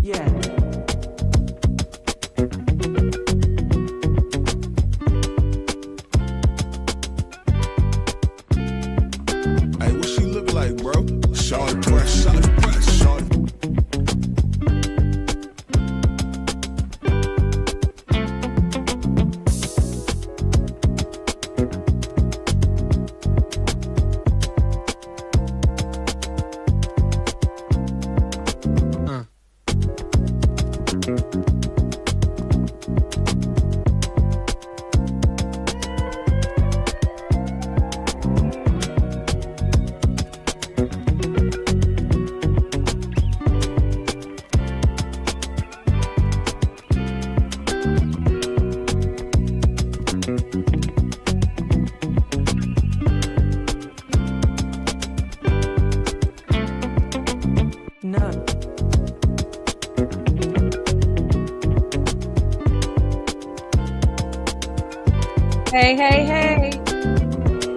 Yeah. Hey, what she look like, bro? Short press, short press, short. None. Hey, hey, hey.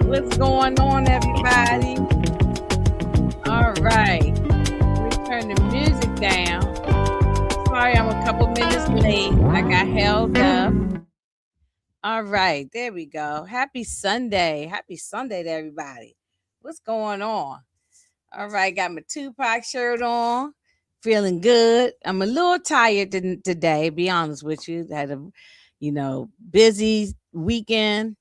What's going on, everybody? All right. Let me turn the music down. Sorry, I'm a couple minutes late. I got held up. All right. There we go. Happy Sunday. Happy Sunday to everybody. What's going on? All right. Got my Tupac shirt on. Feeling good. I'm a little tired today, be honest with you. Had a busy weekend.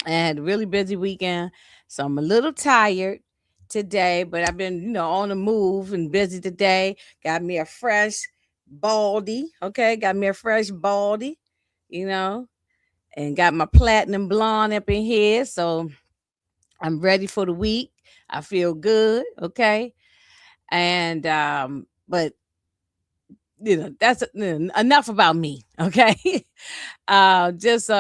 I had a really busy weekend, so I'm a little tired today, but I've been, on the move and busy today. Got me a fresh baldy, okay? Got me a fresh baldy, you know, and got my platinum blonde up in here, so I'm ready for the week. I feel good, okay? And but that's enough about me, okay? Just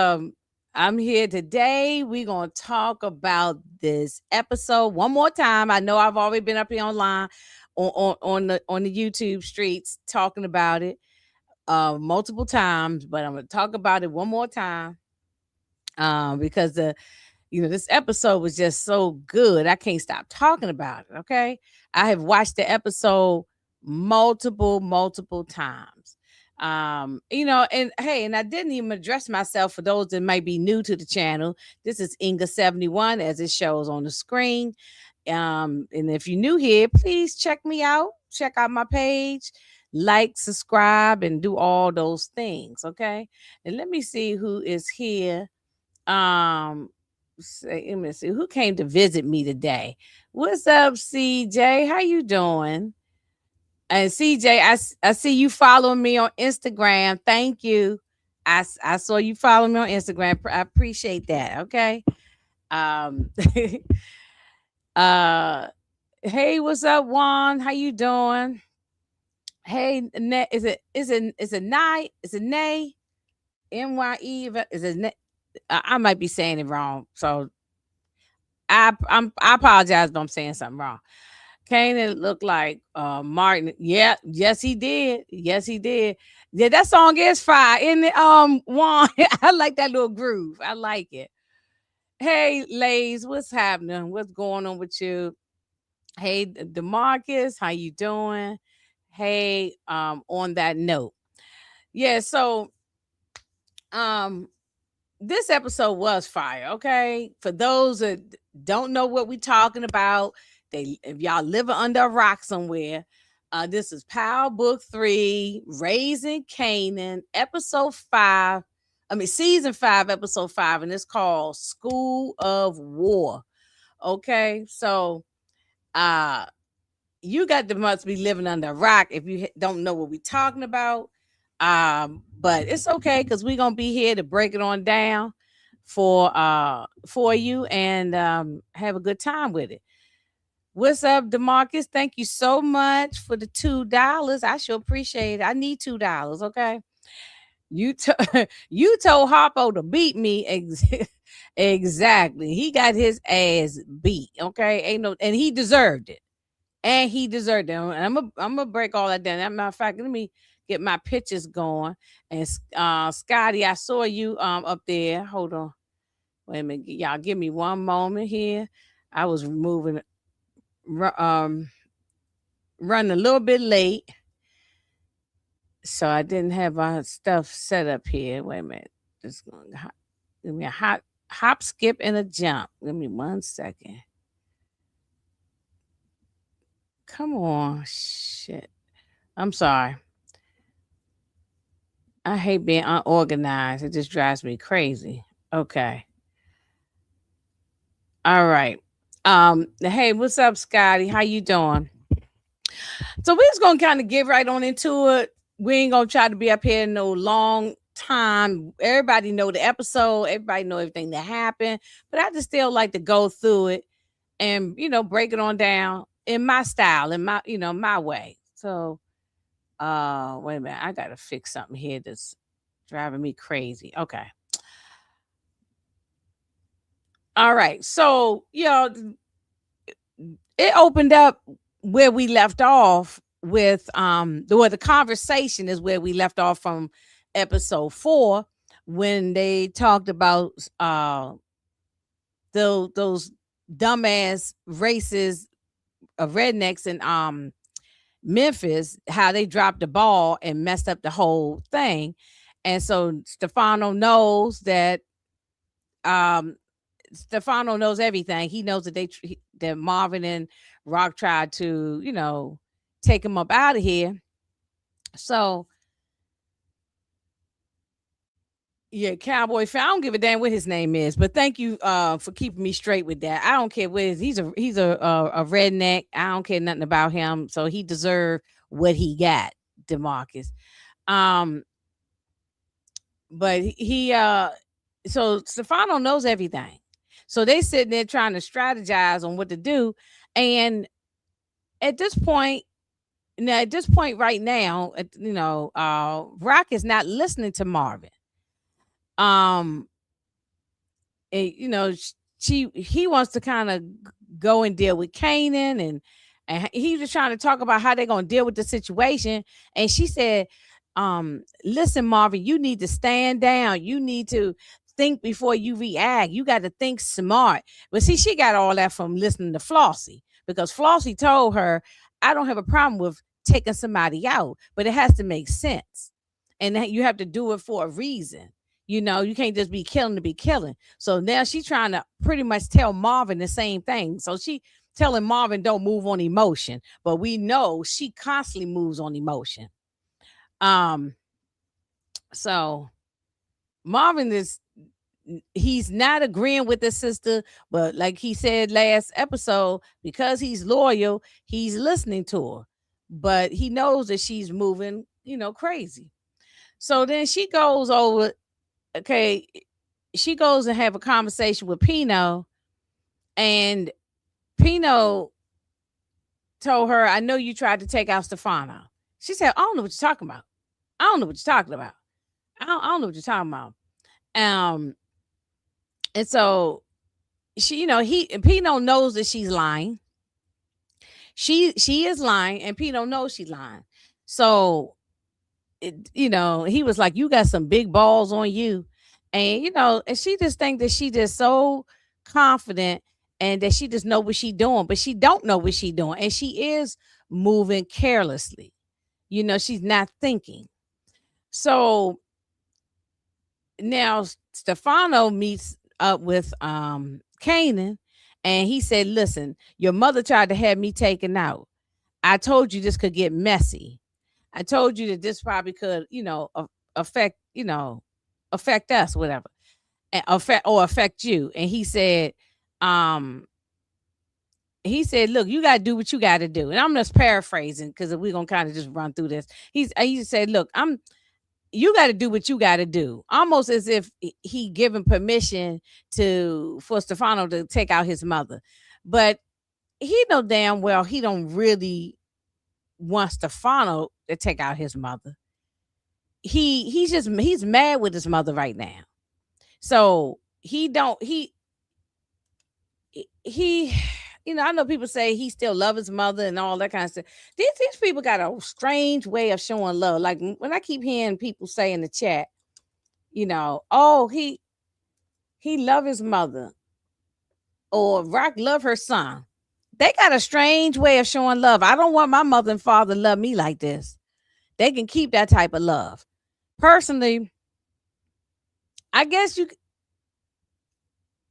I'm here today. We're gonna talk about this episode one more time. I know I've already been up here online on the YouTube streets talking about it multiple times, but I'm gonna talk about it one more time because this episode was just so good. I can't stop talking about it. Okay, I have watched the episode multiple times. And hey, and I didn't even address myself for those that might be new to the channel. This is Inga71 as it shows on the screen. And if you're new here, please check me out. Check out my page, like, subscribe, and do all those things. Okay. And let me see who is here. Let me see who came to visit me today. What's up, CJ? How you doing? And CJ, I see you following me on Instagram. Thank you. I saw you follow me on Instagram. I appreciate that. Okay. Um uh hey, what's up, Juan? How you doing? Hey, is it night? Is it Nay? NYE? Is it I might be saying it wrong. So I apologize if I'm saying something wrong. Kanan looked like Martin. Yeah, yes, he did. Yes, he did. Yeah, that song is fire. Isn't it? Juan, I like that little groove. I like it. Hey, Lays, what's happening? What's going on with you? Hey, DeMarcus, how you doing? Hey, on that note. Yeah, so this episode was fire, okay? For those that don't know what we're talking about, if y'all living under a rock somewhere, this is Power Book 3, Raising Kanan, episode 5. Season 5, episode 5, and it's called School of War. Okay, so you must be living under a rock if you don't know what we're talking about. But it's okay because we're gonna be here to break it on down for you and have a good time with it. What's up, DeMarcus? Thank you so much for the $2. I sure appreciate it. I need $2. Okay. You you told Harpo to beat me. Exactly. He got his ass beat. Okay. And he deserved it. And he deserved it. And I'm gonna break all that down. As a matter of fact, let me get my pictures going. And Scotty, I saw you up there. Hold on. Wait a minute. Y'all give me one moment here. I was running a little bit late. So I didn't have our stuff set up here. Wait a minute. Just going to give me a hop, skip, and a jump. Give me 1 second. Come on, shit. I'm sorry. I hate being unorganized. It just drives me crazy. Okay. All right. Hey, what's up, Scotty? How you doing? So we're just gonna kind of get right on into it. We ain't gonna try to be up here no long time. Everybody know the episode, everybody know everything that happened, but I just still like to go through it and break it on down in my style, in my my way. So wait a minute, I gotta fix something here that's driving me crazy. Okay. All right. So, it opened up where we left off with the conversation is where we left off from episode 4 when they talked about those dumbass races of rednecks in Memphis, how they dropped the ball and messed up the whole thing. And so um Stefano knows everything. He knows that that Marvin and Rock tried to, take him up out of here. So yeah, Cowboy fan. I don't give a damn what his name is, but thank you for keeping me straight with that. I don't care what he's a redneck. I don't care nothing about him. So he deserved what he got, DeMarcus. Um, but so Stefano knows everything. So they sitting there trying to strategize on what to do. And at this point, right now, Rock is not listening to Marvin. Um, he wants to kind of go and deal with Kanan, and he was trying to talk about how they're gonna deal with the situation. And she said, listen, Marvin, you need to stand down. You need to think before you react. You got to think smart. But see, she got all that from listening to Flossie, because Flossie told her, I don't have a problem with taking somebody out, but it has to make sense. And that you have to do it for a reason. You can't just be killing to be killing. So now she's trying to pretty much tell Marvin the same thing. So she telling Marvin don't move on emotion, but we know she constantly moves on emotion. Um, so Marvin he's not agreeing with his sister, but like he said last episode, because he's loyal, he's listening to her. But he knows that she's moving, crazy. So then she goes over, okay, she goes and have a conversation with Pino, and Pino told her, I know you tried to take out Stefano. She said, I don't know what you're talking about. I don't know what you're talking about. I don't know what you're talking about. And so she, Pino knows that she's lying. She is lying, and Pino knows she's lying. So he was like, you got some big balls on you. And and she just think that she just so confident, and that she just know what she doing, but she don't know what she doing, and she is moving carelessly. She's not thinking. So now Stefano meets up with Kanan, and he said, listen, your mother tried to have me taken out. I told you this could get messy. I told you that this probably could, affect, affect us, whatever, and affect you. And he said, look, you got to do what you got to do. And I'm just paraphrasing, because we're going to kind of just run through this. He said, look, you got to do what you got to do. Almost as if he given permission for Stefano to take out his mother. But he know damn well he don't really want Stefano to take out his mother. He's mad with his mother right now. So he I know people say he still loves his mother and all that kind of stuff. These people got a strange way of showing love. Like when I keep hearing people say in the chat, oh, he love his mother, or Rock love her son. They got a strange way of showing love. I don't want my mother and father to love me like this. they can keep that type of love. Personally, I guess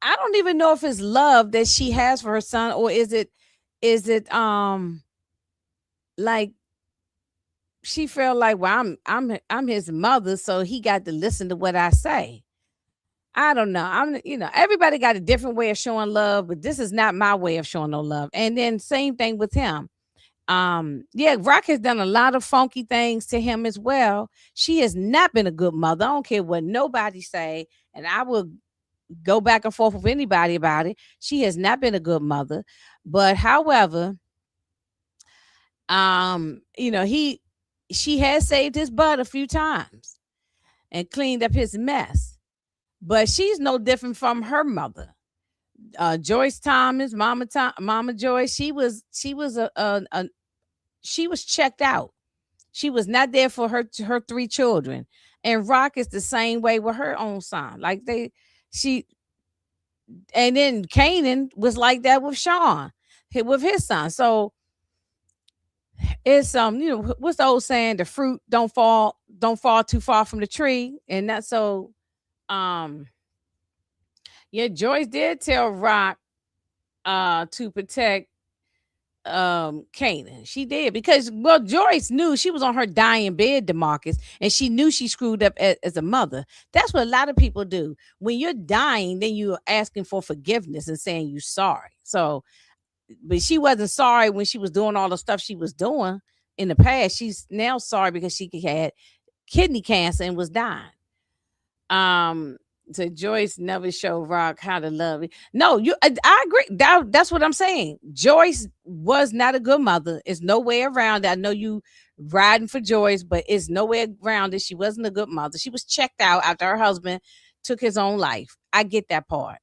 I don't even know if it's love that she has for her son, or is it like she felt like, well, I'm his mother, so he got to listen to what I say. I don't know. Everybody got a different way of showing love, but this is not my way of showing no love. And then same thing with him. Yeah, Rock has done a lot of funky things to him as well. She has not been a good mother. I don't care what nobody say, and I will go back and forth with anybody about it. She has not been a good mother. But however, he she has saved his butt a few times and cleaned up his mess. But she's no different from her mother. Joyce Thomas, Mama Joyce, she was checked out. She was not there for her three children. And Rock is the same way with her own son. Like she and then Kanan was like that with Sean, with his son. So it's what's the old saying? The fruit don't fall too far from the tree. And that's so um yeah, Joyce did tell Rock to protect Kanan. She did because, well, Joyce knew she was on her dying bed, DeMarcus, and she knew she screwed up as a mother. That's what a lot of people do. When you're dying, then you're asking for forgiveness and saying you're sorry. So, but she wasn't sorry when she was doing all the stuff she was doing in the past. She's now sorry because she had kidney cancer and was dying. So Joyce never showed Rock how to love it. No, I agree. That's what I'm saying. Joyce was not a good mother. It's no way around it. I know you riding for Joyce, but it's no way around it. She wasn't a good mother. She was checked out after her husband took his own life. I get that part.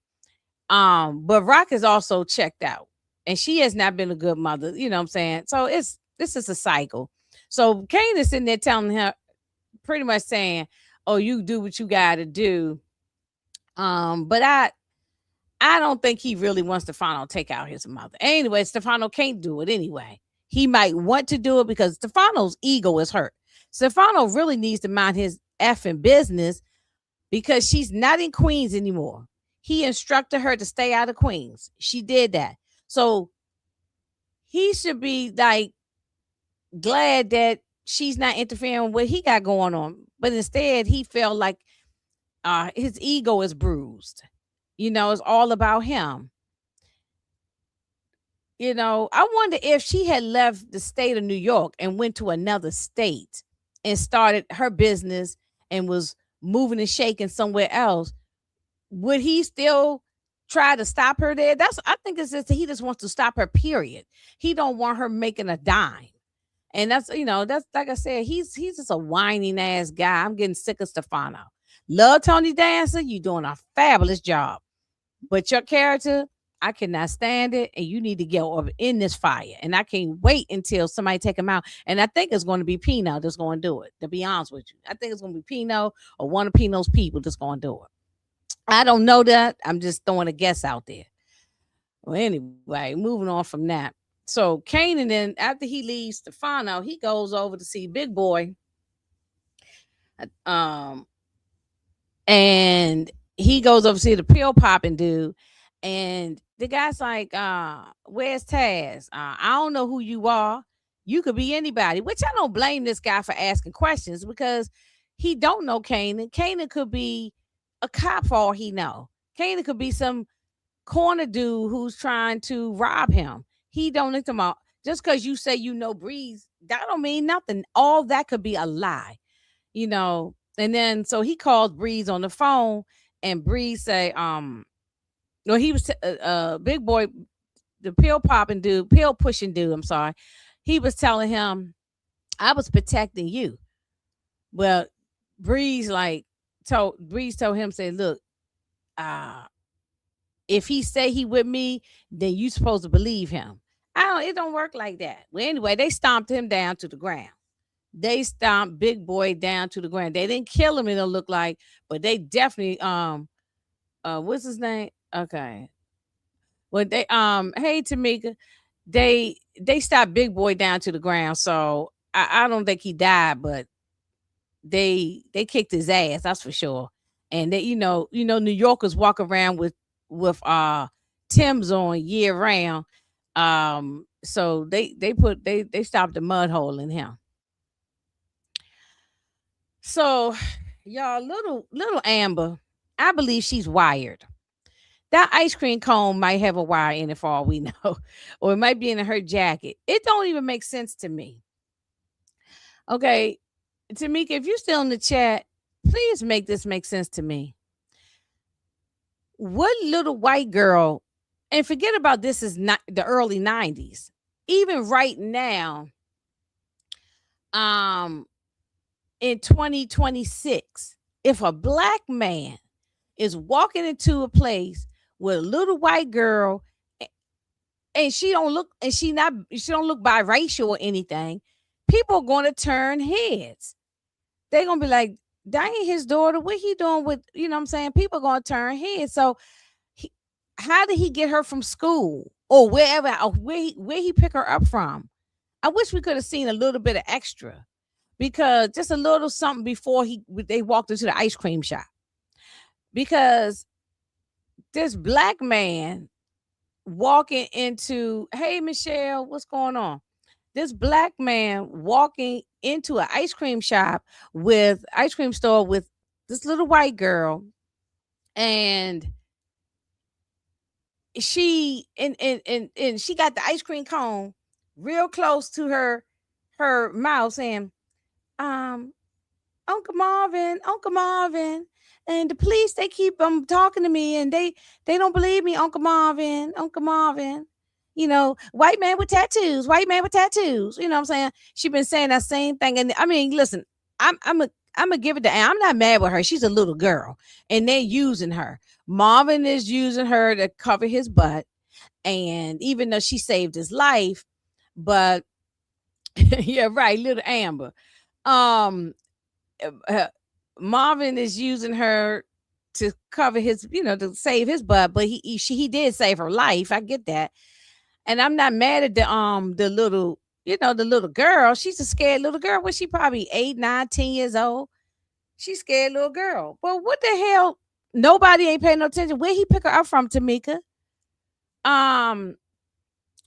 But Rock is also checked out, and she has not been a good mother. You know what I'm saying? So this is a cycle. So Kane is sitting there telling her, pretty much saying, "Oh, you do what you got to do." But I don't think he really wants Stefano to take out his mother. Anyway, Stefano can't do it anyway. He might want to do it because Stefano's ego is hurt. Stefano really needs to mind his effing business because she's not in Queens anymore. He instructed her to stay out of Queens. She did that. So he should be like glad that she's not interfering with what he got going on. But instead, he felt like his ego is bruised. It's all about him. I wonder if she had left the state of New York and went to another state and started her business and was moving and shaking somewhere else, would he still try to stop her there? I think it's just he just wants to stop her, period. He don't want her making a dime. And that's like I said, he's just a whining ass guy. I'm getting sick of Stefano. Love Tony Dancer, you doing a fabulous job. But your character, I cannot stand it, and you need to get over in this fire. And I can't wait until somebody take him out. And I think it's going to be Pino that's going to do it, to be honest with you. I think it's going to be Pino or one of Pino's people that's going to do it. I don't know that. I'm just throwing a guess out there. Well, anyway, moving on from that. So Kanan, then after he leaves Stefano, he goes over to see Big Boy. And he goes over to see the pill popping dude. And the guy's like, where's Taz? I don't know who you are. You could be anybody, which I don't blame this guy for asking questions because he don't know Kanan. Kanan could be a cop for all he know. Kanan could be some corner dude who's trying to rob him. He don't know him out. Just because you say you know Breeze, that don't mean nothing. All that could be a lie, And then so he calls Breeze on the phone, and Breeze say, he was Big Boy, the pill pushing dude. I'm sorry. He was telling him, I was protecting you. Well, Breeze told him, say, look, if he say he with me, then you supposed to believe him. It don't work like that. Well, anyway, they stomped him down to the ground. They stomped Big Boy down to the ground. They didn't kill him, it'll look like, but they definitely what's his name? Okay. Well, they hey Tamika, they stopped Big Boy down to the ground. So I don't think he died, but they kicked his ass, that's for sure. And they, New Yorkers walk around with Tim's on year round. So they stopped the mud hole in him. So y'all, little Amber, I believe she's wired. That ice cream cone might have a wire in it for all we know, or it might be in her jacket. It don't even make sense to me. Okay, Tamika, if you're still in the chat, please make this make sense to me. What little white girl, and forget about this is not the early 90s. Even right now, um, in 2026, if a black man is walking into a place with a little white girl and she don't look biracial or anything, people are gonna turn heads. They're gonna be like, that ain't his daughter. What he doing with, you know what I'm saying? People gonna turn heads. So he, how did he get her from school or wherever, or where he pick her up from? I wish we could have seen a little bit of extra, because just a little something before they walked into the ice cream shop. Because this black man walking into, hey Michelle, what's going on? This black man walking into an ice cream shop with ice cream store with this little white girl, and and she got the ice cream cone real close to her mouth, saying, um Uncle Marvin, and the police, they keep talking to me, and they don't believe me, Uncle Marvin. White man with tattoos, white man with tattoos. You know what I'm saying? She been saying that same thing, and I mean, listen, I'm gonna give it to Ann. I'm not mad with her. She's a little girl, and they're using her. Marvin is using her to cover his butt, and even though she saved his life, but yeah, right, little Amber. Um, uh, Marvin is using her to cover his, to save his butt, but he did save her life. I get that, and I'm not mad at the little, the little girl. She's a scared little girl. Was she probably 8, 9, 10 years old? She's scared little girl. But what the hell? Nobody ain't paying no attention. Where he pick her up from, Tamika? Um,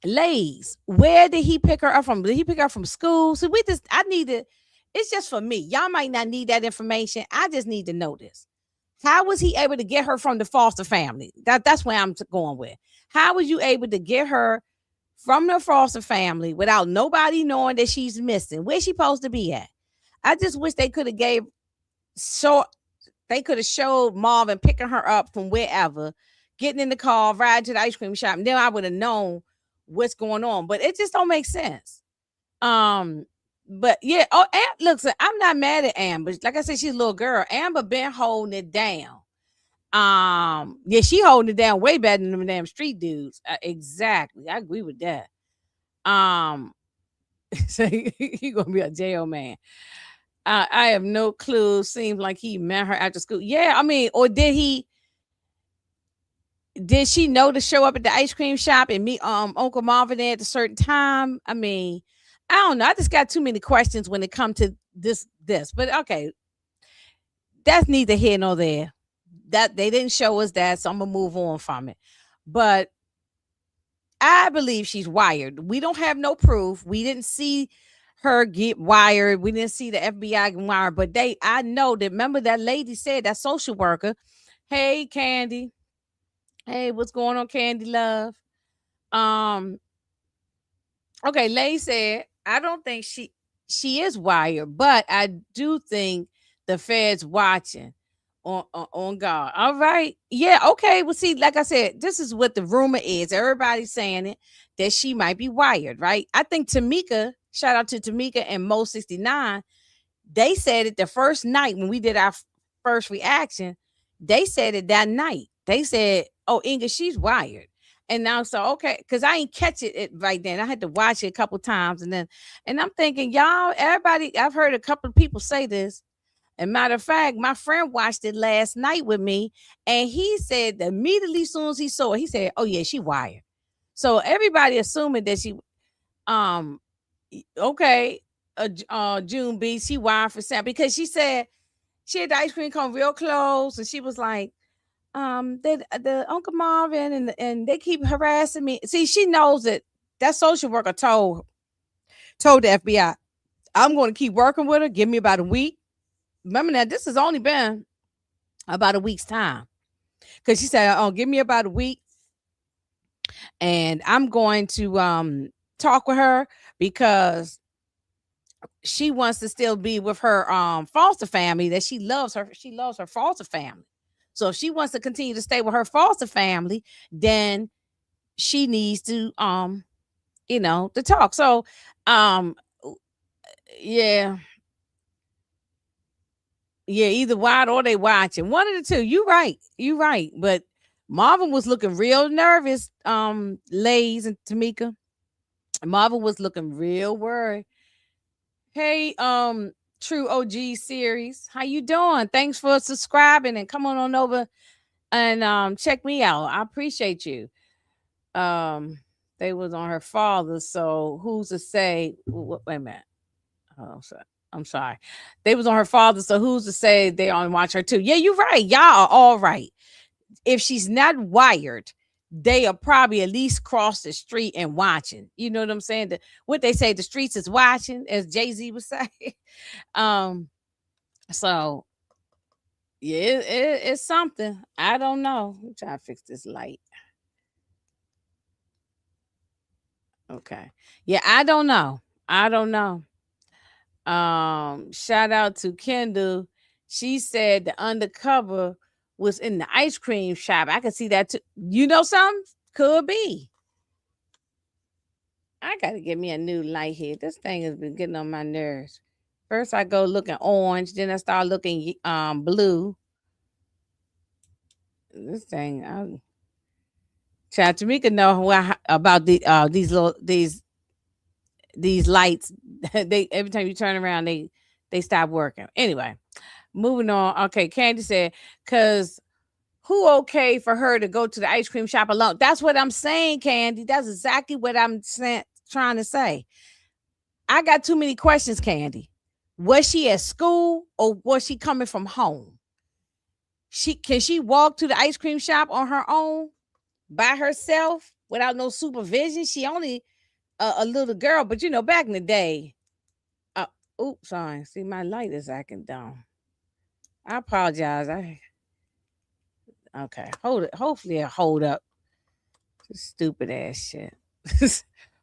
Lays. Where did he pick her up from? Did he pick her up from school? So I need to. It's just for me. Y'all might not need that information. I just need to know this. How was he able to get her from the foster family? That's where I'm going with. How was you able to get her from the foster family without nobody knowing that she's missing? Where's she supposed to be at? I just wish they could have showed Marvin picking her up from wherever, getting in the car, riding to the ice cream shop, and then I would have known what's going on. But it just don't make sense. But yeah, look, so I'm not mad at Amber. Like I said, she's a little girl. Amber been holding it down. Yeah, she holding it down way better than them damn street dudes. Exactly, I agree with that. So he gonna be a jail man. I have no clue. Seems like he met her after school. Yeah, I mean, or did he? Did she know to show up at the ice cream shop and meet Uncle Marvin there at a certain time? I mean, I don't know. I just got too many questions when it comes to this. But okay, that's neither here nor there. That they didn't show us that, so I'm gonna move on from it. But I believe she's wired. We don't have no proof. We didn't see her get wired. We didn't see the FBI get wired. But I know that. Remember that lady said, that social worker. Hey, Candy. Hey, what's going on, Candy Love? Um, okay, Lay said, I don't think she is wired, but I do think the Fed's watching on God. All right. Yeah, okay. Well, see, like I said, this is what the rumor is. Everybody's saying it, that she might be wired, right? I think Tamika, shout out to Tamika and Mo 69, they said it the first night when we did our first reaction. They said it that night. They said, "Oh, Inga, she's wired." And now, so okay, because I ain't catch it right then. I had to watch it a couple times, and I'm thinking, y'all, everybody. I've heard a couple of people say this. And matter of fact, my friend watched it last night with me, and he said that immediately as soon as he saw it, he said, "Oh yeah, she wired." So everybody assuming that she, okay, June B. She whined for Sam because she said she had the ice cream come real close, and she was like, the Uncle Marvin and they keep harassing me. See, she knows that social worker told the FBI, I'm going to keep working with her. Give me about a week. Remember that this has only been about a week's time because she said, "Oh, give me about a week, and I'm going to talk with her because she wants to still be with her foster family. That she loves her foster family. So if she wants to continue to stay with her foster family, then she needs to to talk. So um yeah, yeah, either wide or they watching. One of the two. You right. You right. But Marvin was looking real nervous, Lays and Tamika. Marvin was looking real worried. Hey, True OG series. How you doing? Thanks for subscribing and come on over and check me out. I appreciate you. Um, they was on her father, so who's to say wait a minute. Oh, sorry. I'm sorry. They was on her father, so who's to say they on watch her too? Yeah, you're right. Y'all are all right. If she's not wired, they are probably at least cross the street and watching. You know what I'm saying? What they say, the streets is watching, as Jay-Z would say. um, so yeah, it's something. I don't know. I'm trying to fix this light. Okay. Yeah, I don't know. I don't know. Shout out to Kendall. She said the undercover was in the ice cream shop. I can see that too. You know something? Could be. I gotta get me a new light here. This thing has been getting on my nerves. First I go looking orange, then I start looking blue. This thing, Chad Tamika know about these lights. They every time you turn around, they stop working. Anyway, moving on. Okay, Candy said, "Cause who okay for her to go to the ice cream shop alone?" That's what I'm saying, Candy. That's exactly what I'm trying to say. I got too many questions, Candy. Was she at school or was she coming from home? Can she walk to the ice cream shop on her own by herself without no supervision? She only a little girl, but back in the day. Uh, Oops, sorry. See, my light is acting down. I apologize. Okay, hold it. Hopefully, I hold up. Stupid ass shit.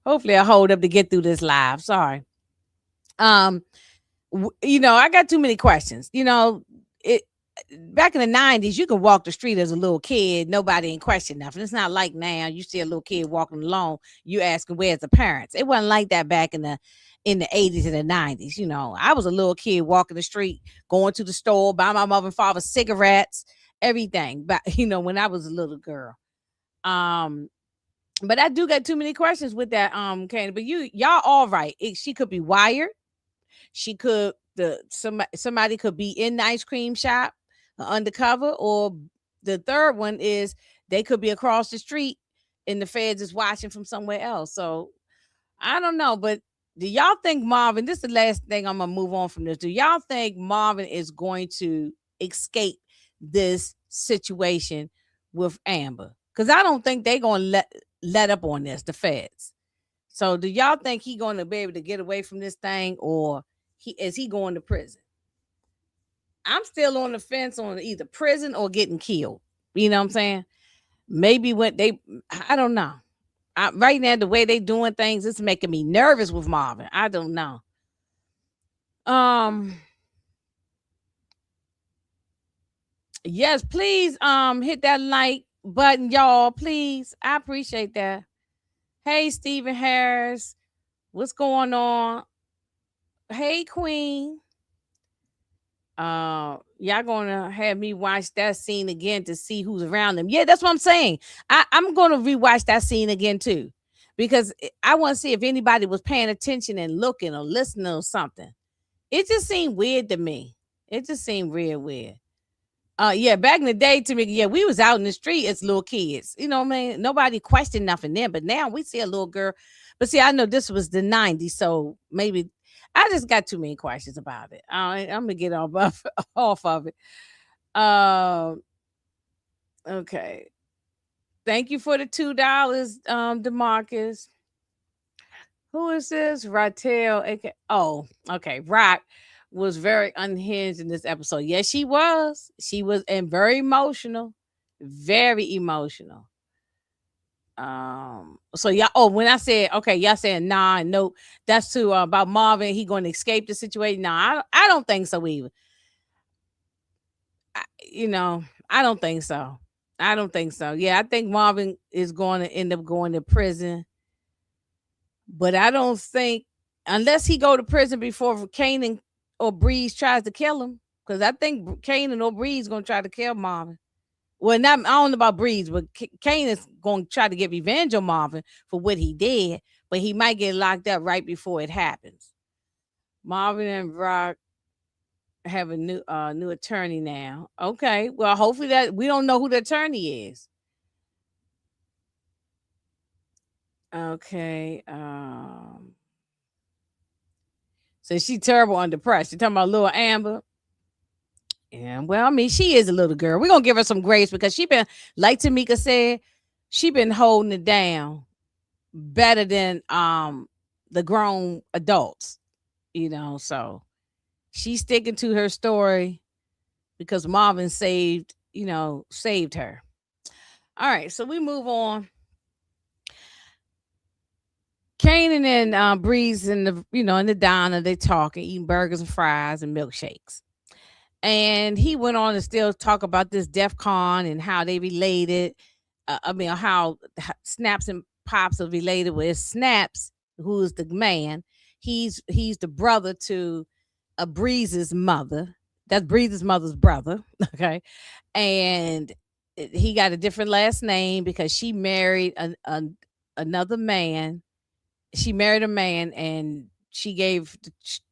Hopefully, I hold up to get through this live. Sorry. Um, I got too many questions. It back in the 90s, you could walk the street as a little kid, nobody ain't question nothing. It's not like now you see a little kid walking alone, you asking where's the parents. It wasn't like that back in the 80s and the 90s. I was a little kid walking the street, going to the store, buy my mother and father cigarettes, everything. But when I was a little girl. But I do got too many questions with that, Candy. But y'all all right. She could be wired. She could somebody could be in the ice cream shop undercover, or the third one is they could be across the street and the feds is watching from somewhere else. So I don't know, but do y'all think Marvin, this is the last thing I'm gonna move on from this. Do y'all think Marvin is going to escape this situation with Amber? Because I don't think they're gonna let up on this, the feds. So do y'all think he gonna be able to get away from this thing, or is he going to prison? I'm still on the fence on either prison or getting killed. You know what I'm saying? Maybe I don't know. Right now, the way they doing things, it's making me nervous with Marvin. I don't know. Yes, please hit that like button, y'all. Please. I appreciate that. Hey, Stephen Harris. What's going on? Hey, Queen. Y'all gonna have me watch that scene again to see who's around them. Yeah, that's what I'm saying. I'm gonna rewatch that scene again too, because I want to see if anybody was paying attention and looking or listening or something. It just seemed weird to me. It just seemed real weird. Yeah, back in the day, to me, yeah, we was out in the street as little kids. You know what I mean? Nobody questioned nothing then, but now we see a little girl. But see, I know this was the 90s, so maybe I just got too many questions about it. I'm gonna get off of it. Um, okay. Thank you for the $2, Demarcus. Who is this? Ratel. Oh, okay. Rock was very unhinged in this episode. Yes, she was. She was and very emotional. Very emotional. So y'all, oh, when I said okay, y'all saying nah, no, that's to about Marvin, he gonna escape the situation. Nah, I don't think so either. You know, I don't think so. I don't think so. Yeah, I think Marvin is going to end up going to prison, but I don't think unless he go to prison before Kanan or Breeze tries to kill him, because I think Kanan or Breeze gonna try to kill Marvin. Well, not I don't know about Breeze, but Kane is going to try to get revenge on Marvin for what he did, but he might get locked up right before it happens. Marvin and Brock have a new attorney now. Okay, well, hopefully that we don't know who the attorney is. Okay, so she's terrible under pressure. You talking about little Amber? Yeah, well, I mean, she is a little girl. We're gonna give her some grace because she been, like Tamika said, she been holding it down better than the grown adults, so she's sticking to her story because Marvin saved her. All right, so we move on. Kanan and Breeze in the diner, they talking, eating burgers and fries and milkshakes. And he went on to still talk about this DEF CON and how they related. How Snaps and Pops are related with Snaps, who is the man. He's the brother to a Breeze's mother. That's Breeze's mother's brother. Okay. And he got a different last name because she married another man. She married a man and she gave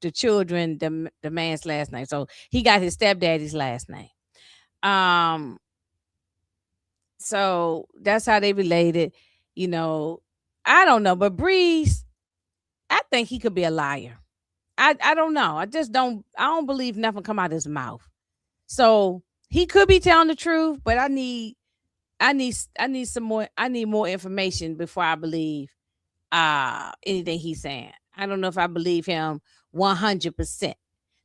the children the man's last name. So he got his stepdaddy's last name. So that's how they related. I don't know, but Breeze, I think he could be a liar. I don't know. I don't believe nothing come out of his mouth. So he could be telling the truth, but I need some more. I need more information before I believe anything he's saying. I don't know if I believe him 100%.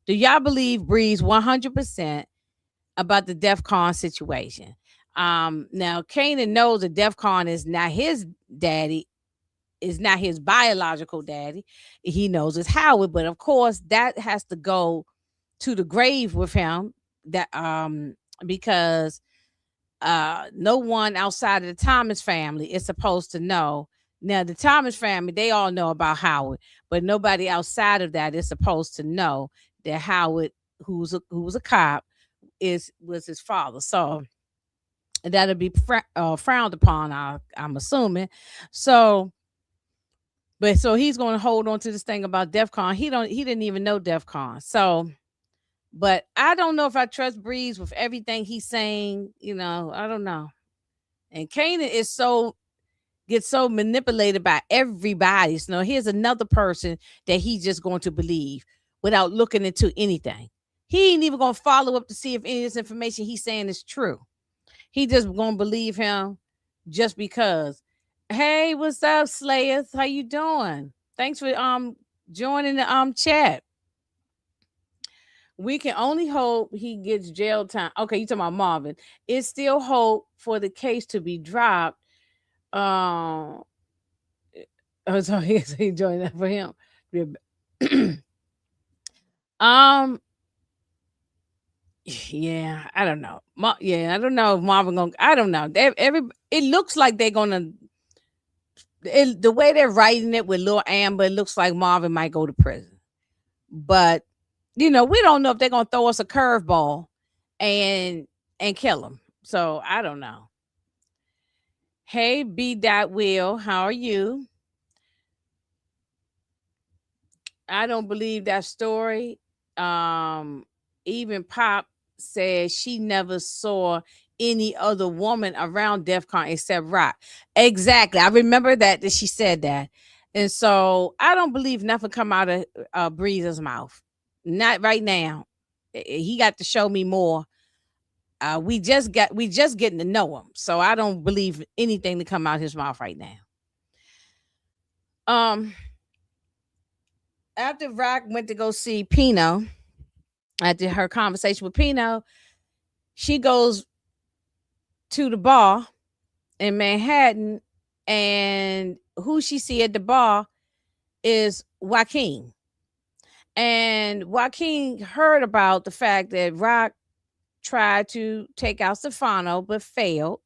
Do y'all believe Breeze 100% about the DEF CON situation? Now Kanan knows that DEF CON is not his daddy, is not his biological daddy. He knows it's Howard, but of course that has to go to the grave with him. That because no one outside of the Thomas family is supposed to know. Now the Thomas family, they all know about Howard, but nobody outside of that is supposed to know that Howard, who was a cop, was his father. So that'll be frowned upon. I'm assuming. So he's going to hold on to this thing about DEF CON. He didn't even know DEF CON. So, but I don't know if I trust Breeze with everything he's saying. I don't know. And Kanan gets so manipulated by everybody. So here's another person that he's just going to believe without looking into anything. He ain't even going to follow up to see if any of this information he's saying is true. He just going to believe him just because. Hey, what's up, Slayers? How you doing? Thanks for joining the chat. We can only hope he gets jail time. Okay, you talking about Marvin. It's still hope for the case to be dropped. Oh, so he joined that for him. Yeah, I don't know. I don't know if Marvin gonna. I don't know. It looks like they're gonna. The way they're writing it with Lil Amber, it looks like Marvin might go to prison. But we don't know if they're gonna throw us a curveball and kill him. So I don't know. Hey, B. Will, how are you? I don't believe that story. Even Pop said she never saw any other woman around DEF CON except Rock. Exactly. I remember that she said that. And so I don't believe nothing come out of Breeze's mouth. Not right now. He got to show me more. We just getting to know him. So I don't believe anything to come out his mouth right now. Um After Rock went to go see Pino, after her conversation with Pino, she goes to the bar in Manhattan, and who she see at the bar is Joaquin. And Joaquin heard about the fact that Rock tried to take out Stefano but failed.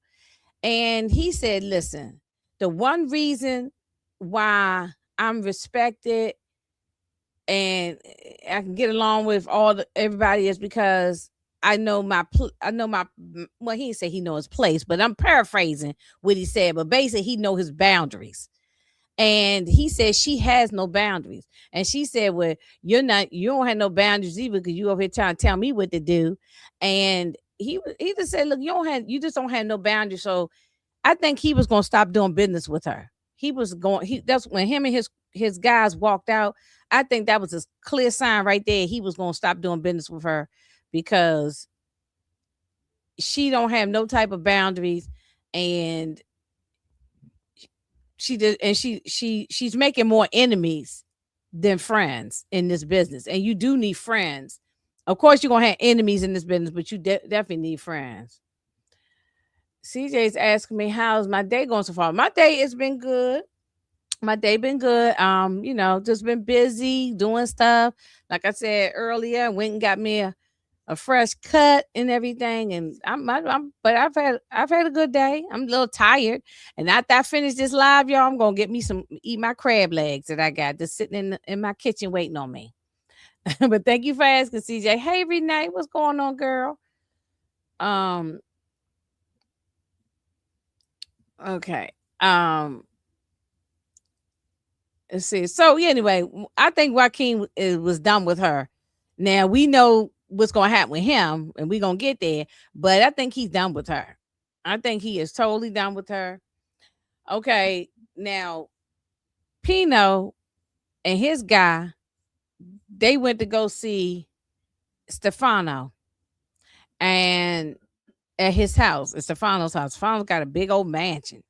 And he said, listen, the one reason why I'm respected and I can get along with everybody is because I know my well, he didn't say he know his place, but I'm paraphrasing what he said. But basically, he know his boundaries. And he said she has no boundaries. And she said, well, you don't have no boundaries either because you over here trying to tell me what to do. And he just said, look, you just don't have no boundaries. So I think he was gonna stop doing business with her. That's when him and his guys walked out. I think that was a clear sign right there. He was gonna stop doing business with her because she don't have no type of boundaries, and she's making more enemies than friends in this business. And you do need friends. Of course, you're gonna have enemies in this business, but you definitely need friends. CJ's asking me how's my day going so far. My day has been good. My day been good. Just been busy doing stuff. Like I said earlier, went and got me a fresh cut and everything. And but I've had a good day. I'm a little tired. And after I finish this live, y'all, I'm gonna eat my crab legs that I got just sitting in my kitchen waiting on me. But thank you for asking, CJ. Hey, Renee, what's going on, girl? Um, okay. Let's see. So yeah, anyway, I think Joaquin was done with her. Now we know what's gonna happen with him, and we're gonna get there. But I think he's done with her. I think he is totally done with her. Okay, now Pino and his guy, they went to go see Stefano, and at his house, at Stefano's house. Stefano's got a big old mansion.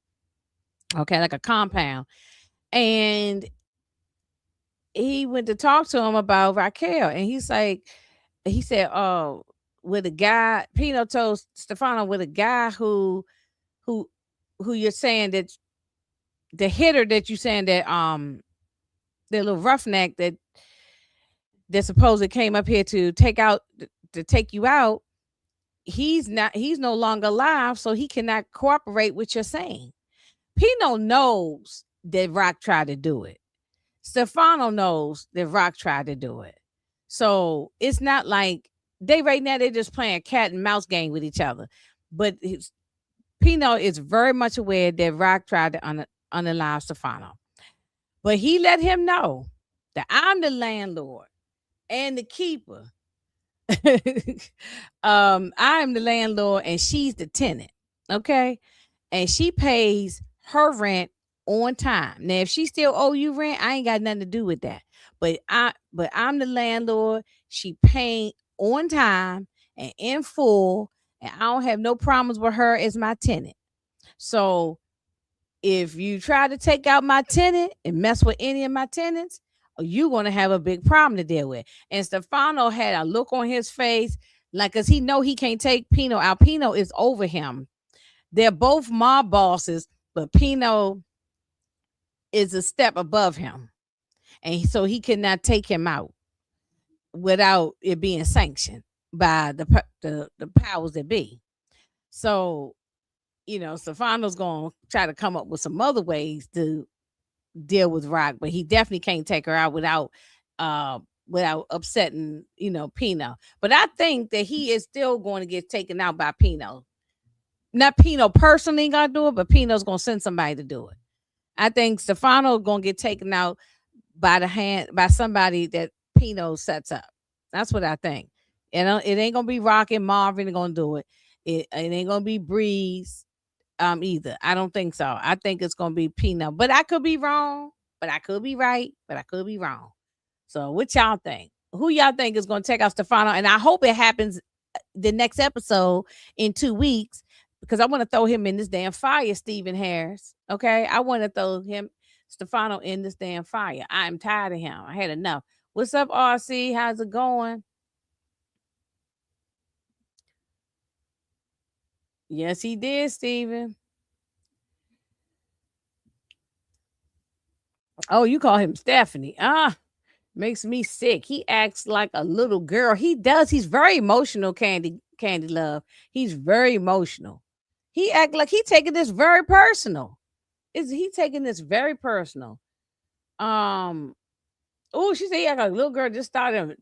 Okay, like a compound, and he went to talk to him about Raquel, and he said, "Oh, with a guy." Pino told Stefano with a guy who you're saying that the hitter that you saying that the little roughneck that supposedly came up here to take you out. He's no longer alive, so he cannot cooperate with your saying. Pino knows that Rock tried to do it. Stefano knows that Rock tried to do it. So it's not like right now they're just playing cat and mouse game with each other. But Pino is very much aware that Rock tried to unalive Stefano. But he let him know that I'm the landlord and the keeper. I'm the landlord and she's the tenant. Okay. And she pays her rent on time. Now, if she still owe you rent, I ain't got nothing to do with that. But I'm the landlord. She paying on time and in full, and I don't have no problems with her as my tenant. So if you try to take out my tenant and mess with any of my tenants, you're gonna have a big problem to deal with. And Stefano had a look on his face, like, cause he know he can't take Pino out. Pino is over him. They're both mob bosses, but Pino is a step above him, and so he cannot take him out without it being sanctioned by the powers that be. So Stefano's gonna try to come up with some other ways to deal with Rock, but he definitely can't take her out without upsetting Pino. But I think that he is still going to get taken out by Pino. Not Pino personally gonna do it, but Pino's gonna send somebody to do it. I think Stefano gonna get taken out by somebody that Pino sets up. That's what I think. It ain't gonna be Raq and Marvin gonna do it. It ain't gonna be Breeze either. I don't think so. I think it's gonna be Pino, but I could be wrong. but I could be right, but I could be wrong. So what y'all think? Who y'all think is going to take out Stefano? And I hope it happens the next episode in 2 weeks because I want to throw him in this damn fire, Stephen Harris. Okay, I want to throw him, Stefano, in this damn fire. I am tired of him. I had enough. What's up, RC? How's it going? Yes, he did, Stephen. Oh, you call him Stephanie. Ah, makes me sick. He acts like a little girl. He does. He's very emotional, Candy Love. He's very emotional. He act like he taking this very personal. Is he taking this very personal? Um. Oh, she said he act like a little girl. Just started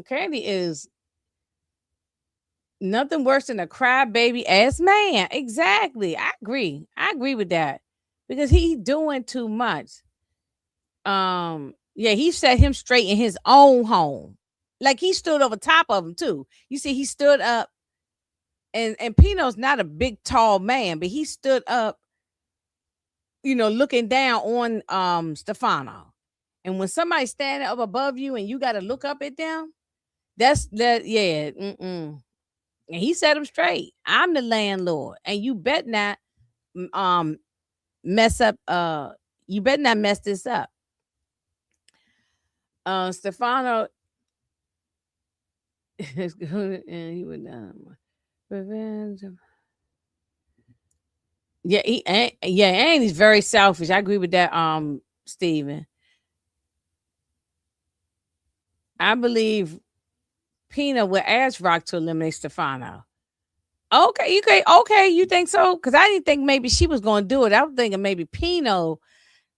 Candy is nothing worse than a crybaby ass man. Exactly. I agree. I agree with that because he doing too much. Yeah, he set him straight in his own home. Like he stood over top of him too. You see, he stood up, and Pino's not a big tall man, but he stood up, looking down on Stefano. And when somebody's standing up above you and you gotta look up at them, that's that, yeah. And he set him straight. I'm the landlord, and you bet not mess up you better not mess this up. Stefano is good, and he would revenge. Yeah, and he's very selfish. I agree with that, Steven. I believe Pina will ask Rock to eliminate Stefano. Okay, you think so? Because I didn't think maybe she was going to do it. I was thinking maybe Pino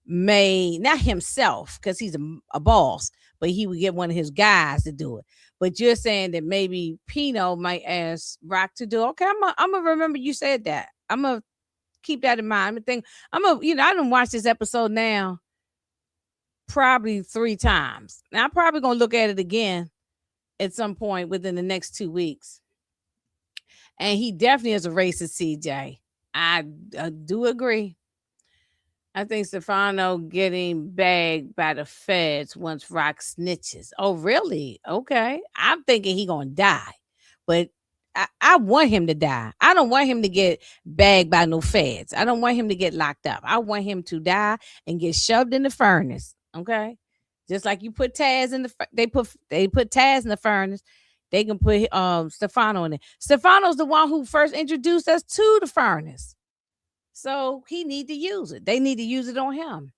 may, not himself, because he's a boss, but he would get one of his guys to do it. But you're saying that maybe Pino might ask Rock to do it. Okay, I'm gonna remember you said that. I'm gonna keep that in mind. I done watch this episode now probably 3 times. Now I'm probably gonna look at it again at some point within the next 2 weeks. And he definitely is a racist, CJ. I do agree. I think Stefano getting bagged by the feds once Rock snitches. Oh, really? Okay. I'm thinking he gonna die, but I want him to die. I don't want him to get bagged by no feds. I don't want him to get locked up. I want him to die and get shoved in the furnace. Okay, just like you put Taz in they put Taz in the furnace. They can put Stefano in it. Stefano's the one who first introduced us to the furnace. So he need to use it. They need to use it on him.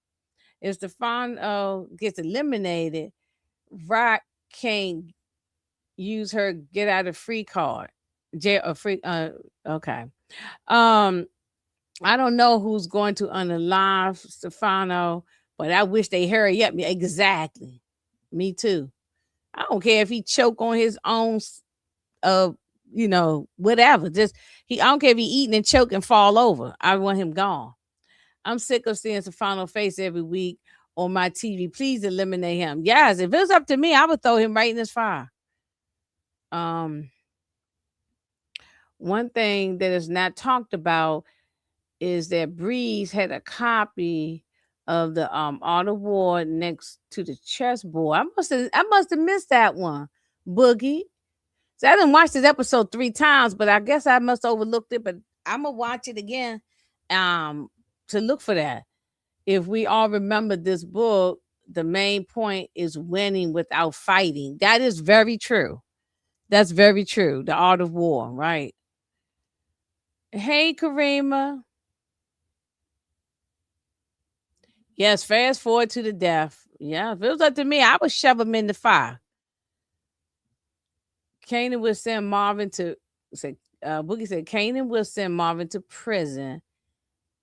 If Stefano gets eliminated, Rock can't use her get out of free card. Okay. I don't know who's going to unalive Stefano, but I wish they hurry up. Exactly. Me too. I don't care if he choke on his own whatever. I don't care if he eating and choke and fall over. I want him gone. I'm sick of seeing Stefano face every week on my TV. Please eliminate him. Yes, if it was up to me, I would throw him right in this fire. One thing that is not talked about is that Breeze had a copy of the Art of War next to the chessboard. I must have missed that one, Boogie. So I didn't watch this episode 3 times, but I guess I must have overlooked it. But I'm gonna watch it again to look for that. If we all remember this book, the main point is winning without fighting. That is very true. That's very true. The Art of War, right? Hey, Karima. Yes, fast forward to the death. Yeah, if it was up to me, I would shove him in the fire. Kanan will send Marvin to Boogie said Kanan will send Marvin to prison.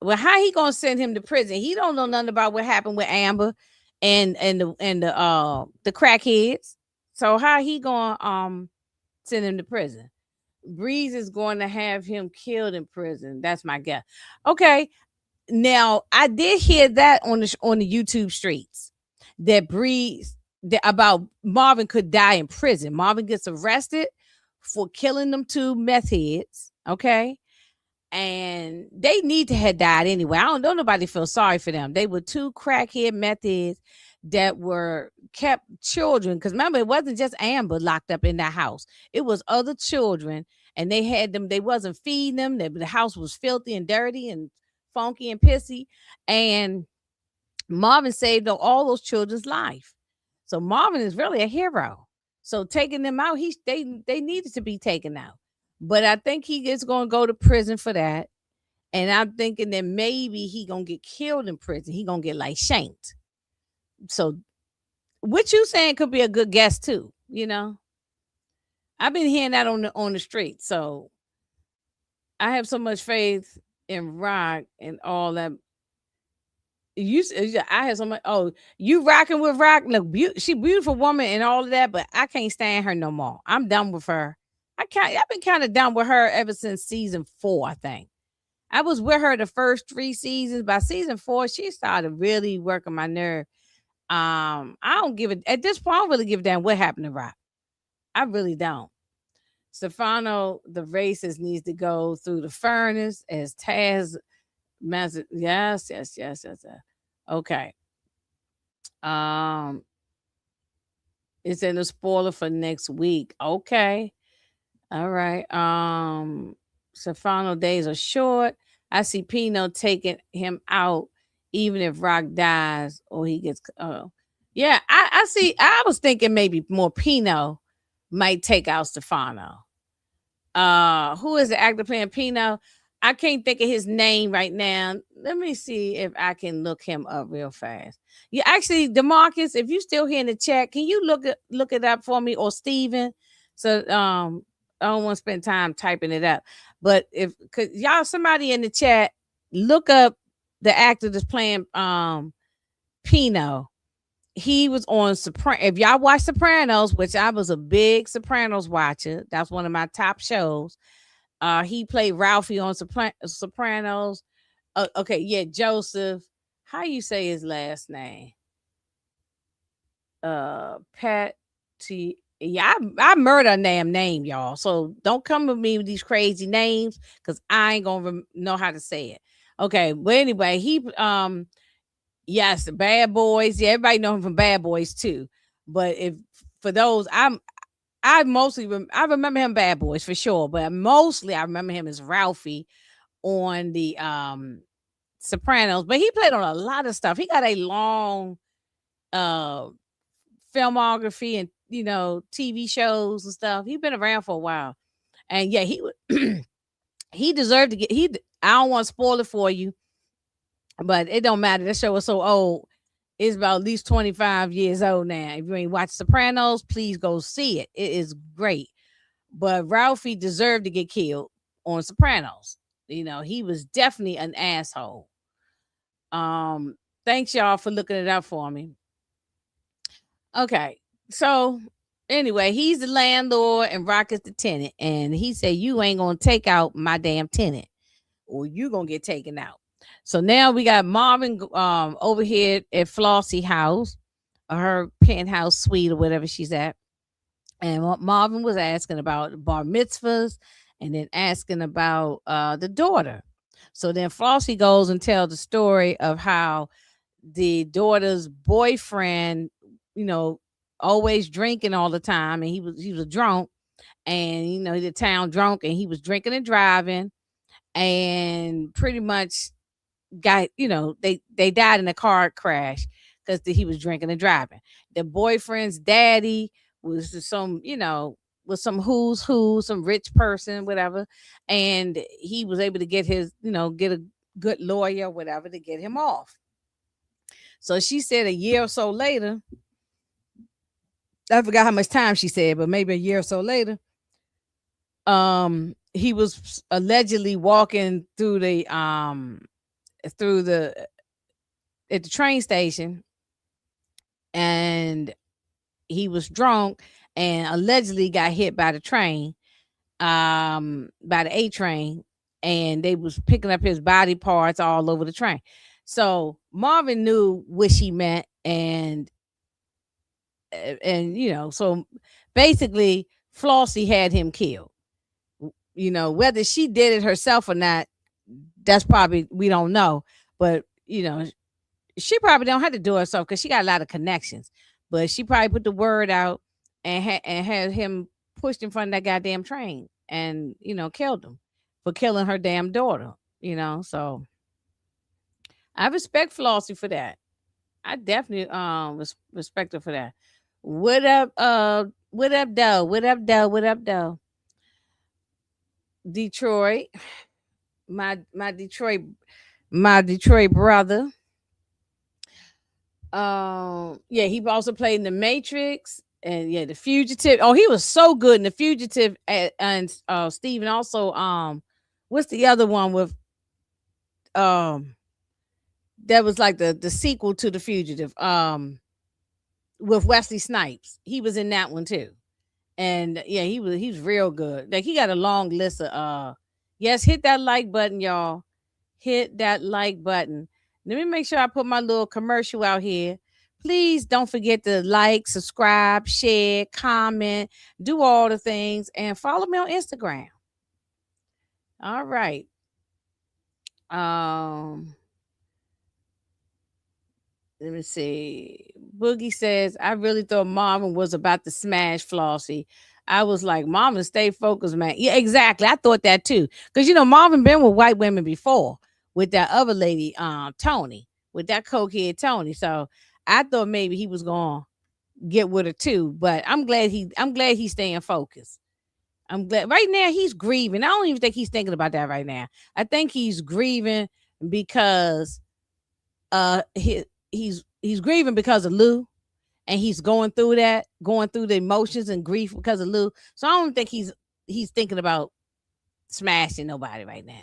Well, how he gonna send him to prison? He don't know nothing about what happened with Amber and the crackheads. So how he gonna send him to prison? Breeze is going to have him killed in prison. That's my guess. Okay. Now I did hear that on the YouTube streets that Breeze about Marvin could die in prison. Marvin gets arrested for killing them 2 meth heads. Okay. and they need to have died anyway. I don't know, nobody feel sorry for them. They were two crackhead methods that were kept children, because remember, it wasn't just Amber locked up in that house, it was other children, and they had them, they wasn't feeding them. The house was filthy and dirty and funky and pissy, and Marvin saved all those children's life. So Marvin is really a hero. So taking them out, they needed to be taken out. But I think he is going to go to prison for that. And I'm thinking that maybe he gonna get killed in prison. He gonna get like shanked. So what you saying could be a good guess too. I've been hearing that on the street. So I have so much faith in Rock and all that. I had so much. Oh, you rocking with Rock? Look, she beautiful woman and all of that, but I can't stand her no more. I'm done with her. I've been kind of done with her ever since season 4. I think I was with her the first 3 seasons. By season 4, she started really working my nerve. I don't give it at this point. I don't really give a damn what happened to Rock. I really don't. Stefano, the racist, needs to go through the furnace as Taz. Yes, yes, yes, yes. Okay. Um, it's in the spoiler for next week. Okay. All right. Stefano days are short. I see Pino taking him out, even if Rock dies or he gets. Yeah, I see. I was thinking maybe more Pino might take out Stefano. Who is the actor playing Pino? I can't think of his name right now. Let me see if I can look him up real fast. Yeah, actually, Demarcus, if you still here in the chat, can you look it up for me, or Steven? So I don't want to spend time typing it up. But if cause y'all, somebody in the chat, look up the actor that's playing Pino. He was on Sopranos. If y'all watch Sopranos, which I was a big Sopranos watcher, that's one of my top shows. He played Ralphie on Sopranos. Okay, yeah, Joseph. How you say his last name? Pat T. Yeah, I murder a damn name, y'all. So don't come with me with these crazy names, because I ain't gonna know how to say it. Okay, but anyway, yes, Bad Boys. Yeah, everybody know him from Bad Boys too. But if for those, I I remember him Bad Boys for sure, but mostly I remember him as Ralphie on the Sopranos. But he played on a lot of stuff. He got a long uh filmography and TV shows and stuff. He's been around for a while. And yeah, he would he deserved to get I don't want to spoil it for you, but it don't matter. That show was so old. It's about at least 25 years old now. If you ain't watched Sopranos, please go see it. It is great. But Ralphie deserved to get killed on Sopranos. He was definitely an asshole. Thanks y'all for looking it up for me. Okay. So anyway, he's the landlord and Rock is the tenant. And he said, you ain't gonna take out my damn tenant, or you gonna get taken out. So now we got Marvin over here at Flossie house, or her penthouse suite, or whatever she's at. And Marvin was asking about bar mitzvahs, and then asking about the daughter. So then Flossie goes and tells the story of how the daughter's boyfriend, always drinking all the time, and he was drunk, and the town drunk, and he was drinking and driving, and pretty much got they died in a car crash because he was drinking and driving. The boyfriend's daddy was some who's who, some rich person, whatever, and he was able to get get a good lawyer, whatever, to get him off. So she said a year or so later, I forgot how much time she said, but maybe a year or so later, he was allegedly walking through the at the train station, and he was drunk and allegedly got hit by the train, by the A train, and they was picking up his body parts all over the train. So Marvin knew what she meant, and so basically Flossie had him killed. Whether she did it herself or not, That's probably, we don't know, but she probably don't have to do it herself because she got a lot of connections. But she probably put the word out and had him pushed in front of that goddamn train and killed him for killing her damn daughter. So I respect Flossie for that. I definitely respect her for that. What up? What up, though? What up, though? What up, though? Detroit, my Detroit brother. Yeah, he also played in The Matrix and yeah, The Fugitive. Oh, he was so good in The Fugitive. And Steven also what's the other one with um that was like the sequel to The Fugitive with Wesley Snipes. He was in that one too. And yeah, he's real good. Like he got a long list of yes, hit that like button, y'all. Hit that like button. Let me make sure I put my little commercial out here. Please don't forget to like, subscribe, share, comment, do all the things, and follow me on Instagram. All right. Um, Let me see. Boogie says, I really thought Marvin was about to smash Flossie. I was like, Marvin, stay focused, man. Yeah, exactly. I thought that too. Because Marvin been with white women before with that other lady, Tony, with that cokehead Tony. So I thought maybe he was gonna get with her too. But I'm glad he's staying focused. I'm glad right now he's grieving. I don't even think he's thinking about that right now. I think he's grieving because he's grieving because of Lou, and he's going through the emotions and grief because of Lou. So I don't think he's thinking about smashing nobody right now.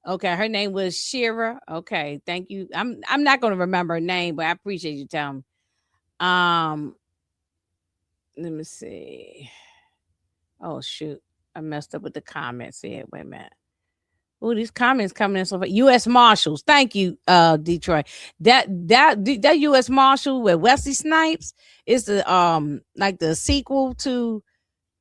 Okay, her name was Shira. Okay, thank you. I'm not going to remember her name, but I appreciate you telling me. Um, Let me see. Oh shoot, I messed up with the comments here. Wait a minute. Oh, these comments coming in so far. U.S. Marshals. Thank you, Detroit. That U.S. Marshal with Wesley Snipes is the like the sequel to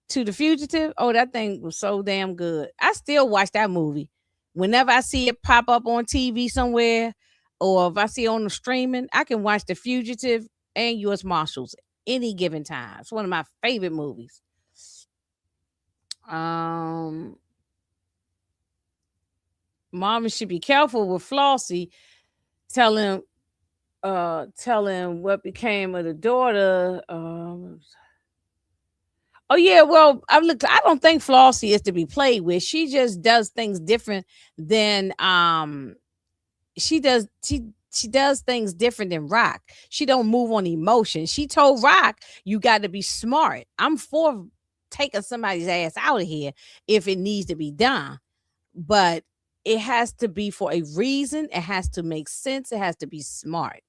The Fugitive. Oh, that thing was so damn good. I still watch that movie. Whenever I see it pop up on TV somewhere, or if I see it on the streaming, I can watch The Fugitive and U.S. Marshals any given time. It's one of my favorite movies. Um Mama should be careful with Flossie. Telling telling what became of the daughter. Oh yeah, well, I don't think Flossie is to be played with. She just does things different than she does things different than Rock. She don't move on emotion. She told Rock, you got to be smart. I'm for taking somebody's ass out of here if it needs to be done. But it has to be for a reason. It has to make sense. It has to be smart.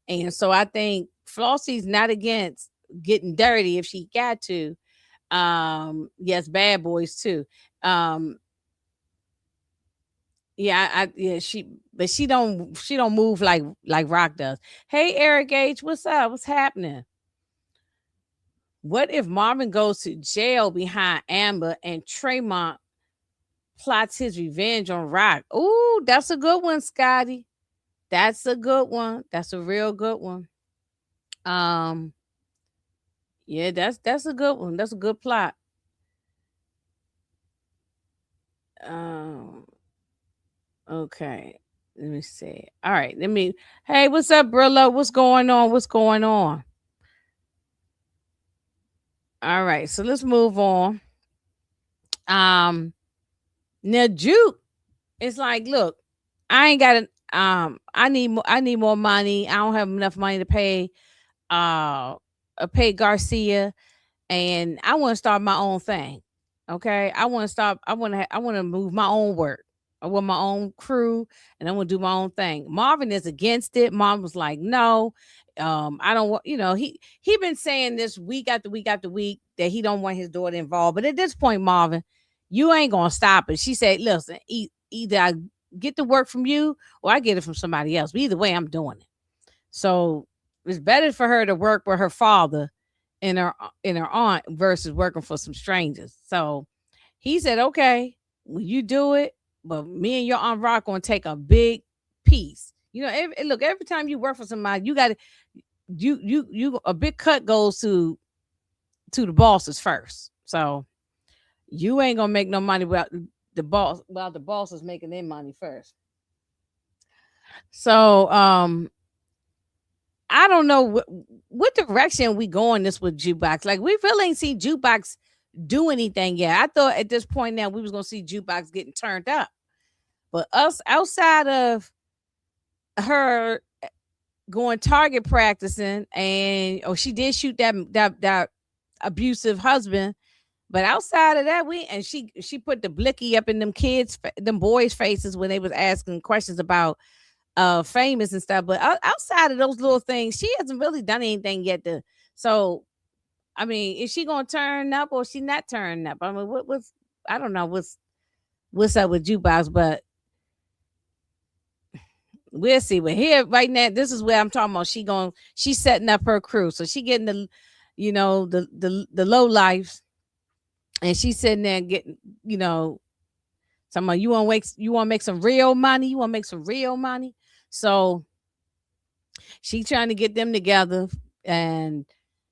And so I think Flossie's not against getting dirty if she got to. Yes, bad boys too. Um, yeah, yeah, she don't move like Rock does. Hey, Eric H, what's up? What's happening? What if Marvin goes to jail behind Amber and Tremont plots his revenge on Rock? Ooh, that's a good one, Scotty. That's a good one. That's a real good one. Um, yeah, that's a good one. That's a good plot. Um, okay. Let me see. All right, let me. Hey, what's up, Brillo? What's going on? What's going on? All right, so let's move on. Um, Now Juke is like, look, I ain't got I need more money. I don't have enough money to uh pay Garcia, and I want to start my own thing. Okay, I want to move my own work. I want my own crew, and I want to do my own thing. Marvin is against it. Mom was like, no, I don't want. He been saying this week after week after week that he don't want his daughter involved. But at this point, Marvin, you ain't gonna stop it. She said, listen, either I get the work from you or I get it from somebody else. But either way, I'm doing it. So it's better for her to work with her father and her aunt versus working for some strangers. So he said, okay, will you do it? but me and your Aunt Rock gonna take a big piece. You know, look, every time you work for somebody, you got to you a big cut goes to the bosses first. So you ain't gonna make no money without the boss, while the boss is making their money first. So I don't know what direction we going this with Jukebox. Like we really ain't seen Jukebox do anything yet. I thought at this point now we was gonna see Jukebox getting turned up, but us outside of her going target practicing, and she did shoot that abusive husband. But outside of that, she put the blicky up in them boys' faces when they was asking questions about famous and stuff. But outside of those little things, she hasn't really done anything yet. So I mean, is she gonna turn up or is she not turning up? I mean, what's I don't know what's up with Jukebox, but we'll see. But here right now, this is where I'm talking about. She's setting up her crew, so she getting the low lives, and she's sitting there getting talking about you want to make some real money. You want to make some real money. So she trying to get them together, and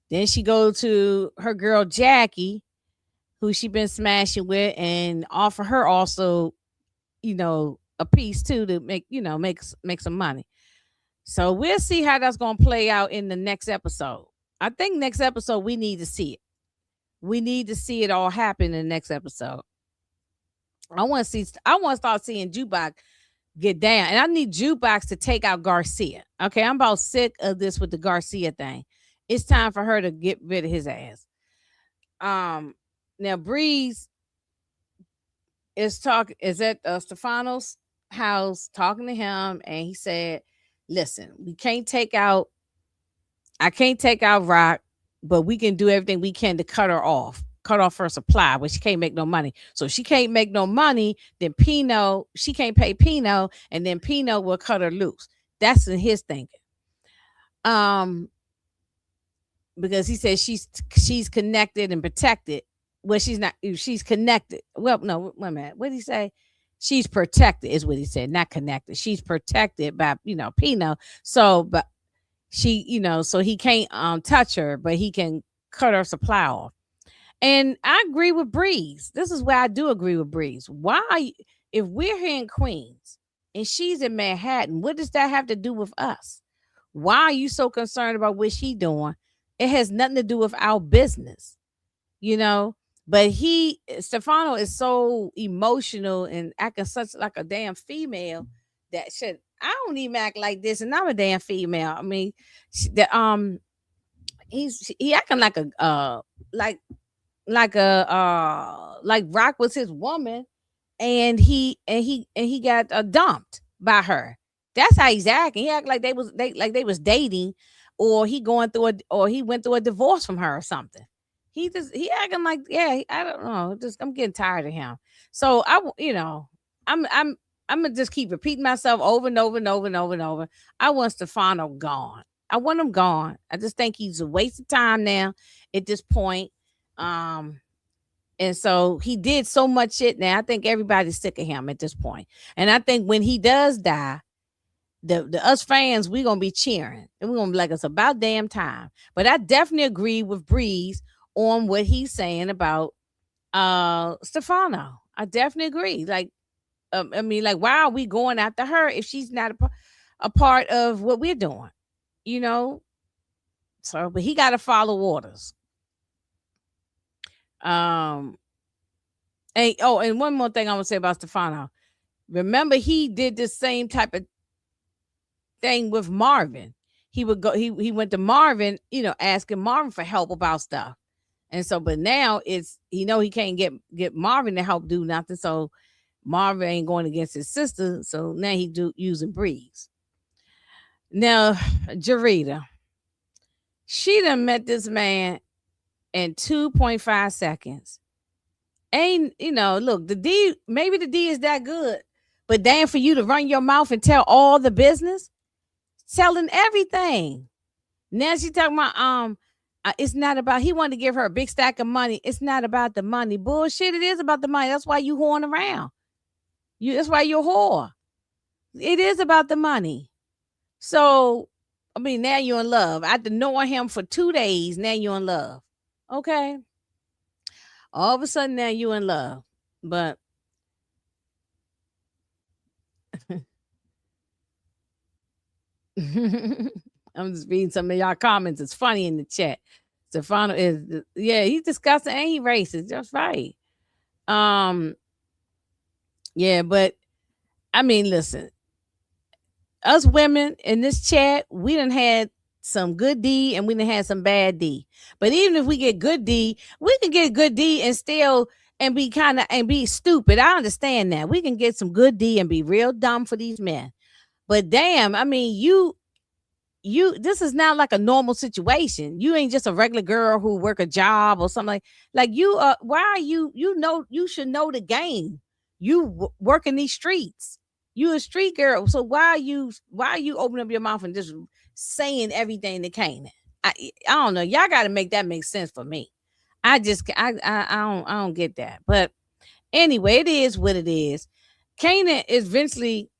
then she go to her girl Jackie, who she been smashing with, and offer her also, a piece too to make some money. So we'll see how that's gonna play out in the next episode. I think next episode we need to see it. We need to see it all happen in the next episode. I want to start seeing Jukebox get down, and I need Jukebox to take out Garcia. Okay, I'm about sick of this with the Garcia thing. It's time for her to get rid of his ass. Now Breeze is at Stefano's house talking to him, and he said, "Listen, I can't take out Raq, but we can do everything we can to cut off her supply, but she can't make no money. So she can't make no money, then she can't pay Pino, and then Pino will cut her loose." That's in his thinking. Because he says she's connected and protected. Well, she's not. She's connected. Well, no, wait a minute. What did he say? She's protected is what he said, not connected. She's protected by Pino. So, but she, so he can't touch her, but he can cut her supply off. And I agree with Breeze. This is where I do agree with Breeze. Why, if we're here in Queens and she's in Manhattan, what does that have to do with us? Why are you so concerned about what she doing? It has nothing to do with our business, But Stefano is so emotional and acting such like a damn female that I don't even act like this, and I'm a damn female. I mean, he acting like like Raq was his woman, and he got dumped by her. That's how he's acting. He act like they was dating, or he went through a divorce from her or something. He acting like, yeah, I don't know. I'm getting tired of him. So I'm gonna just keep repeating myself over and over and over and over and over. I want Stefano gone. I want him gone. I just think he's a waste of time now at this point. And so he did so much shit now. I think everybody's sick of him at this point. And I think when he does die, the us fans, we're gonna be cheering. And we're gonna be like, it's about damn time. But I definitely agree with Breeze on what he's saying about Stefano. I definitely agree. Like, I mean, like, why are we going after her if she's not a part of what we're doing? So, but he got to follow orders. And one more thing I want to say about Stefano. Remember, he did the same type of thing with Marvin. He would go. He went to Marvin, asking Marvin for help about stuff. And so, but now he can't get Marvin to help do nothing. So Marvin ain't going against his sister. So now he using Breeze. Now, Jarita, she done met this man in 2.5 seconds. Ain't, look, maybe the D is that good, but damn, for you to run your mouth and tell all the business, telling everything. Now she talking about, it's not about, he wanted to give her a big stack of money. It's not about the money. Bullshit, it is about the money. That's why you horn around. That's why you're a whore. It is about the money. So, I mean, now you're in love. After knowing him for 2 days, now you're in love. Okay. All of a sudden, now you're in love. But I'm just reading some of y'all comments. It's funny in the chat. Stefano is, yeah, he's disgusting and he racist. That's right. Um, yeah, but I mean, listen, us women in this chat, we done had some good D and we done had some bad D. But even if we get good D, we can get good D and still and be kind of and be stupid. I understand that. We can get some good D and be real dumb for these men. But damn, I mean, you this is not like a normal situation. You ain't just a regular girl who work a job or something like you why are you should know the game. You work in these streets. You a street girl. So why are you opening up your mouth and just saying everything to Kanan? I don't know. Y'all got to make that make sense for me. I don't get that. But anyway, it is what it is. Kanan is eventually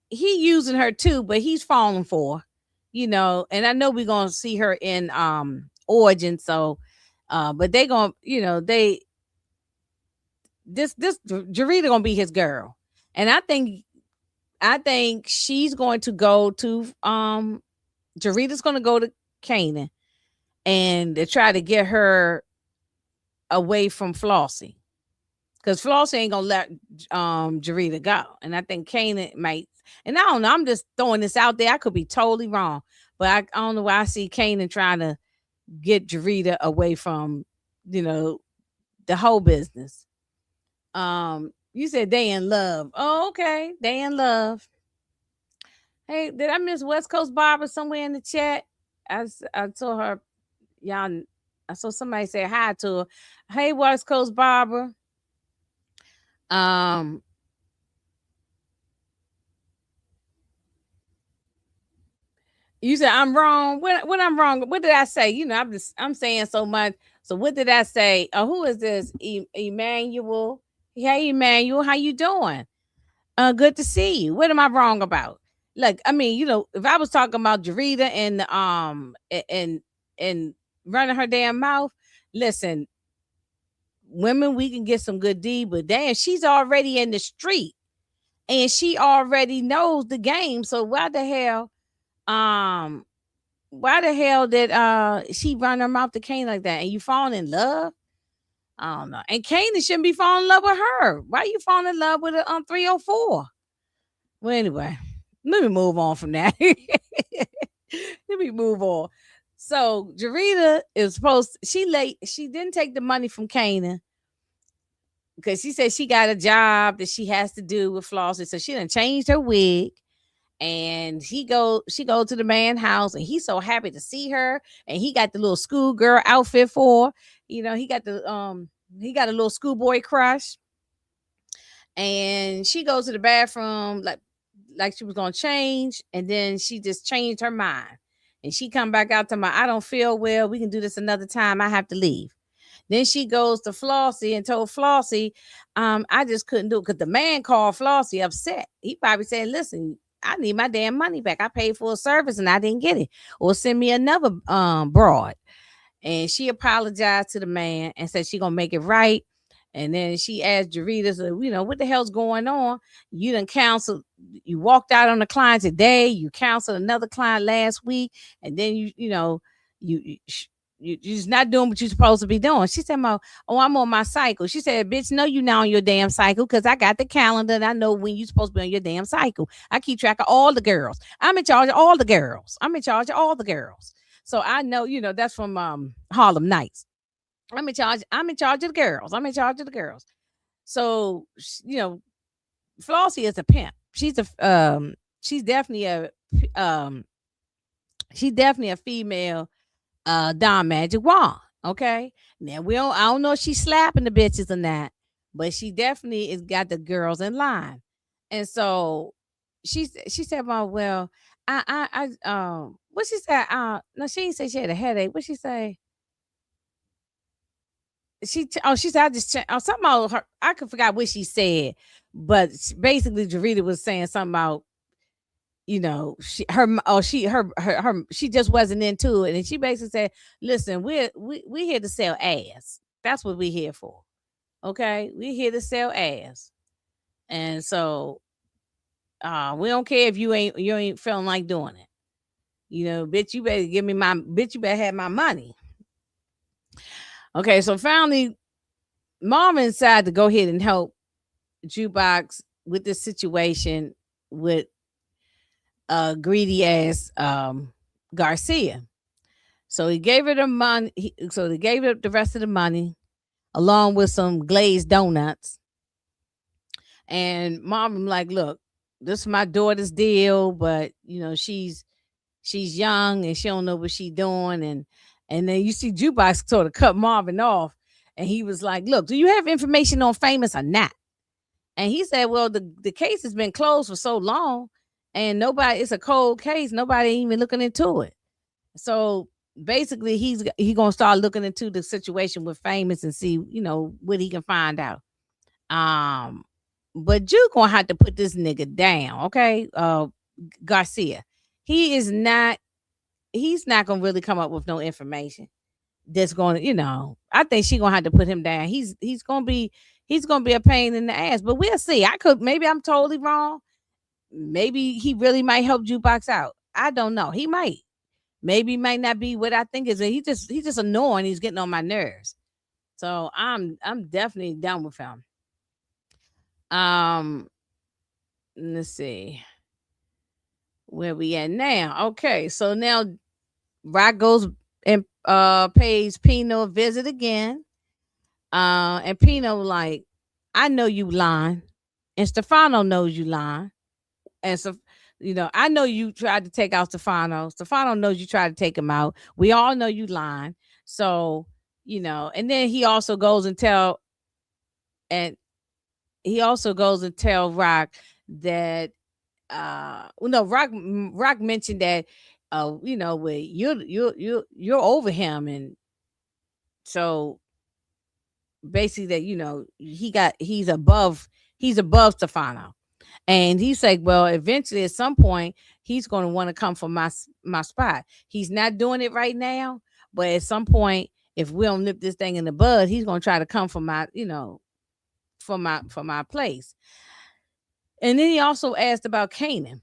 he using her too, but he's falling for, and I know we're gonna see her in Origin, so but they gonna, this Jarita gonna be his girl. And I think she's going to go to Jarita's gonna go to Kanan and to try to get her away from Flossie. Because Flossie ain't gonna let Jarita go. And I think Kanan might, and I don't know, I'm just throwing this out there. I could be totally wrong. But I don't know why I see Kanan trying to get Jarita away from, you know, the whole business. You said they in love. Oh, okay. They in love. Hey, did I miss West Coast Barbara somewhere in the chat? I told her, y'all, I saw somebody say hi to her. Hey, West Coast Barbara. Um, you said I'm wrong. What I'm wrong? What did I say? I'm saying so much. So what did I say? Who is this? Emmanuel. Hey, Emmanuel, how you doing? Good to see you. What am I wrong about? Like, I mean, if I was talking about Jarita and running her damn mouth, listen, women, we can get some good D, but damn, she's already in the street and she already knows the game. So um why the hell did she run her mouth to Kane like that? And you falling in love? I don't know. And Kane shouldn't be falling in love with her. Why are you falling in love with a 304? Well, anyway, let me move on from that. Let me move on. So Jarita is supposed she didn't take the money from Kanan because she said she got a job that she has to do with Flossie. So she done changed her wig and she go to the man house and he's so happy to see her and he got the little schoolgirl outfit for her. He got a little schoolboy crush and she goes to the bathroom like she was gonna change and then she just changed her mind and she come back out to I don't feel well, we can do this another time, I have to leave. Then she goes to Flossie and told Flossie, I just couldn't do it because the man called Flossie upset. He probably said, listen, I need my damn money back. I paid for a service and I didn't get it. Or send me another broad. And she apologized to the man and said she gonna make it right. And then she asked Jarita, so, what the hell's going on? You done counseled, you walked out on a client today, you counseled another client last week, and then you're just not doing what you're supposed to be doing. She said, oh, I'm on my cycle. She said, bitch, no, you not on your damn cycle because I got the calendar and I know when you're supposed to be on your damn cycle. I keep track of all the girls. I'm in charge of all the girls. So I know, that's from Harlem Nights. I'm in charge of the girls. So, Flossie is a pimp. She's definitely um a female Don Magic Wand. Okay. Now I don't know if she's slapping the bitches or not, but she definitely has got the girls in line. And so she said, well, what she said? No, she didn't say she had a headache. What she say? she said I just something about her. I could forgot what she said, but basically Jarita was saying something about she just wasn't into it, and she basically said, "Listen, we here to sell ass. That's what we here for. Okay, we here to sell ass, and so we don't care if you ain't feeling like doing it. Bitch, you better give me my bitch. You better have my money." Okay, so finally, Marvin decided to go ahead and help Jukebox with this situation with greedy ass Garcia. So he gave her the money. So they gave her the rest of the money along with some glazed donuts. And Marvin like, look, this is my daughter's deal, but she's young and she don't know what she's doing. And then you see Jukebox sort of cut Marvin off, and he was like, look, do you have information on Famous or not? And he said, well, the case has been closed for so long, and it's a cold case. Nobody ain't even looking into it. So basically, he gonna start looking into the situation with Famous and see, what he can find out. Um, but you gonna have to put this nigga down, okay? Garcia, he is not. He's not gonna really come up with no information that's going to, I think she gonna have to put him down. He's gonna be a pain in the ass, but we'll see. Maybe I'm totally wrong. Maybe he really might help Jukebox out. I don't know. He might. Maybe he might not be what I think is. He's just annoying. He's getting on my nerves. So I'm definitely done with him. Um, let's see where we at now. Okay, so now Rock goes and pays Pino a visit again. And Pino like, I know you lying, and Stefano knows you lying, and so I know you tried to take out Stefano. Stefano knows you tried to take him out. We all know you lying. So and then and he also goes and tell Rock that Rock mentioned that where you're over him, and so basically that he's above Stefano. And he's like, well, eventually at some point he's going to want to come for my spot. He's not doing it right now, but at some point, if we don't nip this thing in the bud, he's going to try to come for my place. And then he also asked about Kanan,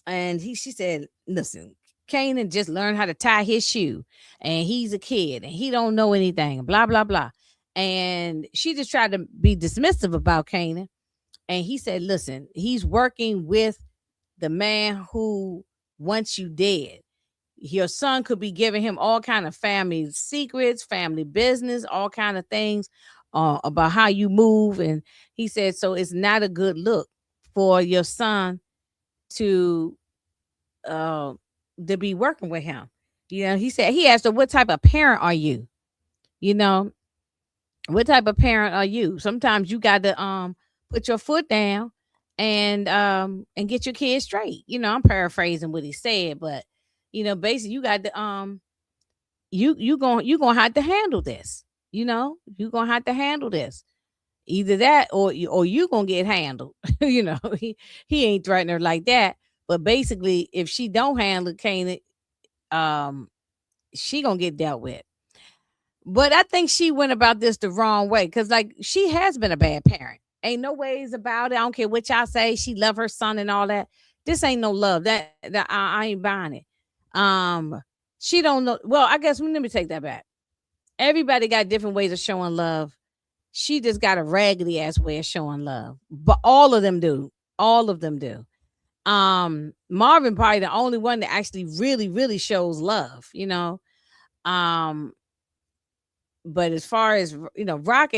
and she said, listen, Kanan just learned how to tie his shoe, and he's a kid and he don't know anything, blah blah blah. And she just tried to be dismissive about Kanan. And he said, listen, he's working with the man who wants you dead. Your son could be giving him all kind of family secrets, family business, all kind of things about how you move. And he said, so it's not a good look for your son to uh be working with him. He said, he asked her, what type of parent are you? You know, what type of parent are you? Sometimes you got to put your foot down and get your kids straight. I'm paraphrasing what he said, but basically you got to you gonna have to handle this. You're gonna have to handle this. Either that or you gonna get handled. He ain't threatening her like that. But basically, if she don't handle Kanan, um, she gonna get dealt with. But I think she went about this the wrong way, because like she has been a bad parent. Ain't no ways about it. I don't care what y'all say. She love her son and all that. This ain't no love. That I ain't buying it. She don't know. Well, I guess let me take that back. Everybody got different ways of showing love. She just got a raggedy ass way of showing love. But all of them do. All of them do. Marvin probably the only one that actually really, really shows love, Um, but as far as Raq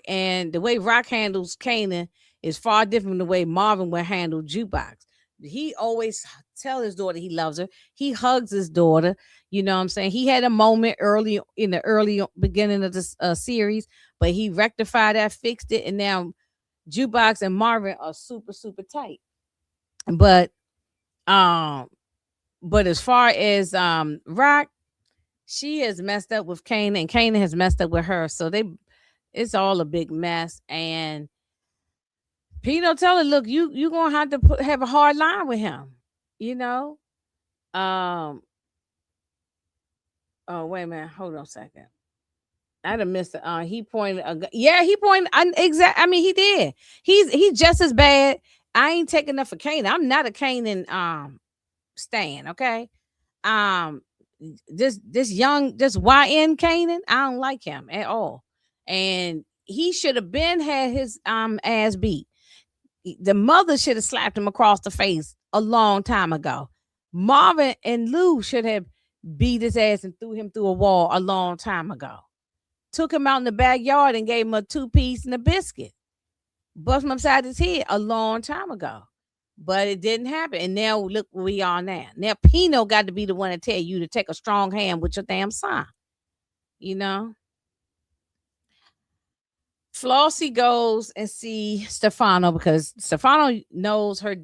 and the way Raq handles Kanan is far different from the way Marvin would handle Jukebox. He always tell his daughter he loves her. He hugs his daughter. You know what I'm saying? He had a moment early in the early beginning of this series, but he rectified that, fixed it, and now Jukebox and Marvin are super, super tight. But as far as Raq, She has messed up with Kanan, and Kanan has messed up with her. So it's all a big mess. And Pino tell her, look, you gonna have to have a hard line with him. You know. Um. Oh wait a minute. Hold on a second. I'd have missed it. He pointed. Yeah, he pointed. Exact. I mean, he did. He's just as bad. I ain't taking enough for Kanan. I'm not a Kanan stan. Okay. Um, this young this YN Kanan, I don't like him at all, and he should have been had his ass beat. The mother should have slapped him across the face a long time ago. Marvin and Lou should have beat his ass and threw him through a wall a long time ago. Took him out in the backyard and gave him a 2-piece and a biscuit. Bust him upside his head a long time ago. But it didn't happen. And now look where we are now. Now Pino got to be the one to tell you to take a strong hand with your damn son. You know? Flossie goes and see Stefano because Stefano knows her,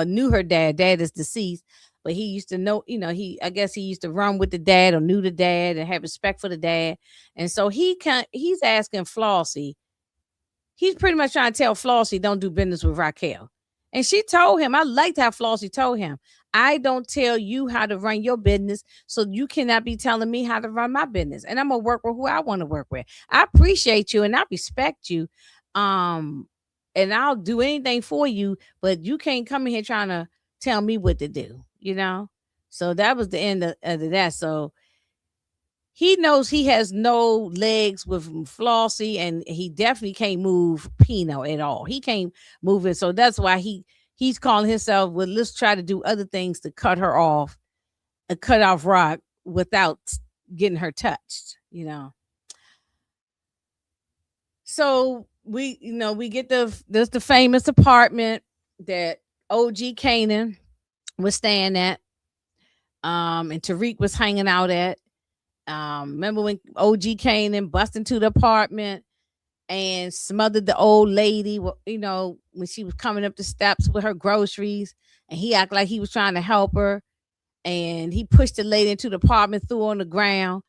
knew her dad. Dad is deceased, but he used to know, I guess he used to run with the dad or knew the dad and have respect for the dad. And so he's asking Flossie, he's pretty much trying to tell Flossie don't do business with Raquel. And she told him, I liked how Flossie told him, I don't tell you how to run your business, so you cannot be telling me how to run my business. And I'm gonna work with who I want to work with. I appreciate you and I respect you. And I'll do anything for you, but you can't come in here trying to tell me what to do, you know? So that was the end of that. So he knows he has no legs with Flossie, and he definitely can't move Pino at all. He can't move it. So that's why he's calling himself, well, let's try to do other things to cut her off, cut off Raq without getting her touched, So we get the famous apartment that OG Kanan was staying at, and Tariq was hanging out at. Remember when OG came and busted into the apartment and smothered the old lady, when she was coming up the steps with her groceries, and he acted like he was trying to help her, and he pushed the lady into the apartment, threw her on the ground,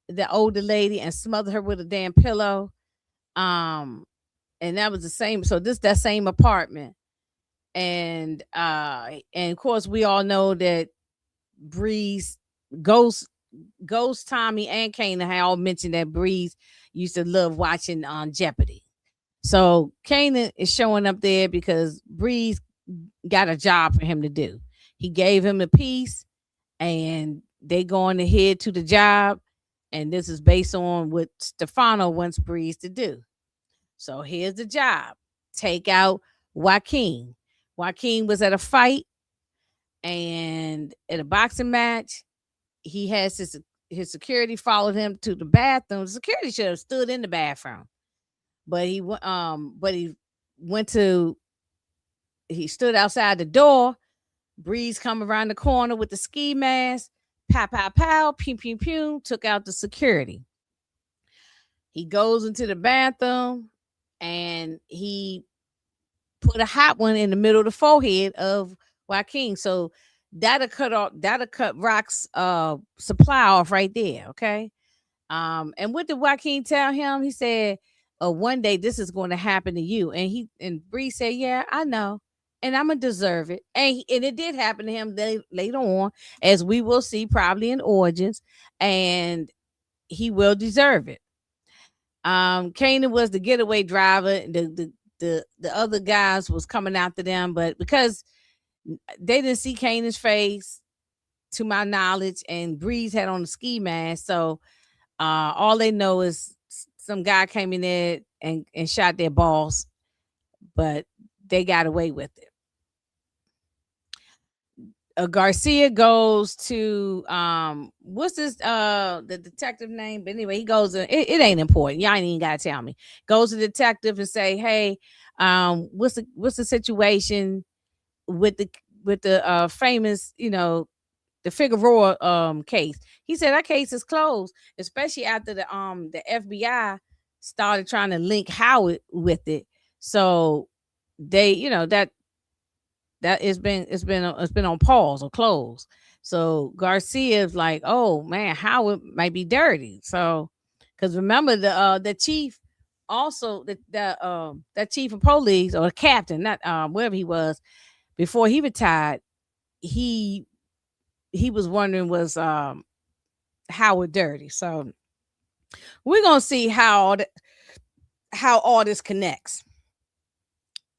the older lady, and smothered her with a damn pillow. And that was the same. So that same apartment, and of course we all know that Breeze Ghost Tommy and Kanan had all mentioned that Breeze used to love watching on Jeopardy. So Kanan is showing up there because Breeze got a job for him to do. He gave him a piece, and they going to head to the job. And this is based on what Stefano wants Breeze to do. So here's the job: take out Joaquin. Joaquin was at a fight and at a boxing match. He has his security followed him to the bathroom. The security should have stood in the bathroom, but he stood outside the door. Breeze come around the corner with the ski mask. Pow, pow, pow, pew, pew, pew. Took out the security. He goes into the bathroom and he put a hot one in the middle of the forehead of Joaquin. So that'll cut Raq's supply off right there. Okay. And what did Joaquin tell him? He said, one day this is going to happen to you. And Bree said, yeah, I know. And I'm gonna deserve it. And it did happen to him later on, as we will see probably in Origins, and he will deserve it. Kanan was the getaway driver. The other guys was coming after them, but because they didn't see Kanan's face, to my knowledge, and Breeze had on the ski mask, so all they know is some guy came in there and shot their boss, but they got away with it. Garcia goes to what's this the detective name? But anyway, he goes it ain't important. Y'all ain't even gotta tell me. Goes to the detective and say, hey, what's the situation with the famous, the Figueroa case. He said that case is closed, especially after the FBI started trying to link Howard with it. So they, that that it's been on pause or close. So Garcia's like, oh man, Howard might be dirty. So because remember the chief also that chief of police or captain, not wherever he was before he retired, he he was wondering was Howard dirty. So we're gonna see how all this connects.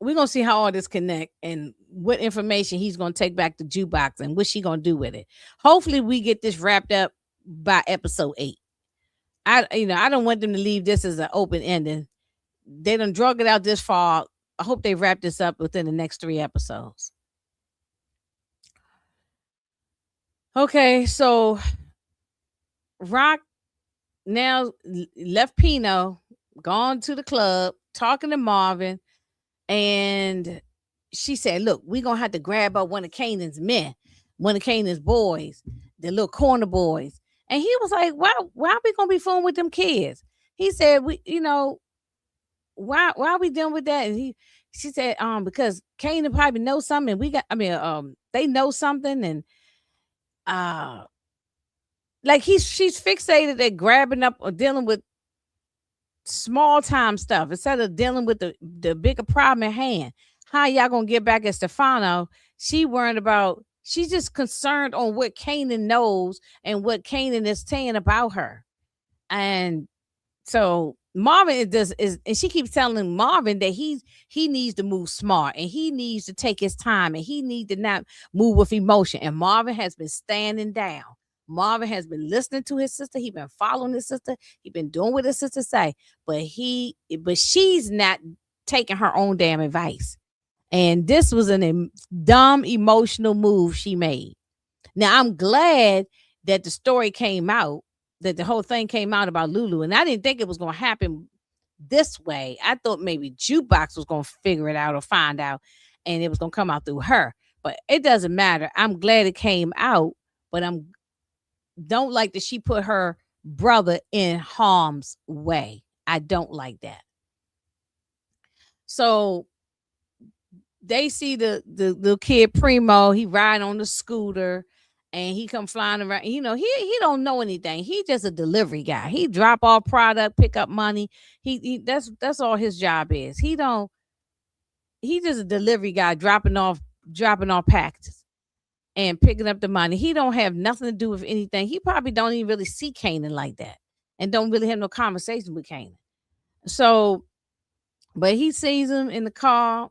We're gonna see how all this connect and what information he's gonna take back to Jukebox and what she gonna do with it. Hopefully, we get this wrapped up by episode 8. I don't want them to leave this as an open ending. They done drug it out this far. I hope they wrap this up within the next 3 episodes. Okay, so Rock now left Pino, gone to the club, talking to Marvin, and she said, "Look, we're gonna have to grab up one of Kanan's men, one of Kanan's boys, the little corner boys." And he was like, "Why are we gonna be fooling with them kids?" He said, why are we dealing with that?" And she said, because Kanan probably knows something. And they know something, and uh, like she's fixated at grabbing up or dealing with small time stuff instead of dealing with the bigger problem at hand. How y'all gonna get back at Stefano? She's just concerned on what Kanan knows and what Kanan is saying about her. And so Marvin and she keeps telling Marvin that he needs to move smart and he needs to take his time and he needs to not move with emotion. And Marvin has been standing down. Marvin has been listening to his sister. He been following his sister. He been doing what his sister say, but she's not taking her own damn advice. And this was dumb emotional move she made. Now I'm glad that the story came out, that the whole thing came out about Lulu, and I didn't think it was going to happen this way. I thought maybe Jukebox was going to figure it out or find out, and it was going to come out through her. But it doesn't matter. I'm glad it came out, but don't like that she put her brother in harm's way. I don't like that. So they see the kid Primo. He riding on the scooter, and he come flying around. He don't know anything. He just a delivery guy. He drop off product, pick up money. That's all his job is. He just a delivery guy dropping off packages and picking up the money. He don't have nothing to do with anything. He probably don't even really see Kanan like that, and don't really have no conversation with Kanan. So, but he sees him in the car.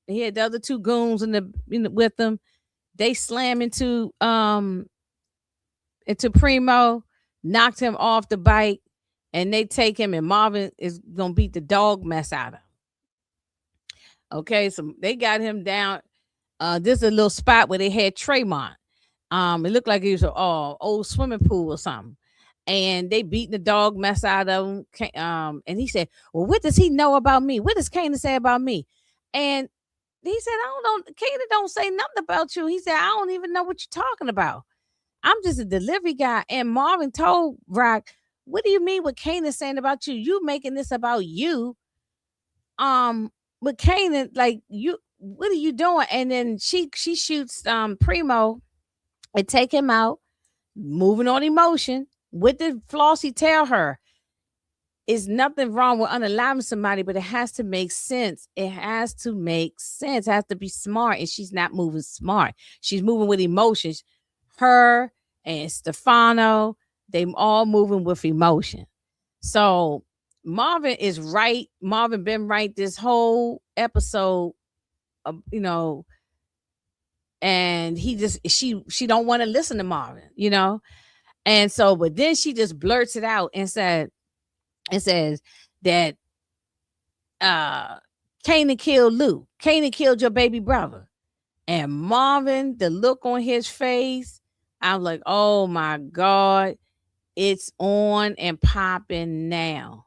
He had the other 2 goons with them. They slam into Primo, knocked him off the bike, and they take him, and Marvin is gonna beat the dog mess out of him. Okay, so they got him down. This is a little spot where they had Tremont. It looked like it was an old swimming pool or something. And they beat the dog mess out of him. And he said, "Well, what does he know about me? What does Kanan say about me?" And he said, "I don't know. Kanan don't say nothing about you." He said, "I don't even know what you're talking about. I'm just a delivery guy." And Marvin told Rock, "What do you mean what Kanan saying about you? You making this about you. With Kanan, like you, what are you doing?" And then she shoots Primo and take him out, moving on emotion. What did Flossie tell her? Is nothing wrong with unaliving somebody, but it has to make sense. It has to make sense. It has to be smart. And she's not moving smart. She's moving with emotions. Her and Stefano, they all moving with emotion. So Marvin is right. Marvin been right this whole episode, and she don't want to listen to Marvin, And so, but then she just blurts it out and says that Kanan killed Lou. Kanan killed your baby brother. And Marvin, the look on his face, I'm like, oh my God, it's on and popping now.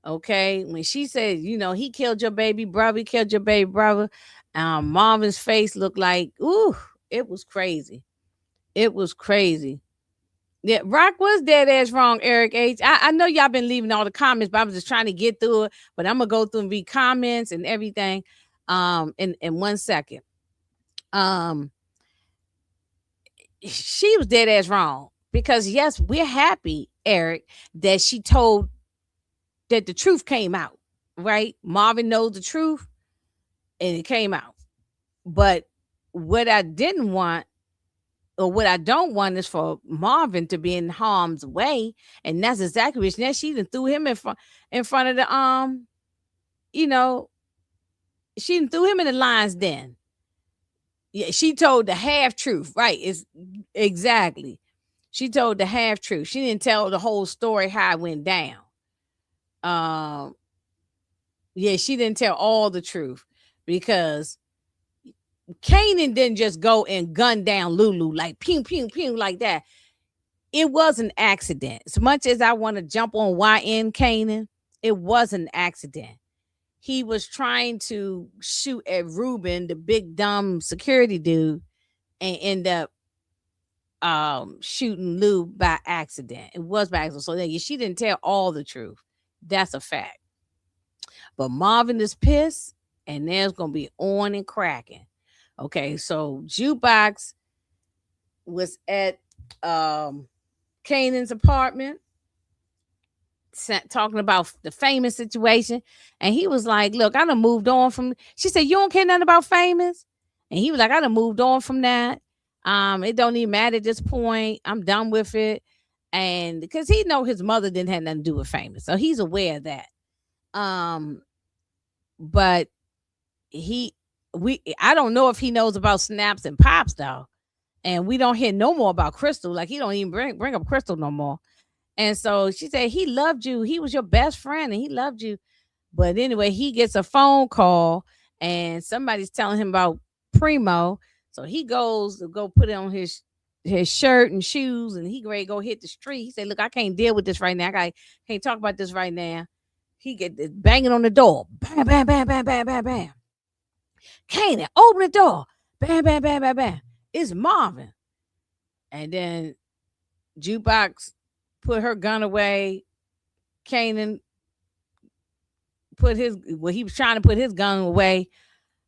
Okay. When she said, he killed your baby brother, Marvin's face looked like, ooh, it was crazy. It was crazy. Yeah, Rock was dead ass wrong, Eric H. I know y'all been leaving all the comments, but I was just trying to get through it. But I'm going to go through and read comments and everything. In 1 second. Um, she was dead ass wrong because yes, we're happy, Eric, that she told that the truth came out. Right? Marvin knows the truth, and it came out. But what I didn't want, or what I don't want, is for Marvin to be in harm's way, and that's exactly what she done threw him in front of the you know, she done threw him in the lion's den. Yeah, she told the half truth, right? It's exactly. She told the half truth. She didn't tell the whole story how it went down. Um, yeah, she didn't tell all the truth because Kanan didn't just go and gun down Lulu like pew pew pew like that. It was an accident. As much as I want to jump on YN Kanan, it was an accident. He was trying to shoot at Ruben, the big dumb security dude, and end up shooting Lou by accident. It was by accident. So yeah, she didn't tell all the truth. That's a fact. But Marvin is pissed, and there's gonna be on and cracking. Okay, so Jukebox was at Kanan's apartment talking about the famous situation, and he was like, "Look, I done moved on from." She said, "You don't care nothing about famous," and he was like, "I done moved on from that. It don't even matter at this point. I'm done with it." And because he know his mother didn't have nothing to do with famous, so he's aware of that. Um, but he we I don't know if he knows about snaps and pops though, and we don't hear no more about Crystal. Like he don't even bring up Crystal no more. And so she said he loved you. He was your best friend, and he loved you. But anyway, he gets a phone call, and somebody's telling him about Primo. So he goes to go put it on his shirt and shoes, and he ready to go hit the street. He said, "Look, I can't deal with this right now. I can't talk about this right now." He get this banging on the door. Bam, bam, bam, bam, bam, bam, bam. Kanan, open the door. Bam, bam, bam, bam, bam. It's Marvin. And then Jukebox put her gun away. Kanan he was trying to put his gun away.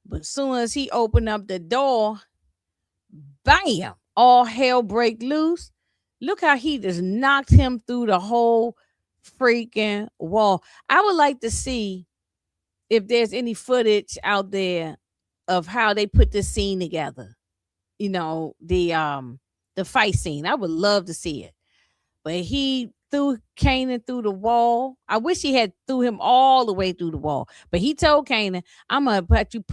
But as soon as he opened up the door, bam, all hell break loose. Look how he just knocked him through the whole freaking wall. I would like to see if there's any footage out there of how they put this scene together. The fight scene. I would love to see it. But he threw Kanan through the wall. I wish he had threw him all the way through the wall. But he told Kanan, "I'm gonna what do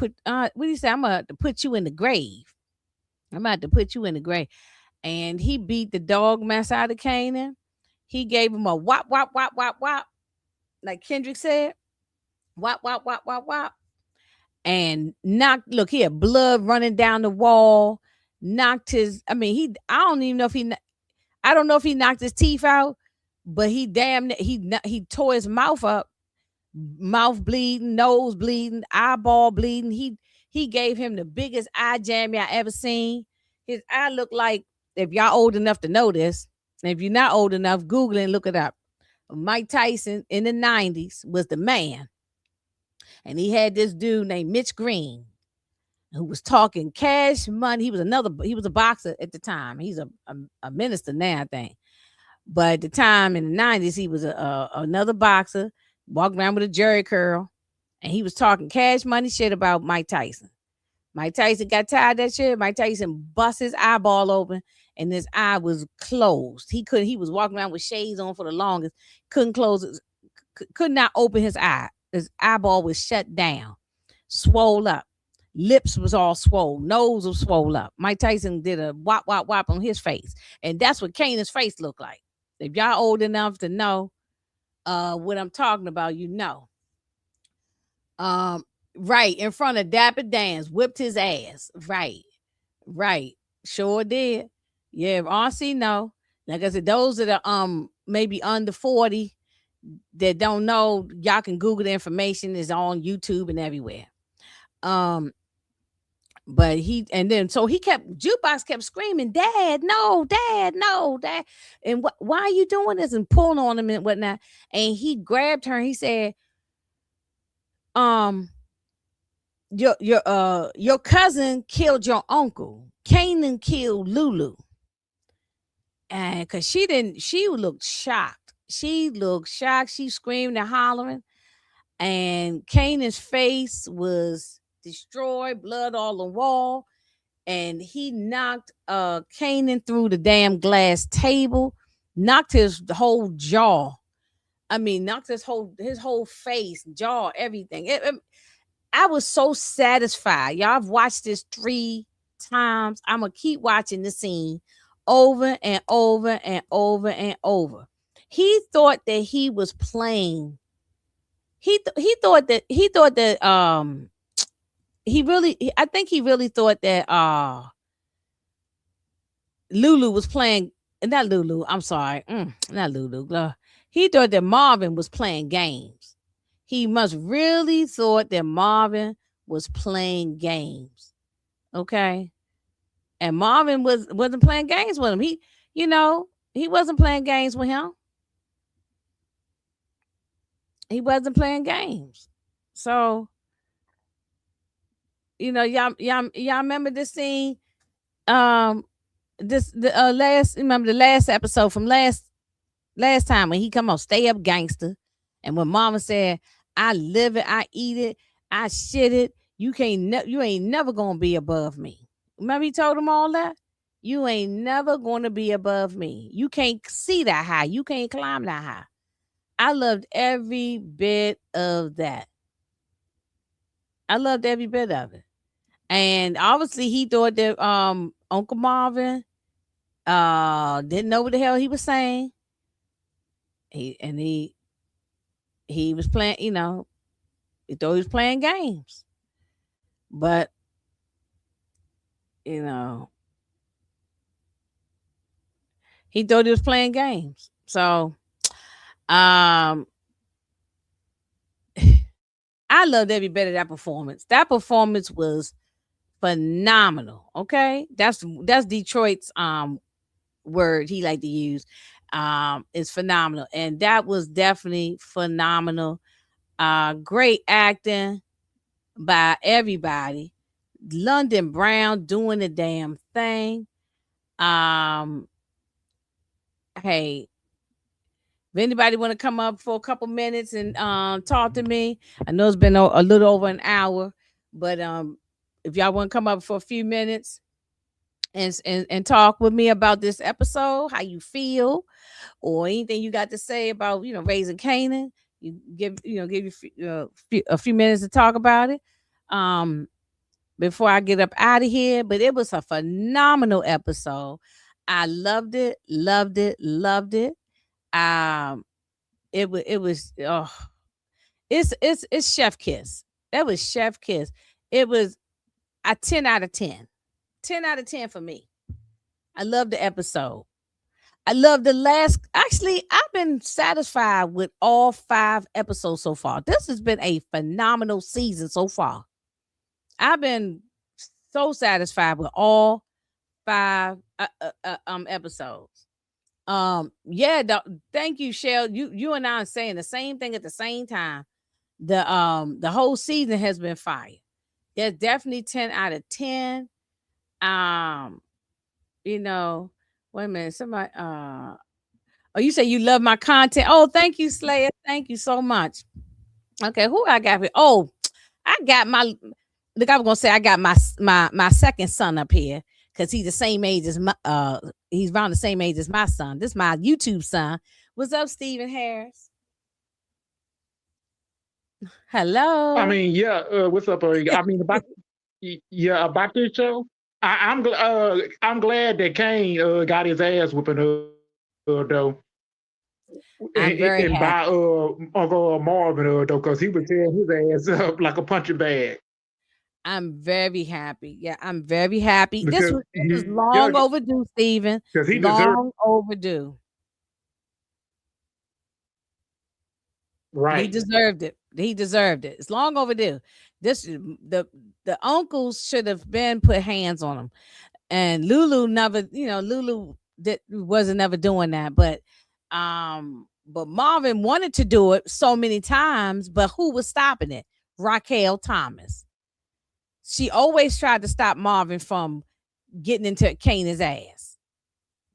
you say? I'm gonna have to put you in the grave. I'm about to put you in the grave." And he beat the dog mess out of Kanan. He gave him a whop, whop, whop, whop, whop, like Kendrick said, whop, whop, whop, whop, whop, and knocked. Look, he had blood running down the wall. Knocked his. I mean, I don't even know if he. I don't know if he knocked his teeth out, but he tore his mouth up, mouth bleeding, nose bleeding, eyeball bleeding. He gave him the biggest eye jammy I ever seen. His eye looked like, if y'all old enough to know this, and if you're not old enough, Google it and look it up. Mike Tyson in the 90s was the man. And he had this dude named Mitch Green who was talking cash money. He was a boxer at the time. He's a minister now, I think. But at the time in the 90s, he was another boxer, walking around with a jerry curl, and he was talking cash money shit about Mike Tyson. Mike Tyson got tired of that shit. Mike Tyson bust his eyeball open, and his eye was closed. He was walking around with shades on for the longest. Could not open his eye. His eyeball was shut down, swole up. Lips was all swole, nose was swole up. Mike Tyson did a whop, whop, whop on his face. And that's what Kanan's face looked like. If y'all old enough to know what I'm talking about, you know. Right, in front of Dapper Dan's, whipped his ass. Right. Sure did. Yeah, RC know. Like I said, those that are maybe under 40 that don't know, y'all can Google the information. Is on YouTube and everywhere. But Jukebox kept screaming, "Dad, no, Dad, no, Dad." And why are you doing this? And pulling on him and whatnot. And he grabbed her and he said, your cousin killed your uncle. Kanan killed Lulu, and because she looked shocked. She looked shocked. She screamed and hollering, and Kanan's face was destroyed, blood all the wall, and he knocked Kanan through the damn glass table, knocked his whole jaw. I mean, knocked his whole face, jaw, everything. I was so satisfied. Y'all, I've watched this 3 times. I'm gonna keep watching the scene over and over and over and over. He thought that he was playing. He thought that I think he really thought that Lulu was playing. Not Lulu. I'm sorry. Not Lulu. He thought that Marvin was playing games. He must really thought that Marvin was playing games. Okay. And Marvin wasn't playing games with him. He wasn't playing games with him. He wasn't playing games. So, y'all remember this scene? Um remember the last episode from last time when he come on Stay Up Gangster, and when Mama said, I live it, I eat it, I shit it, you ain't never gonna be above me. Remember he told him all that? You ain't never gonna be above me. You can't see that high, you can't climb that high. I loved every bit of that. I loved every bit of it. And obviously he thought that Uncle Marvin didn't know what the hell he was saying. He was playing, he thought he was playing games. But you know, he thought he was playing games. So um I loved every bit of that performance. That performance was phenomenal. Okay. That's Detroit's word he liked to use. Is phenomenal. And that was definitely phenomenal. Great acting by everybody. London Brown doing the damn thing. Um, hey, if anybody want to come up for a couple minutes and talk to me, I know it's been a little over an hour, but if y'all want to come up for a few minutes and talk with me about this episode, how you feel, or anything you got to say about raising Canaan, you give a few minutes to talk about it. Um, before I get up out of here, but it was a phenomenal episode. I loved it, loved it, loved it. Um, it was it's chef kiss. That was chef kiss. It was a 10 out of 10. 10 out of 10 for me. I love the episode. I love the last. Actually, I've been satisfied with all 5 episodes so far. This has been a phenomenal season so far. I've been so satisfied with all 5 episodes. Yeah, thank you, Shell. You and I are saying the same thing at the same time. The whole season has been fire. Yeah, definitely 10 out of 10. Um, you know, wait a minute, somebody oh, you say you love my content. Oh, thank you, Slayer. Thank you so much. Okay, who I got here? Oh, I got my look, I was gonna say I got my second son up here because he's the same age as my he's around the same age as my son. This is my YouTube son. What's up, Stephen Harris? I Hello. mean, yeah. What's up? I mean, yeah, about this show. I'm glad that Kane got his ass whooping though, I'm very and by happy. Uncle Marvin though, because he was tearing his ass up like a punching bag. I'm very happy. Yeah, I'm very happy. This Because was this was yeah, long overdue, Stephen. because he deserved Long overdue. He right. deserved it. He deserved it. It's long overdue. The uncles should have been put hands on him. And Lulu never, Lulu wasn't never doing that. But Marvin wanted to do it so many times, but who was stopping it? Raquel Thomas. she always tried to stop Marvin from getting into Kanan's ass.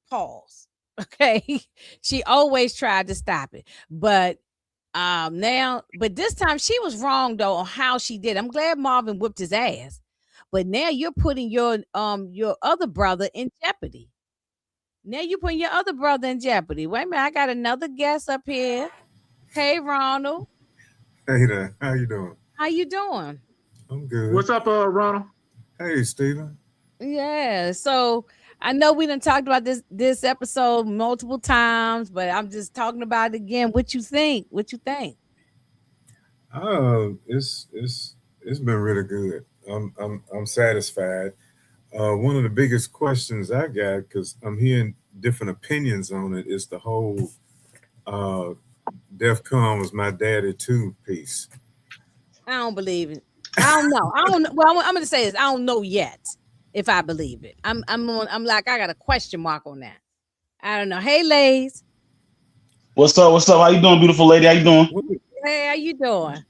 Pause. Okay. She always tried to stop it. But but this time she was wrong though on how she did. I'm glad Marvin whipped his ass. But now you're putting your other brother in jeopardy. Now you're putting your other brother in jeopardy. Wait a minute, I got another guest up here. Hey Ronald. Hey there, how you doing? How you doing? I'm good. What's up, Ronald? Hey, Steven. Yeah, so I know we done talked about this episode multiple times, but I'm just talking about it again. What you think? What you think? It's been really good. I'm satisfied. One of the biggest questions I got, because I'm hearing different opinions on it, is the whole "Def Con was my daddy too" piece. I don't believe it. I don't know. I don't. Well, I'm going to say this. I don't know yet if I believe it. I'm like I got a question mark on that. I don't know. Hey, Lays. What's up? What's up? How you doing, beautiful lady? How you doing? Hey, how you doing?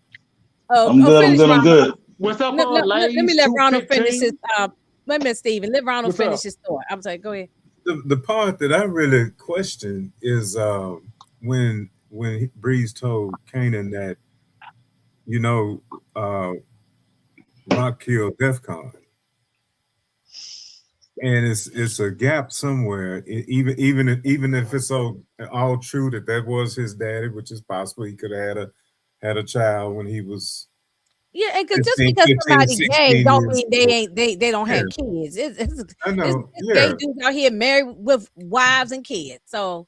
I'm good. I'm good. I'm good. What's up, let me let Ronald finish his. 215? Wait a minute, Steven. Let Ronald What's finish up? his thought. I'm sorry. Go ahead. The part that I really question is when Breeze told Kanan that Rock killed Def Con. And it's a gap somewhere. Even if it's all true that was his daddy, which is possible, he could have had a child when he was Yeah, and just 15, because 15, somebody gay 16 don't years mean they don't Yeah. have kids. I know, It's yeah. gay dudes out here married with wives and kids. So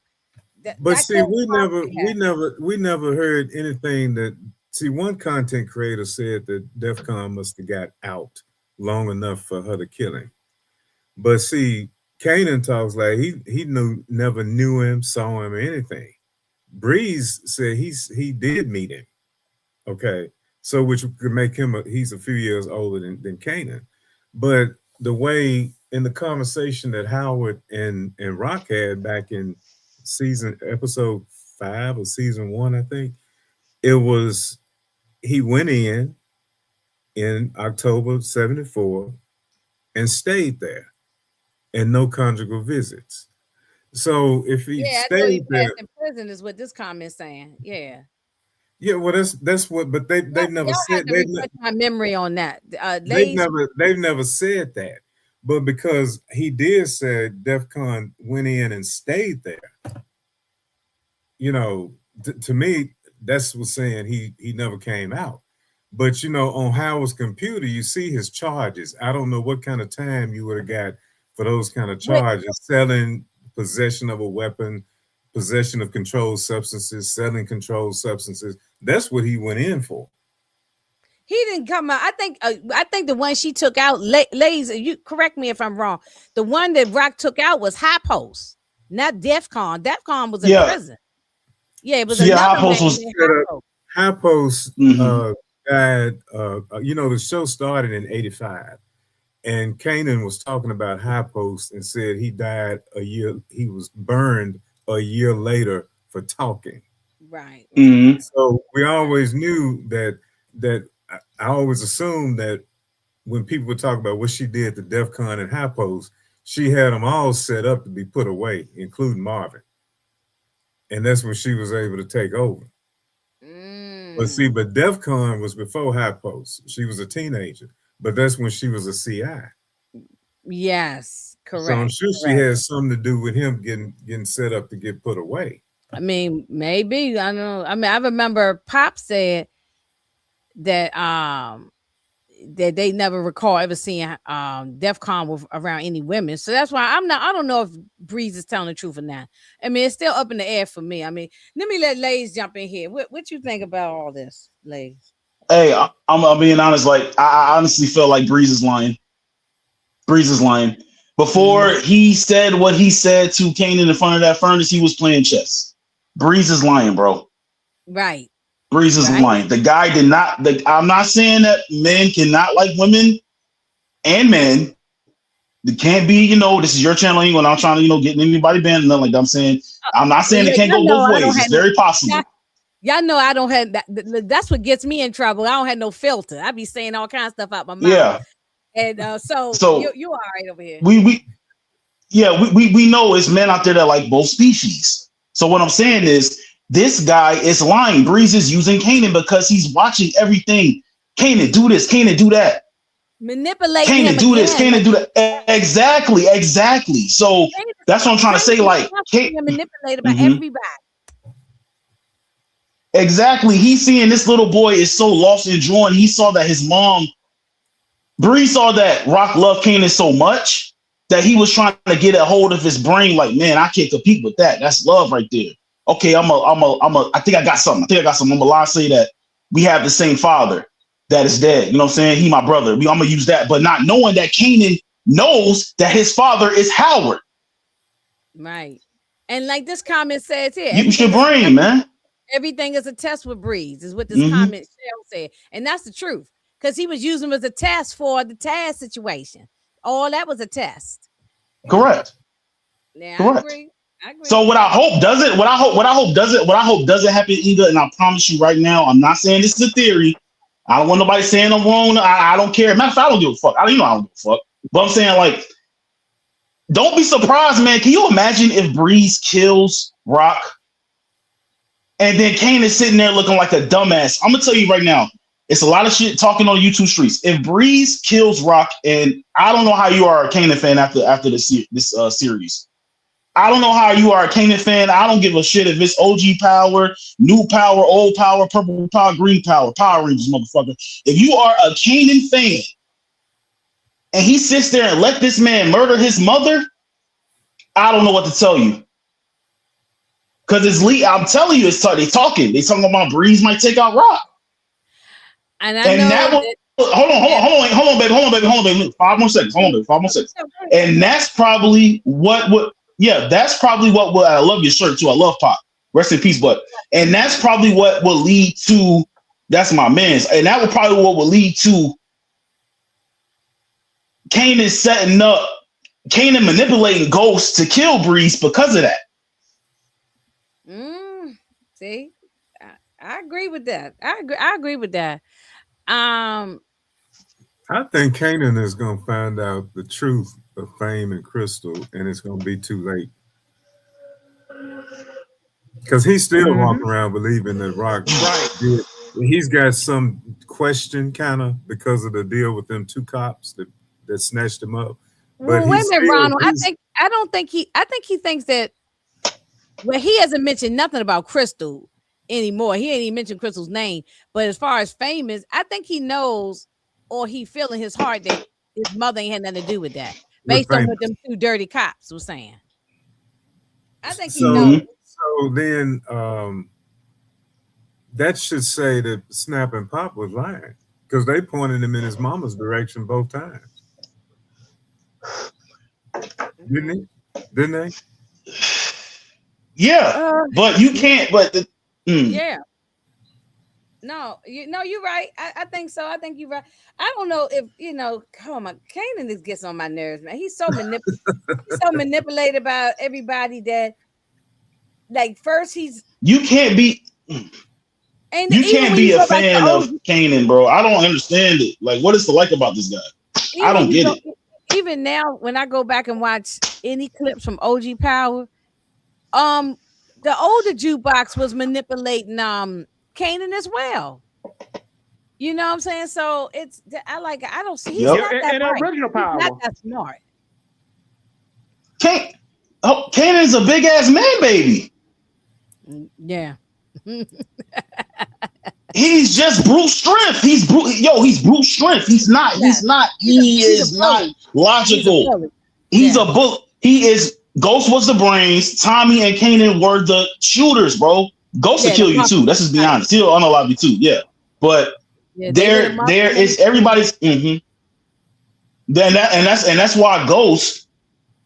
But that see, could we possibly happen. never heard anything that. See, one content creator said that DEF CON must have got out long enough for her to kill him. But see, Kanan talks like he never knew him, saw him, or anything. Breeze said he did meet him. Okay, so which could make him he's a few years older than Kanan. But the way in the conversation that Howard and Rock had back in episode 5 of season 1, I think it was, he went in October '74 and stayed there, and no conjugal visits. So if he Yeah, I know he stayed there, passed in prison is what this comment's saying. Yeah. yeah, well that's what. But they've never Y'all said have to refresh my memory on that. Ladies, they've never said that. But because he did say DEF CON went in and stayed there, to me that's what's saying he never came out. But on Howard's computer, you see his charges. I don't know what kind of time you would have got for those kind of charges: selling, possession of a weapon, possession of controlled substances, selling controlled substances. That's what he went in for. he didn't come out. I think the one she took out, Lazy, you correct me if I'm wrong. The one that Rock took out was High Post, not DEF CON. DEF CON was in prison. Yeah, it was another High Post man was named High Post. High Post died. The show started in '85, and Kanan was talking about High Post and said he died a year. He was burned a year later for talking. Right. Mm-hmm. So we always knew that I always assumed that when people would talk about what she did to DEF CON and High Post, she had them all set up to be put away, including Marvin. And that's when she was able to take over. But DEF CON was before High Post. She was a teenager, but that's when she was a CI. Yes, correct. So I'm sure she had something to do with him getting set up to get put away. I mean, maybe. I don't know. I mean, I remember Pop said that that they never recall ever seeing DEF CON with around any women. So that's why I don't know if Breeze is telling the truth or not. I mean, it's still up in the air for me. I mean, let me let Lays jump in here. What you think about all this, Lays? Hey, I'm being honest. Like, I honestly feel like Breeze is lying. Breeze is lying. Before he said what he said to Kanan in front of that furnace, he was playing chess. Breeze is lying, bro. Right. Breeze is lying. The guy did not. I'm not saying that men cannot like women and men. It can't be, this is your channel. When I'm trying to, get anybody banned, nothing like that. I'm not saying it can't go both ways. It's very possible. Y'all know I don't have that. That's what gets me in trouble. I don't have no filter. I be saying all kinds of stuff out my mouth. Yeah. And so So you all right over here. we know it's men out there that like both species. So what I'm saying is this guy is lying. Breeze is using Kanan because he's watching everything. Kanan, do this. Kanan, do that. Manipulating Kanan, him do this. again. Kanan, do that. Exactly. So that's what I'm trying to say. Like, manipulated by everybody. Exactly. He's seeing this little boy is so lost and drawn. He saw that his mom, Bree saw that Raq loved Kanan so much that he was trying to get a hold of his brain. Like, man, I can't compete with that. That's love right there. Okay, I think I got something. I'm gonna lie, say that we have the same father that is dead. You know what I'm saying? He my brother. I'm gonna use that, but not knowing that Kanan knows that his father is Howard. Right. And like this comment says here, use your brain, man. Everything is a test with Breeze, is what this comment Shell said. And that's the truth. Because he was using him as a test for the Taz situation. All that was a test. Correct. Yeah, correct. I agree. So what I hope doesn't happen either. And I promise you right now, I'm not saying this is a theory. I don't want nobody saying I'm wrong. I don't care. Matter of fact, I don't give a fuck. I don't give a fuck. But I'm saying, like, don't be surprised, man. Can you imagine if Breeze kills Raq and then Kanan is sitting there looking like a dumbass? I'm gonna tell you right now, it's a lot of shit talking on YouTube streets. If Breeze kills Raq, and I don't know how you are a Kanan fan after this series. I don't know how you are a Kanan fan. I don't give a shit if it's OG power, new power, old power, purple power, green power, Power Rangers, motherfucker. If you are a Kanan fan and he sits there and let this man murder his mother, I don't know what to tell you. Because it's I'm telling you, they talking about Breeze might take out Raq. And that hold on, baby. 5 more seconds. And that's probably what I love your shirt too. I love Pop. Rest in peace, but and that's probably what will lead to, that's my man's, and that will probably what will lead to Kanan manipulating Ghost to kill Breeze because of that. See, I agree with that. I agree with that. I think Kanan is gonna find out the truth of Fame and Crystal, and it's gonna be too late. Because he's still walking around believing that Raq did. He's got some question kind of because of the deal with them 2 cops that snatched him up. But wait a minute, Ronald. I think he thinks that. Well, he hasn't mentioned nothing about Crystal anymore. He ain't even mentioned Crystal's name. But as far as Fame is, I think he knows, or he feel in his heart that his mother ain't had nothing to do with that, based on what them 2 dirty cops were saying. I think he knows. So then that should say that Snap and Pop was lying because they pointed him in his mama's direction both times. Didn't they? Yeah, but you can't. But yeah, no, you're right. I think so. I think you're right. I don't know if Come on, Kanan gets on my nerves, man. He's so manipulated by everybody that, like, first you can't be a fan of Kanan, bro. I don't understand it. Like, what is to like about this guy? I don't get it. Even now, when I go back and watch any clips from OG Power, the older Jukebox was manipulating Kanan as well. You know what I'm saying? So I don't see. He's not that bright. Original Power. He's not that smart. Kanan's a big ass man, baby. Yeah. He's just brute strength. He's brute strength. He is not logical. He's a bullet. He is. Ghost was the brains. Tommy and Kanan were the shooters, bro. Ghost will kill you too. Let's just be honest. He'll unalive you too. Yeah. But there is everybody's that's why Ghost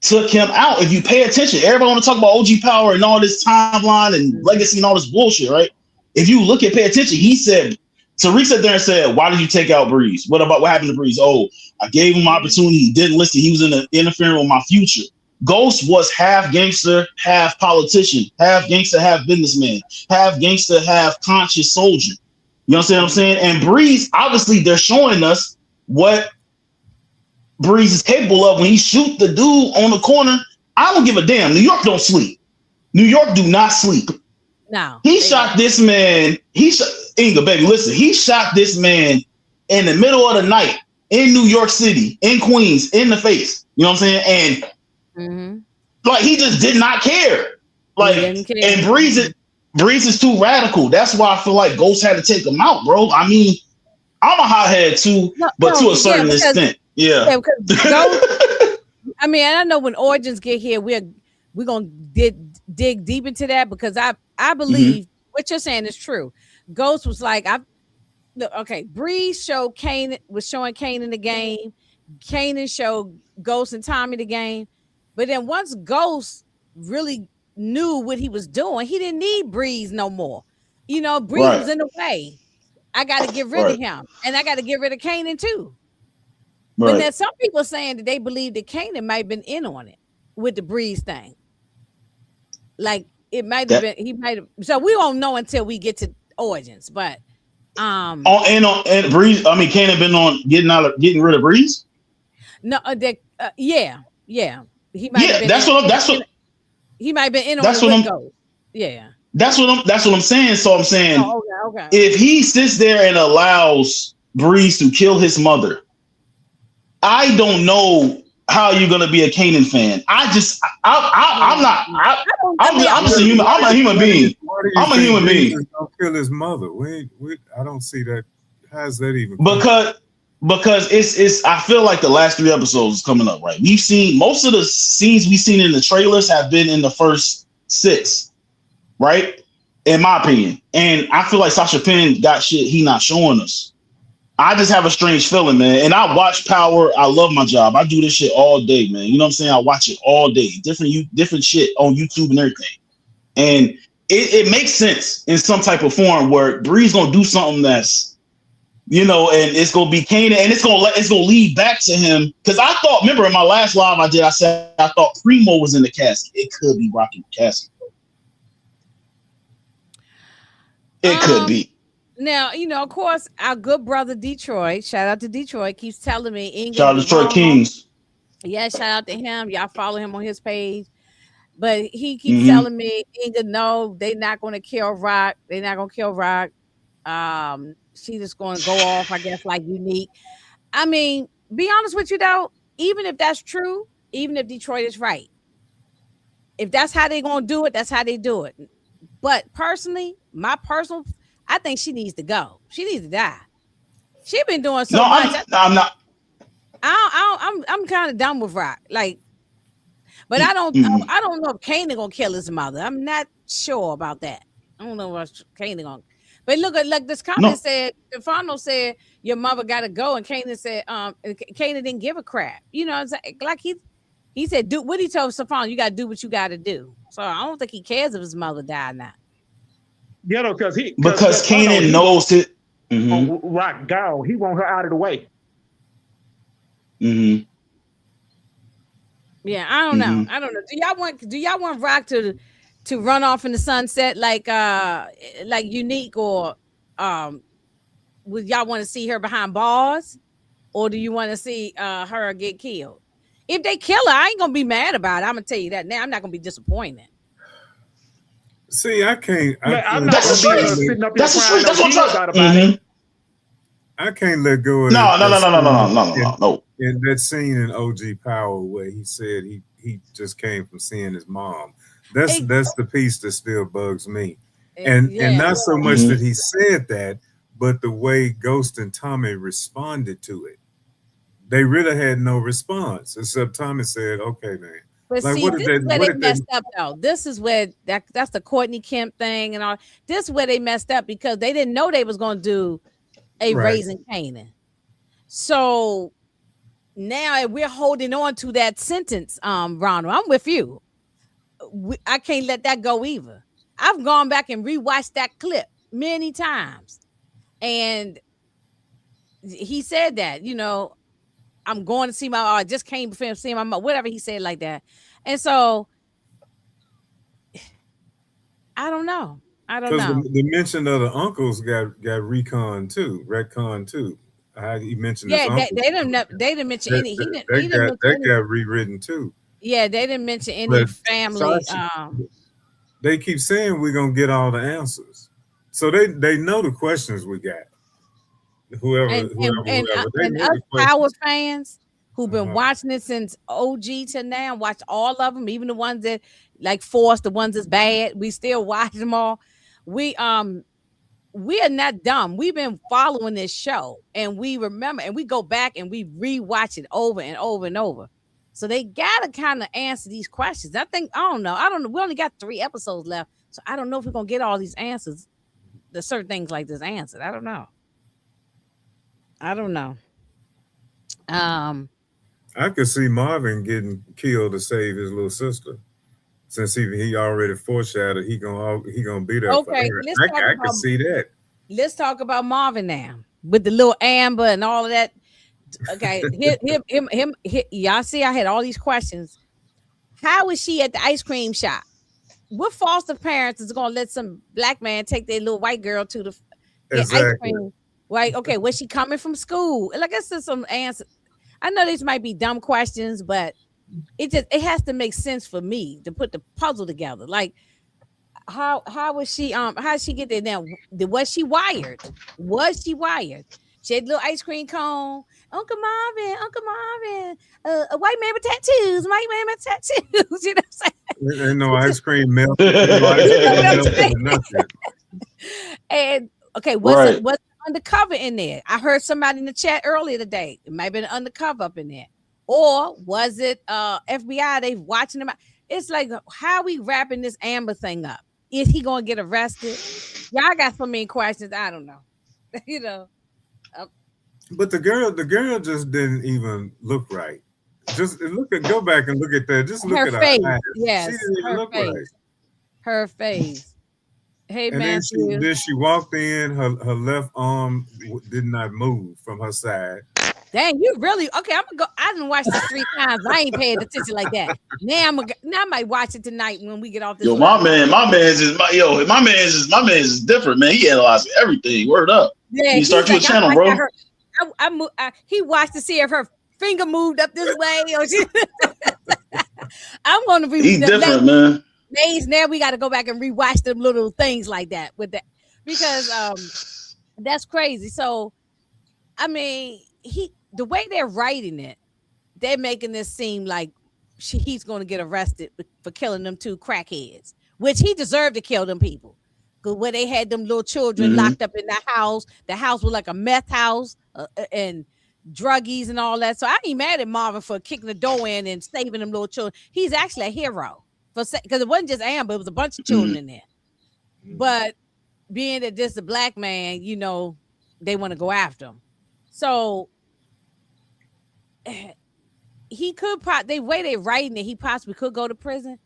took him out. If you pay attention, everybody want to talk about OG Power and all this timeline and legacy and all this bullshit, right? If you pay attention, he said, Tariq sat there and said, why did you take out Breeze? What happened to Breeze? Oh, I gave him opportunity. He didn't listen. He was interfering with my future. Ghost was half gangster, half politician, half gangster, half businessman, half gangster, half conscious soldier. You understand what I'm saying? And Breeze, obviously, they're showing us what Breeze is capable of when he shoot the dude on the corner. I don't give a damn. New York don't sleep. New York do not sleep. No. He shot this man. Inga, baby, listen. He shot this man in the middle of the night in New York City, in Queens, in the face. You know what I'm saying? And like he just did not care. Like, and Breeze is too radical. That's why I feel like Ghost had to take him out, bro. I mean, I'm a hothead too, but to a certain extent. Yeah. Because Ghost, I mean, I know when Origins get here, we're gonna dig deep into that, because I believe what you're saying is true. Ghost was like, Breeze showing Kanan the game. Kanan showed Ghost and Tommy the game. But then once Ghost really knew what he was doing, he didn't need Breeze no more. You know, Breeze was in the way. I got to get rid of him, and I got to get rid of Kanan too. But then some people saying that they believe that Kanan might have been in on it with the Breeze thing. Like it might have been, he might have. So we won't know until we get to Origins. But and Breeze, I mean, Kanan been on getting rid of Breeze. No, yeah. He might. Yeah, that's what he might have been in on. That's what I'm. Goes. Yeah. That's what I'm saying. So I'm saying, okay. If he sits there and allows Breeze to kill his mother, I don't know how you're gonna be a Kanan fan. I'm just a human. I'm a human being. I'm a human being. Don't kill his mother. I don't see that. How's that even? Because it's I feel like the last 3 episodes is coming up, right? We've seen most of the scenes we've seen in the trailers have been in the first 6, right? In my opinion. And I feel like Sasha Penn got shit he not showing us. I just have a strange feeling, man. And I watch Power. I love my job. I do this shit all day, man. You know what I'm saying? I watch it all day. Different shit on YouTube and everything. And it makes sense in some type of form where Bree's gonna do something that's, you know, and it's gonna be Kanan, and it's gonna lead back to him. Because I thought, remember in my last live I said I thought Primo was in the casket. It could be rocking the casket. It could be. Now, you know, of course, our good brother Detroit, shout out to Detroit, keeps telling me Inga. Shout out to Detroit Kings. Yeah, shout out to him. Y'all follow him on his page. But he keeps telling me, Inga, no, they're not gonna kill Raq. They're not gonna kill Raq. She's just gonna go off, I guess, like Unique. I mean, be honest with you though, even if that's true, even if Detroit is right, if that's how they're gonna do it, that's how they do it. But personally, I think she needs to go. She needs to die. She been doing so much. I'm not. I'm kind of done with Raq. Like, but I don't know if Kanan gonna kill his mother. I'm not sure about that. I don't know what Kanan gonna. But look at like this comment said. Stefano said your mother gotta go, and Kanan said Kanan didn't give a crap. You know, like he said do what he told Stefano. You gotta do what you gotta do. So I don't think he cares if his mother died or not. You know, because Kanan knows it. Raq gone. He want her out of the way. Yeah, I don't know. I don't know. Do y'all want Raq to run off in the sunset like Unique, or would y'all want to see her behind bars, or do you want to see her get killed? If they kill her, I ain't gonna be mad about it. I'm gonna tell you that now. I'm not gonna be disappointed. See, I can't. That's the truth. That's what I'm talking. I can't let go of No. In that scene in OG Power where he said he just came from seeing his mom. That's the piece that still bugs me. And not so much that he said that, but the way Ghost and Tommy responded to it. They really had no response, except Tommy said, "Okay, man." But like, see, this is where they messed up, though. This is where that's the Courtney Kemp thing and all. This is where they messed up because they didn't know they was going to do a Raising Kanan. So now we're holding on to that sentence, Ronald. I'm with you. I can't let that go either. I've gone back and rewatched that clip many times. And he said that, you know, I'm going to see my, I just came from seeing my mom, whatever he said like that. And so I don't know. I don't know. The mention of the uncles got retcon too. how he mentioned his Yeah, uncle. they didn't mention any. He didn't mention That any. got rewritten too. Yeah, they didn't mention any But family. they keep saying we're gonna get all the answers, so they know the questions we got. and and and, uh, They and know us the Power questions. fans who've been Uh-huh. watching it since OG to now, watch all of them, even the ones that like forced, the ones that's bad. We still watch them all. We we are not dumb. We've been following this show, and we remember, and we go back and we rewatch it over and over and over. So they gotta kind of answer these questions. I think I don't know. I don't know. We only got 3 episodes left, so I don't know if we're gonna get all these answers. The certain things like this answered. I don't know. I don't know. Um, I could see Marvin getting killed to save his little sister, since he already foreshadowed he gonna be there for okay, her. I could see that. let's talk about Marvin now with the little Amber and all of that. Okay, y'all see, I had all these questions. How is she at the ice cream shop? What foster parents is gonna let some black man take their little white girl to the get ice Exactly. cream? Right? Okay, was she coming from school? Like, I guess there's some answer. I know these might be dumb questions, but it has to make sense for me to put the puzzle together. Like, how was she how did she get there now? Was she wired? Was she wired? She had a little ice cream cone. Uncle Marvin, a white man with tattoos, white man with tattoos. You know what I'm saying? Ain't no ice cream milk. Ain't no ice cream milk or nothing. And okay, Right. was it undercover in there? I heard somebody in the chat earlier today. It might have been undercover up in there. Or was it FBI? They watching them. It's like, how we wrapping this Amber thing up? Is he gonna get arrested? Y'all got so many questions. I don't know. You know. But the girl just didn't even look right. Just go back and look at that. Just look Her at face. her eyes. Yes, She didn't even her look face. right. Her face. Hey, And then Matthew. she walked in. Her left arm did not move from her side. Dang, you really okay? I'm gonna go. I didn't watch this 3 times. I ain't paying attention like that. Now I might watch it tonight when we get off this. Yo, my man's is different, man. He analyzes everything. Word up. Yeah, You start your channel, bro. He watched to see if her finger moved up this way. Or she, I'm gonna be. He's different, man. Days now we got to go back and rewatch them little things like that with that, because that's crazy. So, I mean, the way they're writing it, they're making this seem like he's going to get arrested for killing them 2 crackheads, which he deserved to kill them people. Because where they had them little children locked up in the house was like a meth house and druggies and all that. So I ain't mad at Marvin for kicking the door in and saving them little children. He's actually a hero because it wasn't just Amber; it was a bunch of children in there. But being that this is a black man, you know, they want to go after him. So he could the way they writing it, he possibly could go to prison,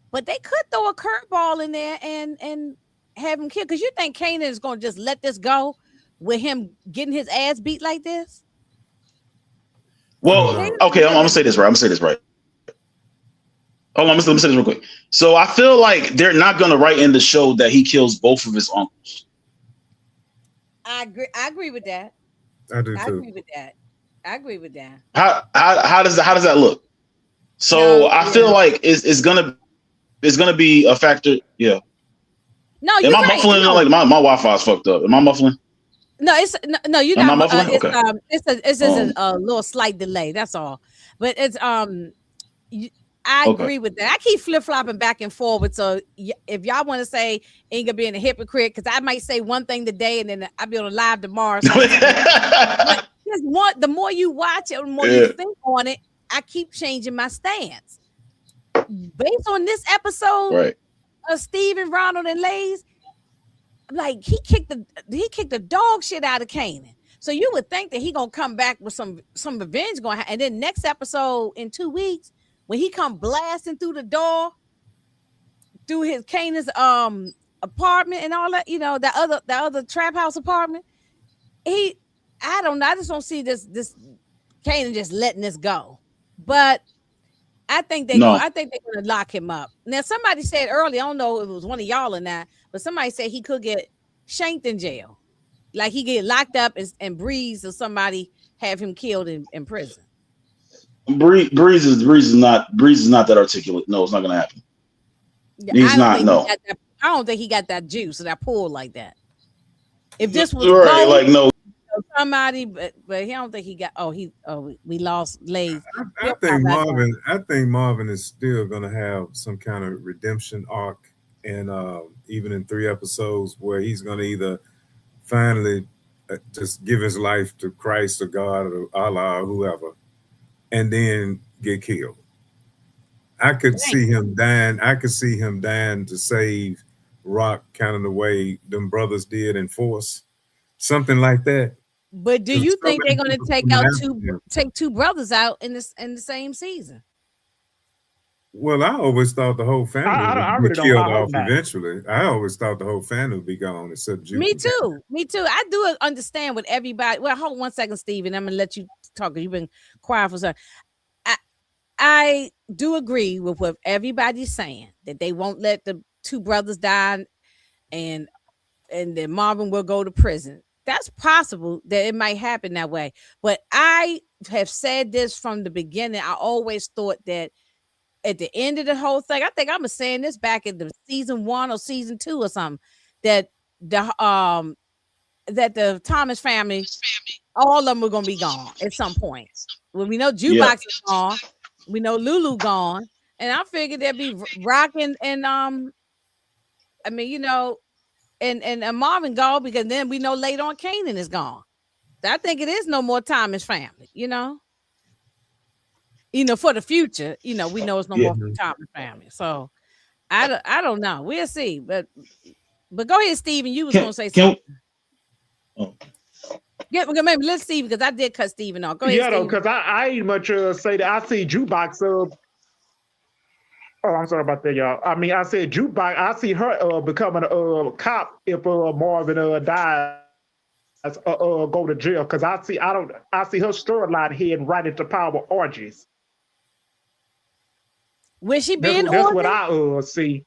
but they could throw a curveball in there and have him killed. Because you think Kanan is going to just let this go with him getting his ass beat like this? Well, okay, I'm gonna say this right. Hold on, let me say this real quick. So I feel like they're not gonna write in the show that he kills both of his uncles. I agree with that. I do too. I agree with that. How does that look? So I feel like it's gonna be a factor. Yeah. No, am I muffling? No. Like my Wi-Fi is fucked up. Am I muffling? No, no, you're not. Not muffling? It's just a little slight delay. That's all. But it's I agree with that. I keep flip-flopping back and forward. So if y'all want to say Inga being a hypocrite, because I might say one thing today and then I'll be on a live tomorrow. So the more you watch it, the more you think on it, I keep changing my stance. Based on this episode of Steven, Ronald, and Lays, like he kicked the dog shit out of Kanan. So you would think that he gonna come back with some revenge going, and then next episode in 2 weeks, when he come blasting through the door, through his Kanan's apartment and all that, you know, the other trap house apartment, I don't know. I just don't see this Kanan just letting this go. But I think they're gonna lock him up. Now somebody said earlier, I don't know if it was one of y'all or not, but somebody said he could get shanked in jail. Like he get locked up and Breeze or somebody have him killed in prison. Breeze is not that articulate. No, it's not gonna happen. He's not. No. I don't think he got that juice or that pull like that. If this was right, like no. Somebody, but he don't think he got. We lost Lays. I think Marvin is still gonna have some kind of redemption arc, and even in 3 episodes where he's gonna either finally just give his life to Christ or God or Allah or whoever, and then get killed. I could see him dying. I could see him dying to save Raq, kind of the way them brothers did in Force, something like that. But do you think they're going to take two brothers out in the same season? Well, I always thought the whole family would be killed off eventually. I always thought the whole family would be gone except Judy. Me too. I do understand what everybody. Well, hold 1 second, Steven. I'm gonna let you talk. You've been quiet for some. I do agree with what everybody's saying, that they won't let the 2 brothers die, and then Marvin will go to prison. That's possible that it might happen that way. But I have said this from the beginning. I always thought that at the end of the whole thing, I think I was saying this back in the season 1 or season 2 or something, that the Thomas family, all of them were gonna be gone at some point. When we know Jukebox is gone, we know Lulu gone, and I figured there'd be Raq and Marvin gone, because then we know later on Kanan is gone. I think it is no more Thomas family, for the future, we know it's no more Thomas family. So I don't know. We'll see. But go ahead, Steven. You was gonna say something. Maybe let's see, because I did cut Steven off. Go ahead. Yeah, because I much say that I see Jukebox. I'm sorry about that, y'all. I mean, I said Jukebox. I see her becoming a cop if Marvin dies. Go to jail, because I see her storyline heading right into power orgies. Will she be in orgies? That's what I see.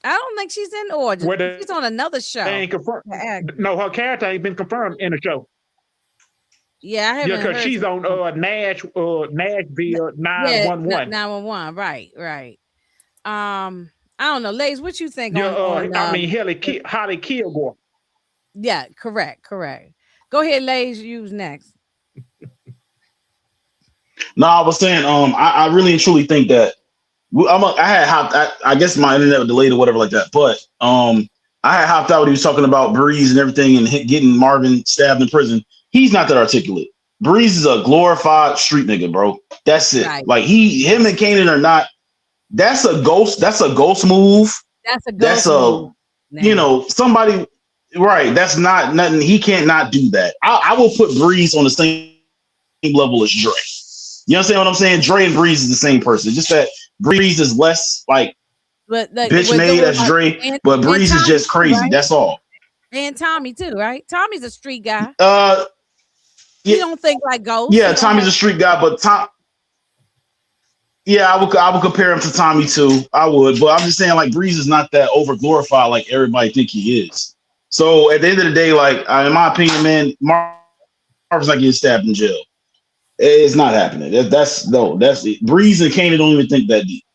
I don't think she's in orgies. She's on another show. Ain't confirmed. No, her character ain't been confirmed in the show. Yeah, I haven't. Yeah, because she's on Nashville 911. 911. Right. I don't know, Lays. What you think? Holly Kilgore. Yeah, correct. Go ahead, Lays. You's next. No, I was saying, I really and truly think that I guess my internet was delayed or whatever like that, but I had hopped out when he was talking about Breeze and everything and getting Marvin stabbed in prison. He's not that articulate. Breeze is a glorified street nigga, bro. That's it. Right. Like him and Kanan are not. That's a ghost move. That's a move. Somebody. Right. That's not nothing. He can't not do that. I will put Breeze on the same level as Dre. You understand what I'm saying? Dre and Breeze is the same person. Just that Breeze is less bitch made as Dre, but Breeze is just crazy. Right? That's all. And Tommy too, right? Tommy's a street guy. You don't think like Ghost? Yeah, Tommy's a street guy, but I would compare him to Tommy too. I would, but I'm just saying, like, Breeze is not that over glorified like everybody think he is. So at the end of the day, like, in my opinion, man, Marvin's not getting stabbed in jail. It's not happening. That's it. Breeze and Kanan don't even think that deep.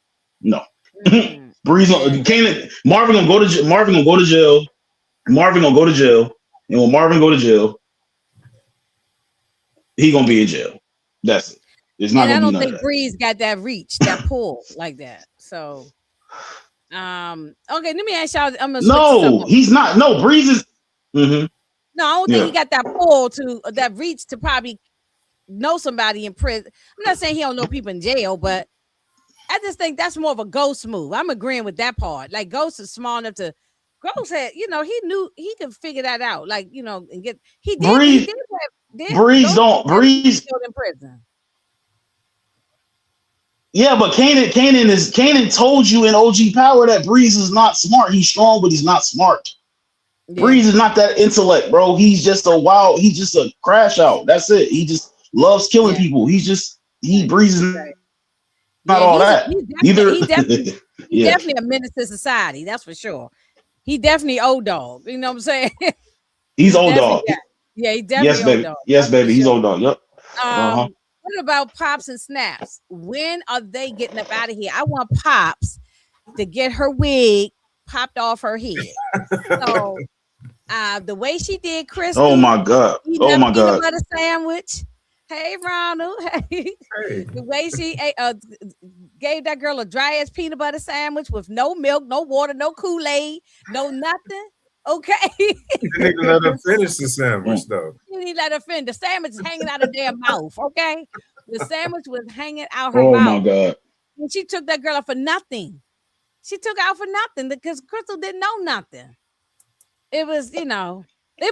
No. Breeze, Kanan, Marvin gonna go to jail. Marvin gonna go to jail. And when Marvin go to jail, he gonna be in jail. That's it. It's not. I don't think Breeze got that reach, that pull like that. So, okay. Let me ask y'all. No, he's not. No, Breeze is. Mm-hmm. No, I don't think he got that pull to that reach to probably know somebody in prison. I'm not saying he don't know people in jail, but I just think that's more of a Ghost move. I'm agreeing with that part. Like, Ghost is small enough to. Ghost had, he knew he could figure that out. Like, and get. He did. Breeze in prison. Yeah, but Kanan told you in OG Power that Breeze is not smart. He's strong, but he's not smart. Yeah. Breeze is not that intellect, bro. He's just a crash out. That's it. He just loves killing people. Breeze is not all that. He's definitely a menace to society. That's for sure. He definitely old dog. You know what I'm saying? He's old dog. Yeah, he Yes, definitely old baby. dog. Yes, baby. He's old dog. Yep. What about Pops and Snaps? When are they getting up out of here? I want Pops to get her wig popped off her head. So the way she did Crystal, Oh my God. Oh my God. peanut butter sandwich. Hey Ronald. Hey. The way she gave that girl a dry ass peanut butter sandwich with no milk, no water, no Kool-Aid, no nothing. Okay. You didn't let her finish the sandwich though. You didn't let her finish. The sandwich is hanging out her damn mouth. Okay. The sandwich was hanging out her mouth. Oh my God. And she took that girl out for nothing. She took out for nothing because Crystal didn't know nothing. It was, it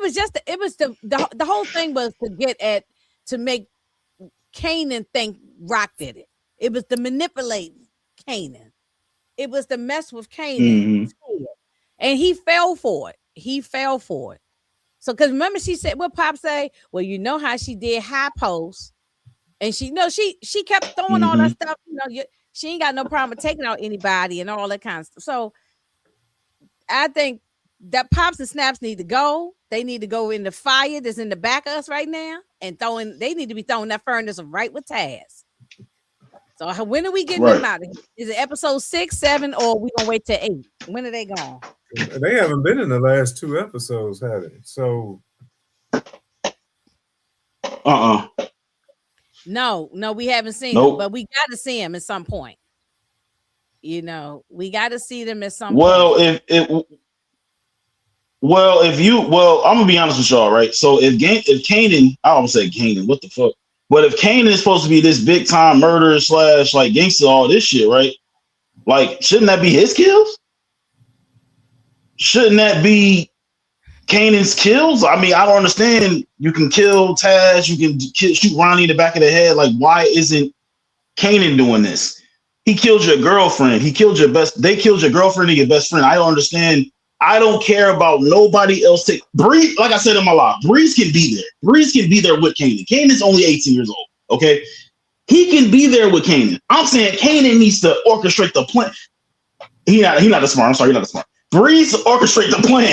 was just, it was the whole thing was to make Kanan think Raq did it. It was to manipulate Kanan. It was to mess with Kanan. And he fell for it. So, because remember she said, what Pop say? Well, you know how she did high post. And she kept throwing all that stuff, she ain't got no problem with taking out anybody and all that kind of stuff. So I think that Pops and Snaps need to go. They need to go in the fire that's in the back of us right now and they need to be throwing that furnace right with Taz. So when are we getting them out of here? Is it episode 6, 7, or are we gonna wait till 8? When are they gone? They haven't been in the last 2 episodes, have they? So No, we haven't seen them, but we got to see them at some point. We got to see them at some point. I'm gonna be honest with y'all, right? So if Kanan, I almost said Kanan, what the fuck? But if Kanan is supposed to be this big time murderer / like gangster, all this shit, right? Like, shouldn't that be his kills? Shouldn't that be Kanan's kills? I mean, I don't understand. You can kill Taz, you can shoot Ronnie in the back of the head. Like, why isn't Kanan doing this? He killed your girlfriend. They killed your girlfriend and your best friend. I don't understand. I don't care about nobody else. Breeze, like I said in my live, Breeze can be there. Breeze can be there with Kanan. Kanan's only 18 years old. Okay. He can be there with Kanan. I'm saying Kanan needs to orchestrate the plan. He not the smart. I'm sorry, he's not the smart. Breeze orchestrate the plan.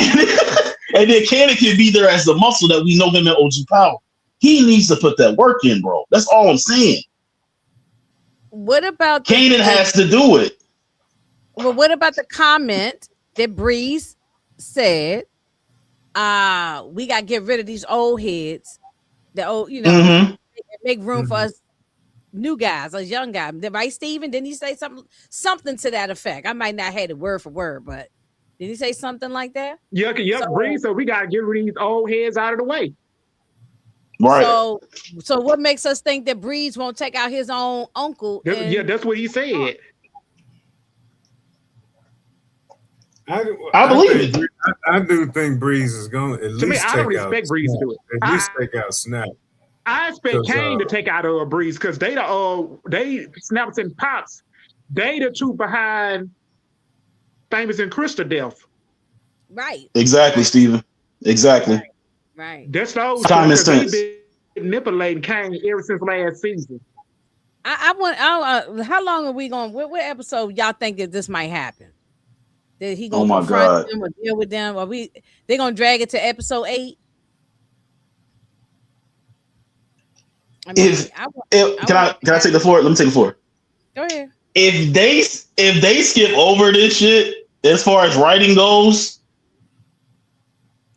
And then Kanan can be there as the muscle that we know him in OG Power. He needs to put that work in, bro. That's all I'm saying. What about Kanan has to do it? Well, what about the comment that Breeze said? We got to get rid of these old heads. The old, make room for us new guys, us young guys. Right, Steven? Didn't he say something to that effect? I might not have it word for word, but did he say something like that? Yeah, Breeze. So we got to get rid of these old heads out of the way. Right. So what makes us think that Breeze won't take out his own uncle? That's what he said. I believe it. I do think Breeze is going to at least me, I don't take out expect Breeze to do it. At least take out Snap. I expect Kane to take out Breeze because they Snaps and Pops, they the two behind Famous and Crystal death. Right. Exactly, Steven. Exactly. Right. That's those time and sense. They've been manipulating Kane ever since last season. I want. How long are we going? What episode y'all think that this might happen? That he gonna confront them or deal with them? Or they gonna drag it to episode 8? I mean, can I take the floor? Let me take the floor. Go ahead. If they skip over this shit as far as writing goes,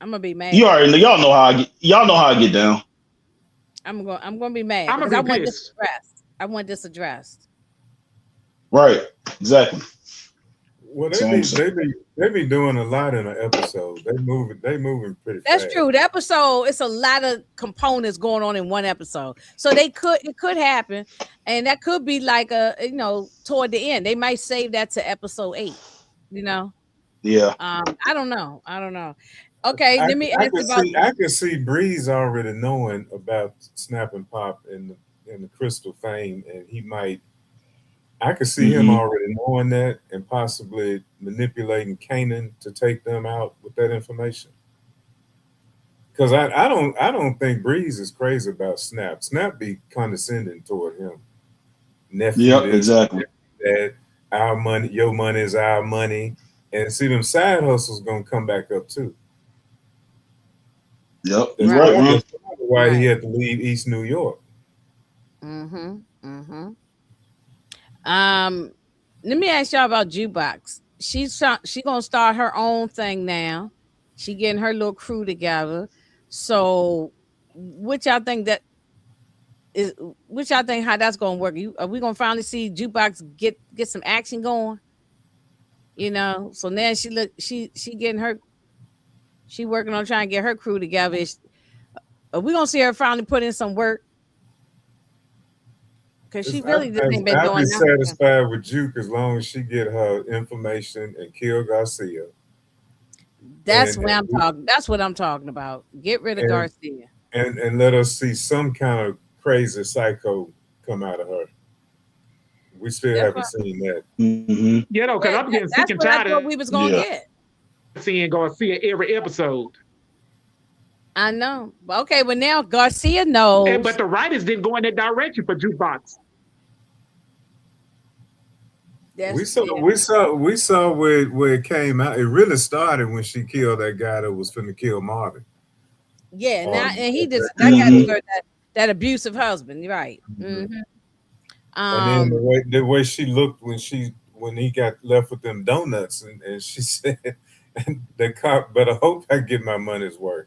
I'm gonna be mad. Y'all know how I get down. I'm gonna be mad. I'm gonna be pissed. I want this addressed. Right. Exactly. Well, they be doing a lot in an episode. They moving pretty fast. That's true. The episode, it's a lot of components going on in one episode. So it could happen, and that could be like toward the end. They might save that to episode 8. Yeah. I don't know. Okay, let me ask about. I can see Breeze already knowing about Snap and Pop and the Crystal fame, and he might. I could see him already knowing that and possibly manipulating Kanan to take them out with that information. Because I don't think Breeze is crazy about Snap. Snap be condescending toward him. Nephew, yep, exactly. That our money, your money is our money, and see them side hustles gonna come back up too. Yep, That's you're right, man. why he had to leave East New York. Let me ask y'all about Jukebox. She gonna start her own thing now. She getting her little crew together. So, which y'all think that is? Which y'all think how that's gonna work? Are we gonna finally see Jukebox get some action going? You know. So now she getting her. She working on trying to get her crew together. Are we gonna see her finally put in some work? Because she really just ain't been I'd be doing nothing. satisfied with Juke as long as she get her information and kill Garcia. That's what I'm talking. That's what I'm talking about. Get rid of Garcia and let us see some kind of crazy psycho come out of her. We still haven't seen that. You know, because I'm getting sick and tired of we was gonna get. Seeing Garcia every episode. I know. Okay, well now Garcia knows. But the writers didn't go in that direction for Jukebox. We saw where it came out. It really started when she killed that guy that was finna kill Marvin. Yeah, and he just that guy deserved that abusive husband, right? And then the way she looked when he got left with them donuts, and she said, "The cop better hope I get my money's worth."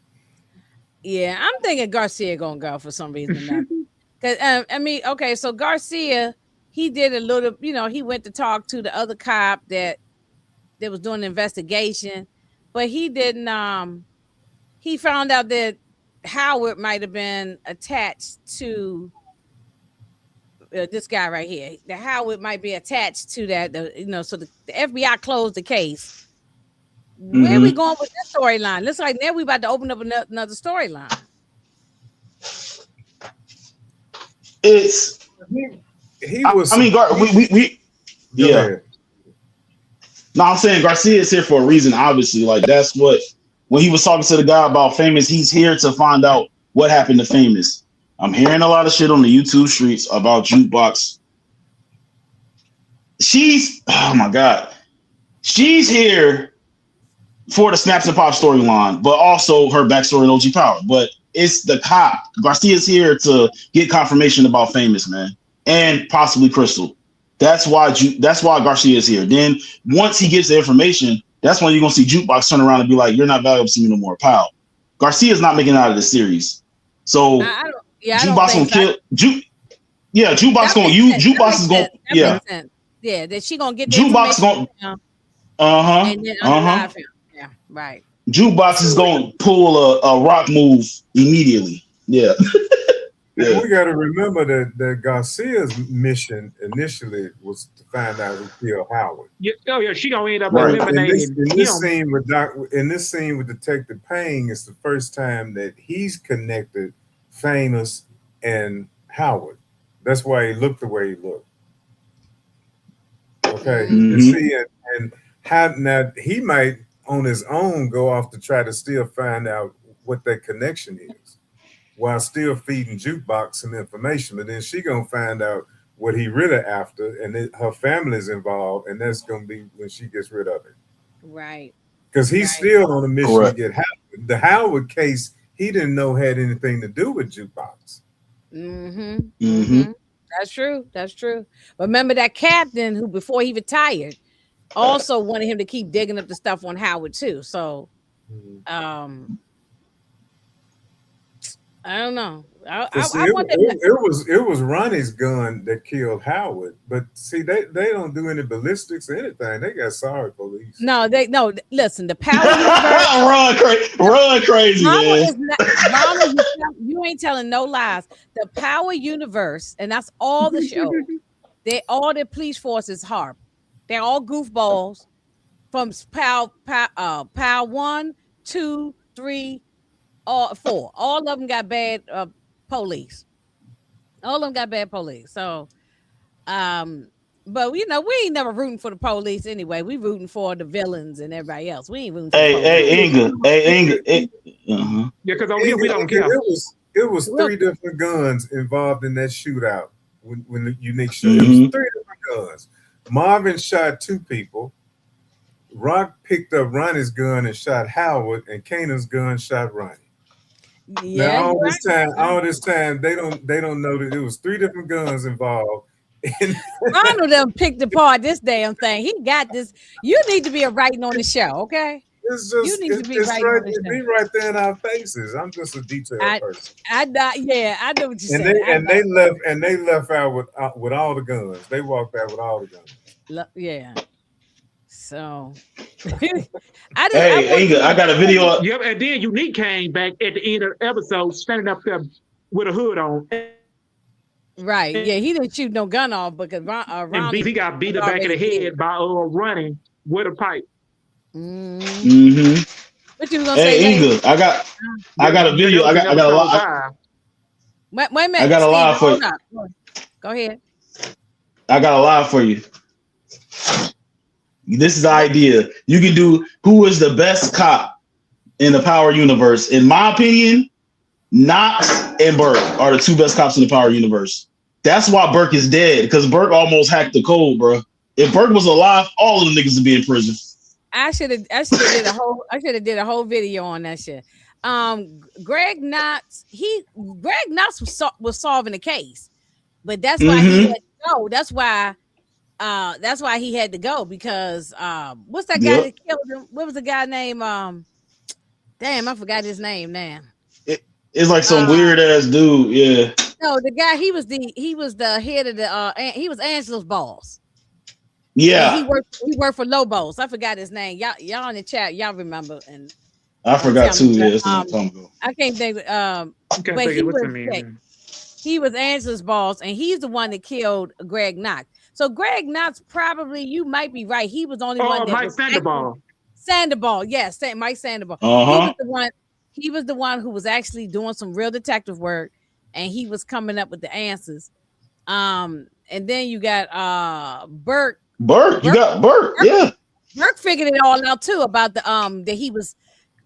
Yeah, I'm thinking Garcia gonna go for some reason. Because I mean, okay, so Garcia, he did a little, he went to talk to the other cop that was doing the investigation, but he didn't. He found out that Howard might have been attached to this guy right here. The Howard might be attached to that. So the FBI closed the case. Where are we going with this storyline? Looks like now we about to open up another storyline. It's he was. I mean, yeah. No, I'm saying Garcia is here for a reason. Obviously, like that's what when he was talking to the guy about Famous, he's here to find out what happened to Famous. I'm hearing a lot of shit on the YouTube streets about Jukebox. Oh my God, she's here for the Snaps and Pop storyline, but also her backstory in OG Power. But it's the cop. Garcia's here to get confirmation about Famous, man, and possibly Crystal. That's why Garcia's here. Then once he gets the information, that's when you're gonna see Jukebox turn around and be like, "You're not valuable to me no more, pal." Garcia's not making it out of the series, so Jukebox gonna kill Jukebox gonna Jukebox is gonna that she gonna get the Jukebox gonna and then unalive him. Yeah, right. Jukebox is going to pull a rock move immediately. Yeah. Yeah. We got to remember that Garcia's mission initially was to find out who killed Howard. Yeah, she gonna end up eliminating. In this scene with Detective Payne, it's the first time that he's connected Famous and Howard. That's why he looked the way he looked. Okay, you see, and how now he might on his own go off to try to still find out what that connection is, while still feeding Jukebox some information. But then she gonna find out what he really after, and her family's involved, and that's gonna be when she gets rid of it. Right. Because he's still on a mission to get Howard. The Howard case, he didn't know had anything to do with Jukebox. That's true. That's true. Remember that captain who, before he retired, also wanted him to keep digging up the stuff on Howard too. So, I don't know. It was Ronnie's gun that killed Howard, but see, they don't do any ballistics or anything. They got sorry police. No. Listen, the power universe. run crazy, man. You ain't telling no lies. The power universe, and that's all the show. All the police forces harp. They're all goofballs from POW 1, 2, 3, 4. All of them got bad police. All of them got bad police. So, but we ain't never rooting for the police anyway. We rooting for the villains and everybody else. We ain't rooting for the police. Yeah, because we don't care. It was 3 different guns involved in that shootout when the Unique show. It was 3 different guns. Marvin shot 2 people. Rock picked up Ronnie's gun and shot Howard, and Kanan's gun shot Ronnie. Yeah, Now you're right. all this time, they don't know that it was 3 different guns involved. And Ronald done picked apart this damn thing. He got this. You need to be a writing on the show, okay? it's You just need to be it's writing right on the it show. be right there in our faces. I'm just a detail I, person. yeah, I know what you're And saying. they left out with all the guns. They walked out with all the guns. Yeah. So, I Hey, want Inga, I got a video. Yep, and then Unique came back at the end of the episode, standing up there with a hood on, right. Yeah, he didn't shoot no gun off because and Ronnie he got beat was in the back of already the dead. head by running with a pipe. Mm-hmm. What you was gonna Hey, say, Lane? Inga, I got a video. I got a lot. Wait a minute, I got a Steve, lie for hold you. up. Go ahead. I got a lie for you. This is the idea. You can do who is the best cop in the Power universe. In my opinion, Knox and Burke are the 2 best cops in the Power universe. That's why Burke is dead, because Burke almost hacked the code, bro. If Burke was alive, all of the niggas would be in prison. I should have did a whole video on that shit. Greg Knox was solving the case, but that's why he had to go. That's why he had to go, because what's that guy that killed him? What was the guy name? Damn, I forgot his name now. It's like some weird ass dude. Yeah. No, the guy, he was the head of the he was Angela's boss. Yeah. And he worked for Lobos. I forgot his name. Y'all in the chat, y'all remember. And I forgot too. Yeah, I can't think. But he was Angela's boss, and he's the one that killed Greg Knox. So Greg Knox, probably, you might be right. He was the only one that Mike was Sandoval. Sandoval, yes, Mike Sandoval. He was the one who was actually doing some real detective work, and he was coming up with the answers. And then you got Burke. You got Burke. Yeah. Burke figured it all out too, about the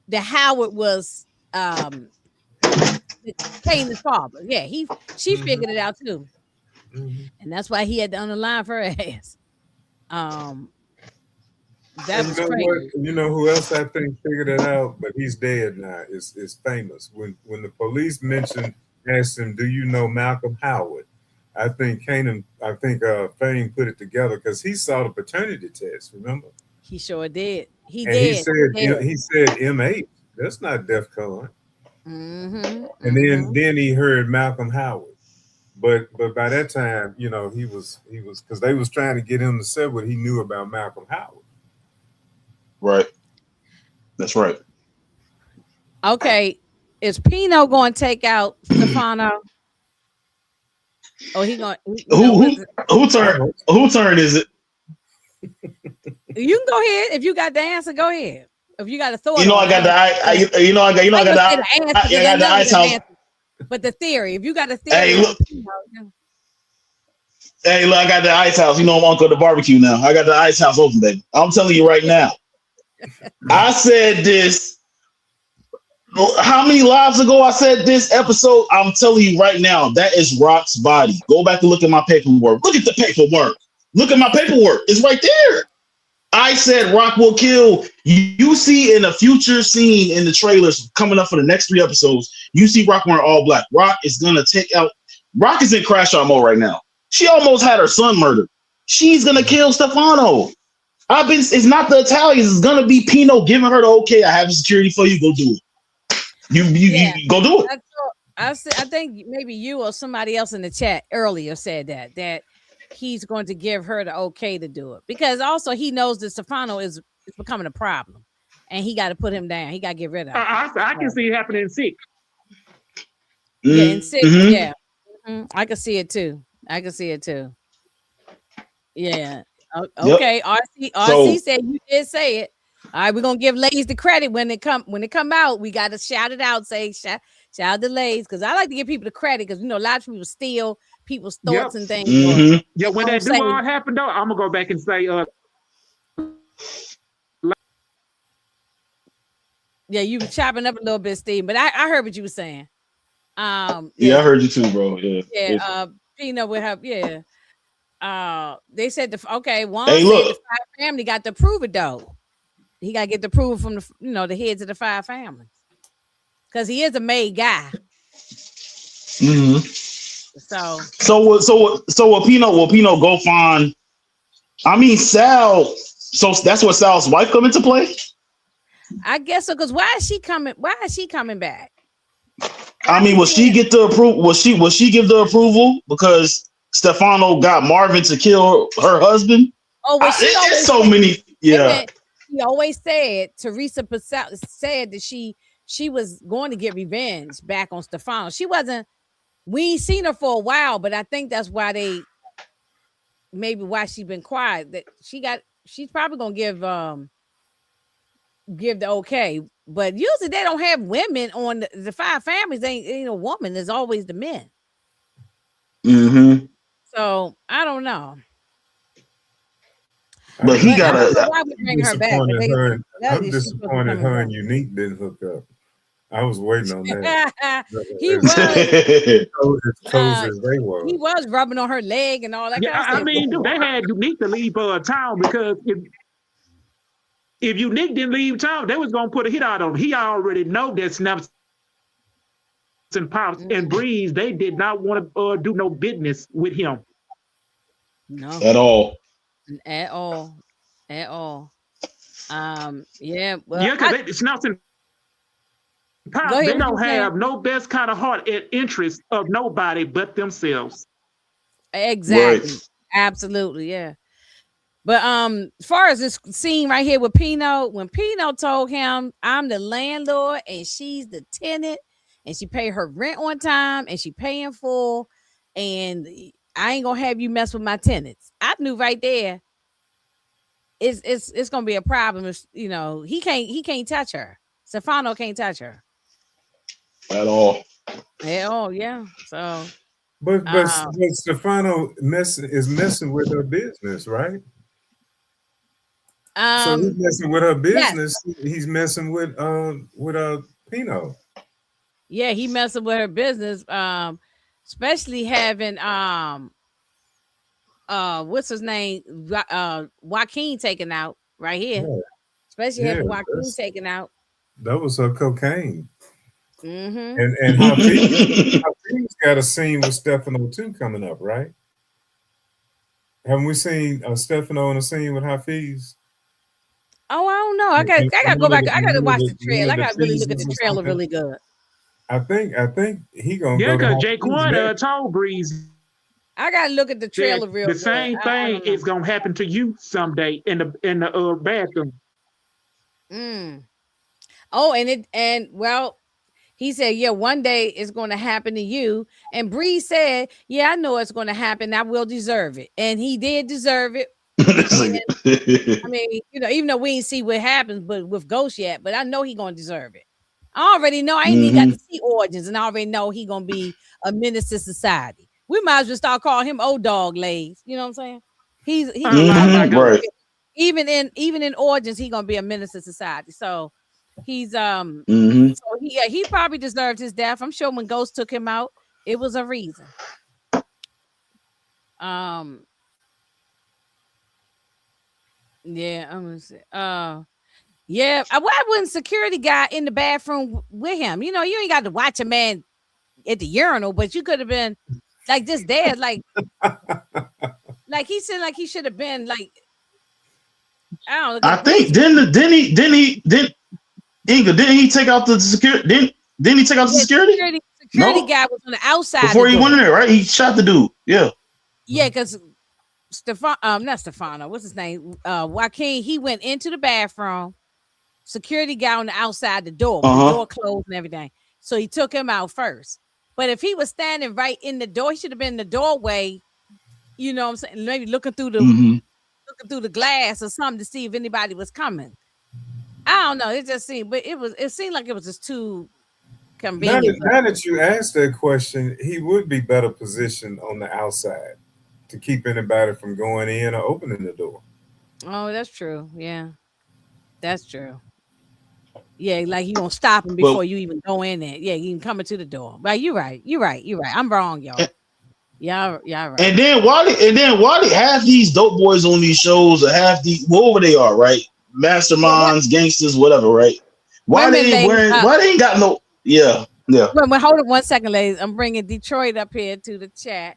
that Howard was Kanan's father. Yeah, she figured it out too. And that's why he had to underline for her ass. That was crazy. You know who else I think figured it out, but he's dead now. Is famous. When the police asked him, "Do you know Malcolm Howard?" I think Fame put it together because he saw the paternity test. Remember? He sure did. He said M8. That's not DEFCON. And then he heard Malcolm Howard. But by that time, he was because they was trying to get him to say what he knew about Malcolm Howard. Right. That's right. Okay. Is Pino going to take out Stefano? Oh, he going who turn is it? You can go ahead. If you got the answer, go ahead. If you got a thought, I got the ice house. But the theory, if you got a theory, hey, look, I got the ice house. I'm Uncle the barbecue now. I got the ice house open, baby. I'm telling you right now. I said this. How many lives ago I said this episode? I'm telling you right now, that is Rock's body. Go back and look at my paperwork. Look at the paperwork. Look at my paperwork. It's right there. I said Rock will kill. You see in a future scene in the trailers coming up for the next 3 episodes, you see Rock wearing all black. Rock is gonna take out. Rock is in crash out mode right now. She almost had her son murdered. She's gonna kill Stefano. It's not the Italians. It's gonna be Pino giving her the okay. I have security for you. Go do it. You go do it. I think maybe you or somebody else in the chat earlier said that he's going to give her the okay to do it, because also he knows that Stefano is becoming a problem, and he got to put him down. He got to get rid of him. I can see it happening in 6. Yeah, in 6. Yeah, I can see it too. Yeah. Okay. Yep. RC said you did say it. All right, we're gonna give Lays the credit when it come out. We got to shout it out. Say shout out to Lays, because I like to give people the credit, because a lot of people steal people's thoughts and things. Yeah, when that duo happened though, I'm gonna go back and say yeah, you were chopping up a little bit, Steve, but I heard what you were saying. Yeah, I heard you too, bro. Yeah. Pino would have, they said Juan hey, said the 5 family got to prove it though. He got to get the approval from the heads of the 5 families. because he is a made guy. Mm-hmm. So will Pino go find? I mean, Sal. So that's what Sal's wife come into play. I guess so. Because why is she coming? Why is she coming back? I mean, will she get the approval? Will she give the approval because Stefano got Marvin to kill her husband? Oh, well, it's so many. Yeah. She always said, Teresa said that she was going to get revenge back on Stefano. She wasn't. We ain't seen her for a while, but I think that's why why she been quiet. That she's probably gonna give the okay. But usually they don't have women on the five families. Ain't a woman. There's always the men. Mm-hmm. So I don't know. But he got a. Why we bring her back? I'm disappointed her and Unique didn't hook up. I was waiting on that. He was as close as they were. He was rubbing on her leg and all that. Yeah, I mean, dude, they had Unique to leave town because if Unique didn't leave town, they was gonna put a hit out on him. He already know that Snaps and Pops and Breeze, they did not want to do no business with him. No, at all. Yeah. Well, yeah, because Snaps and Pops, they don't have no best kind of heart and interest of nobody but themselves. Exactly. Right. Absolutely, yeah. But as far as this scene right here with Pino, when Pino told him, I'm the landlord and she's the tenant, and she pay her rent on time and she paying full, and I ain't gonna have you mess with my tenants. I knew right there it's gonna be a problem if he can't touch her. Stefano can't touch her. At all. Yeah. So but Stefano is messing with her business, right? So he's messing with her business. Yes. He's messing with Pino. Yeah, he messing with her business. Especially having what's his name? Joaquin taken out right here. Yeah. Especially having Joaquin taken out. That was her cocaine. Mm-hmm. And Hafiz got a scene with Stefano too coming up, right? Haven't we seen Stefano in a scene with Hafiz? Oh, I don't know. I got to go back. I got to watch the trailer. I got to really look at the trailer really good. I think he gonna go. Yeah, because Jaquan told Breeze. I got to look at the trailer real good. The same thing is gonna happen to you someday in the bathroom. Oh, well, he said, yeah, one day it's going to happen to you. And Breeze said, yeah, I know it's going to happen. I will deserve it. And he did deserve it. I mean, even though we ain't see what happens but with Ghost yet, but I know he going to deserve it. I already know. I ain't even got to see Origins, and I already know he going to be a menace to society. We might as well start calling him Old Dog Lays. You know what I'm saying? He's right. Even in Origins, he going to be a menace to society. So he's so he probably deserved his death. I'm sure when Ghost took him out, it was a reason. Yeah, I'm gonna say yeah. Why wasn't security guy in the bathroom with him? You ain't got to watch a man at the urinal, but you could have been like just there, like he said, like he should have been like I don't know. I think didn't he take out the security? Didn't he take out the security? Security guy was on the outside before he went in there, right? He shot the dude. Yeah. Yeah, because not Stefano. What's his name? Joaquin. He went into the bathroom. Security guy on the outside the door, the door closed and everything. So he took him out first. But if he was standing right in the door, he should have been in the doorway. You know what I'm saying? Maybe looking through the glass or something to see if anybody was coming. I don't know. It just seemed, but it seemed like it was just too convenient. Now that you asked that question, he would be better positioned on the outside to keep anybody from going in or opening the door. Oh, that's true. Yeah, that's true. Yeah, like you gonna stop him before you even go in there. Yeah, you can come into the door. But you're right. I'm wrong, y'all. Yeah, right. And then why they have these dope boys on these shows or have these whatever they are, right? Masterminds, gangsters, whatever, right? Why they ain't got no Yeah, yeah. Wait, hold on 1 second, ladies. I'm bringing Detroit up here to the chat.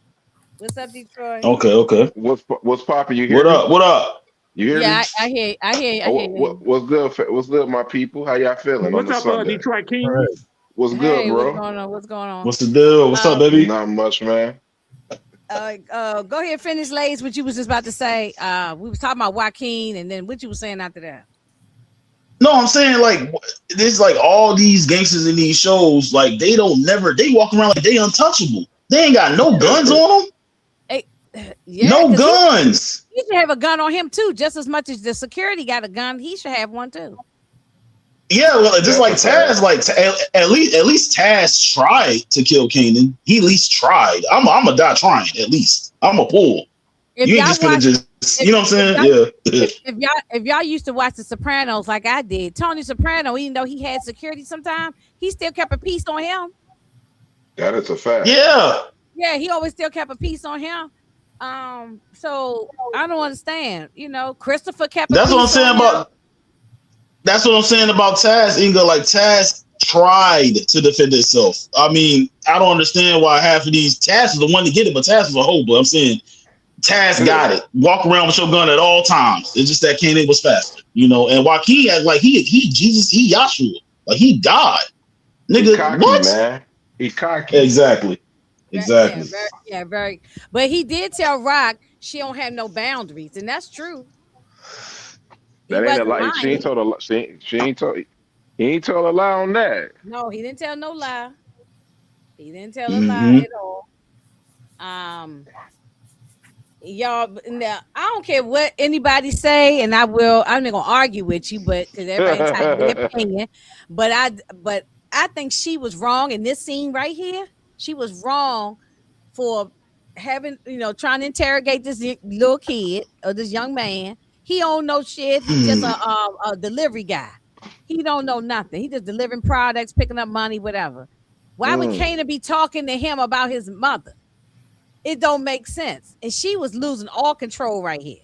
What's up, Detroit? Okay, okay. What's poppin'? You hear What me? up? What up? You hear me? Yeah, I hear, I Oh, hear you. what's good? What's good, my people? How y'all feeling on What's the up, Sunday? Detroit All King? right. What's good, Hey, what's bro? going on? What's going on? What's the deal? What's up, baby? Not much, man. Go ahead, finish, ladies. What you was just about to say. We was talking about Joaquin, and then what you was saying after that. No, I'm saying like there's like all these gangsters in these shows, like they walk around like they untouchable. They ain't got no guns on them. Hey, yeah, No because guns. he should have a gun on him too, just as much as the security got a gun. He should have one too. Yeah, well, just That's like a fact. Taz, like at least Taz tried to kill Kanan. He at least tried. I'm gonna die trying. At least I'm a pull. If You ain't y'all just gonna watch, just, you know what I'm if saying? y'all, Yeah. if y'all used to watch The Sopranos like I did, Tony Soprano, even though he had security sometimes, he still kept a piece on him. That is a fact. Yeah. Yeah, he always still kept a piece on him. So I don't understand. Christopher kept a That's what I'm piece on saying him. about that's what I'm saying about Taz, Inga. Like Taz tried to defend himself. I mean, I don't understand why half of these Taz is the one to get it, but Taz was a hoe. But I'm saying Taz got it. Walk around with your gun at all times. It's just that Kanan was faster, And Joaquin had like he Jesus, he Yahshua, like he God, He nigga. cocky, What? man. He cocky. Exactly. Yeah, very. But he did tell Rock she don't have no boundaries, and that's true. He That ain't a wasn't lie. She lying. ain't told a lie. She ain't told. He ain't told a lie on that. No, he didn't tell no lie. He didn't tell a lie Mm-hmm. at all. Y'all, now I don't care what anybody say, and I'm not gonna argue with you, but because everybody entitled to their opinion. But I think she was wrong in this scene right here. She was wrong for having, trying to interrogate this little kid or this young man. He don't know shit. He just a delivery guy. He don't know nothing. He just delivering products, picking up money, whatever. Why would Kanan be talking to him about his mother? It don't make sense. And she was losing all control right here.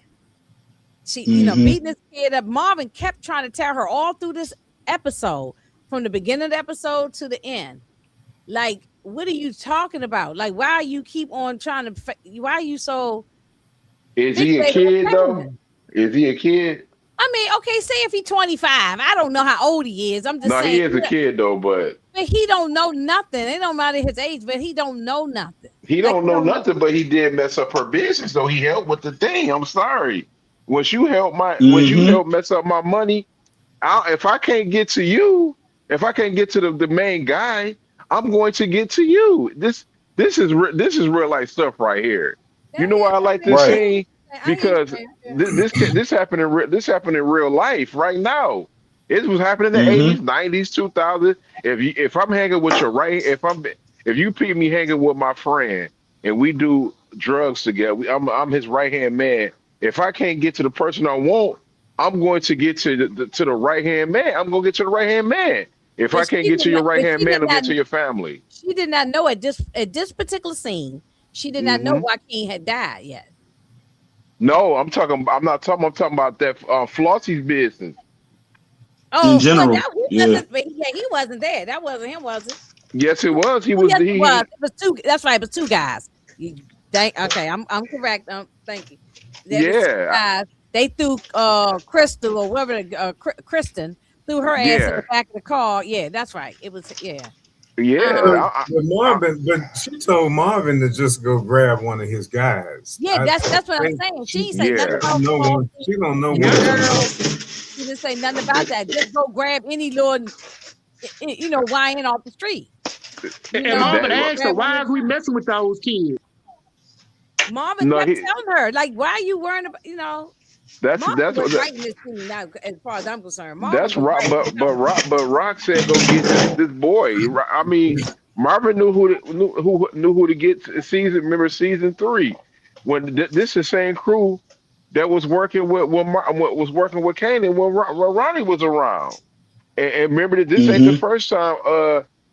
She, beating this kid up. Marvin kept trying to tell her all through this episode, from the beginning of the episode to the end. Like, what are you talking about? Like, why you keep on trying to? Why are you so? Is he a kid though? Is he a kid? I mean, okay, say if he's 25. I don't know how old he is. I'm just saying. He is a kid though, but he don't know nothing. It don't matter his age, but he don't know nothing. He don't know nothing, but he did mess up her business, so he helped with the thing. I'm sorry. Once you help mess up my money, if I can't get to you, if I can't get to the main guy, I'm going to get to you. This is real life stuff right here. You know why I like this scene? Because this happened in real life right now. It was happening in the 80s, 90s, 2000s. If I'm hanging with your if you peep me hanging with my friend and we do drugs together, I'm his right hand man. If I can't get to the person I want, I'm going to get to the right hand man. I'm going to get to the right hand man. If I can't get to your right hand man, I'll get to your family. She did not know at this particular scene. She did not know Joaquin had died yet. No, I'm talking about that Flossie's business. Oh, in general, he wasn't there. That wasn't him, was it? Yes, it was. It was. It was two. That's right. It was two guys. Okay, I'm correct. Thank you. Guys. They threw Crystal or whatever, Kristen threw her ass in the back of the car. Yeah, that's right. It was. Yeah. Yeah. But she told Marvin to just go grab one of his guys. Yeah, that's what I'm saying. She said nothing about she don't know. She didn't say nothing about that. Just go grab any little, YN off the street. And Marvin asked her, why are we messing with those kids? Marvin kept telling her, like, why are you worrying about, That's what writing this thing now, as far as I'm concerned. Marvin that's Rock, but Rock said go get this boy. I mean, Marvin knew who to get season. Remember season 3 when this is the same crew that was working with Kanan when Ronnie was around. And remember that this ain't the first time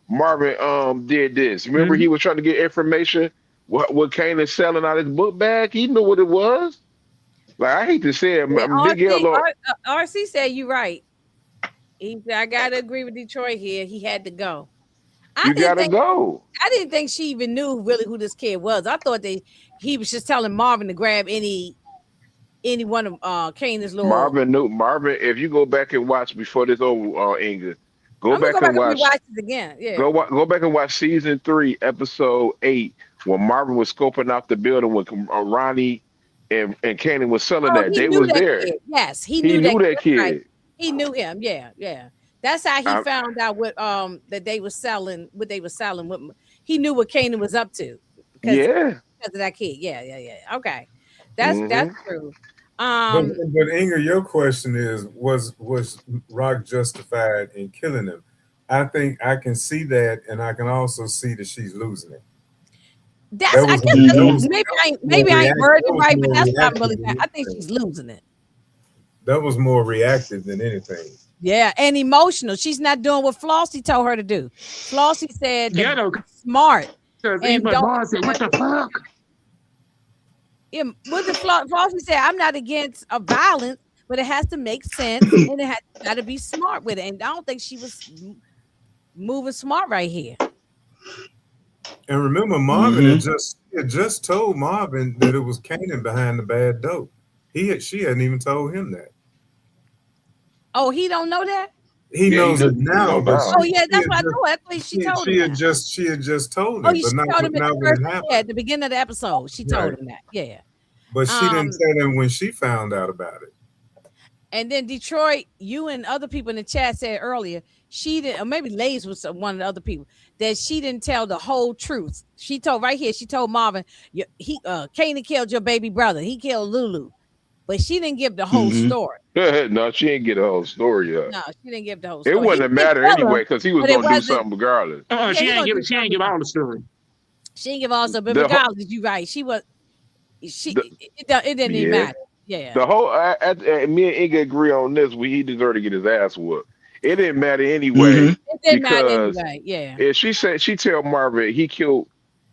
Marvin did this. Remember he was trying to get information what Kanan selling out his book bag. He knew what it was. Like I hate to say it, Big RC said you're right. He said I gotta agree with Detroit here. He had to go. You gotta go. I didn't think she even knew really who this kid was. I thought he was just telling Marvin to grab any one of Kanan's little. Marvin, if you go back and watch before this over, Inga, go back and watch it again. Yeah. Go back and watch season 3, episode 8, when Marvin was scoping out the building when Ronnie and Kanan was selling that. They was there. Kid. Yes, he knew that kid. Right. He knew him. Yeah, yeah. That's how he found out what that they were selling. What they were selling. What he knew what Kanan was up to. Because of that kid. Yeah. Okay, that's true. But Inga, your question is, was Raq justified in killing him? I think I can see that, and I can also see that she's losing it. Maybe I ain't worded right, but that's not really bad. I think she's losing it. That was more reactive than anything. Yeah, and emotional. She's not doing what Flossie told her to do. Flossie said, smart. And don't say, what the fuck? Yeah, Flossie said, I'm not against violence, but it has to make sense and it has got to be smart with it. And I don't think she was moving smart right here. And remember, Marvin had just told Marvin that it was Kanan behind the bad dope. She hadn't even told him that. Oh, he don't know that? He knows it now. But that's what I know. I think she told him. She had just told him. She told him at the beginning of the episode. She told him that. Yeah. But she didn't tell him when she found out about it. And then Detroit, you and other people in the chat said earlier, she didn't, or maybe Lays was one of the other people, that she didn't tell the whole truth. She told Marvin, Kanan killed your baby brother. He killed Lulu. But she didn't give the whole story. No, she didn't get the whole story yet. No, she didn't give the whole story. It wouldn't matter anyway because he was going to do something regardless. She ain't give all the story. She didn't give all the story, but regardless, you're right. It didn't even matter. Yeah. The whole me and Inga agree on this. He deserved to get his ass whooped. It didn't matter anyway. It didn't matter anyway. Yeah. If she tell Marvin he killed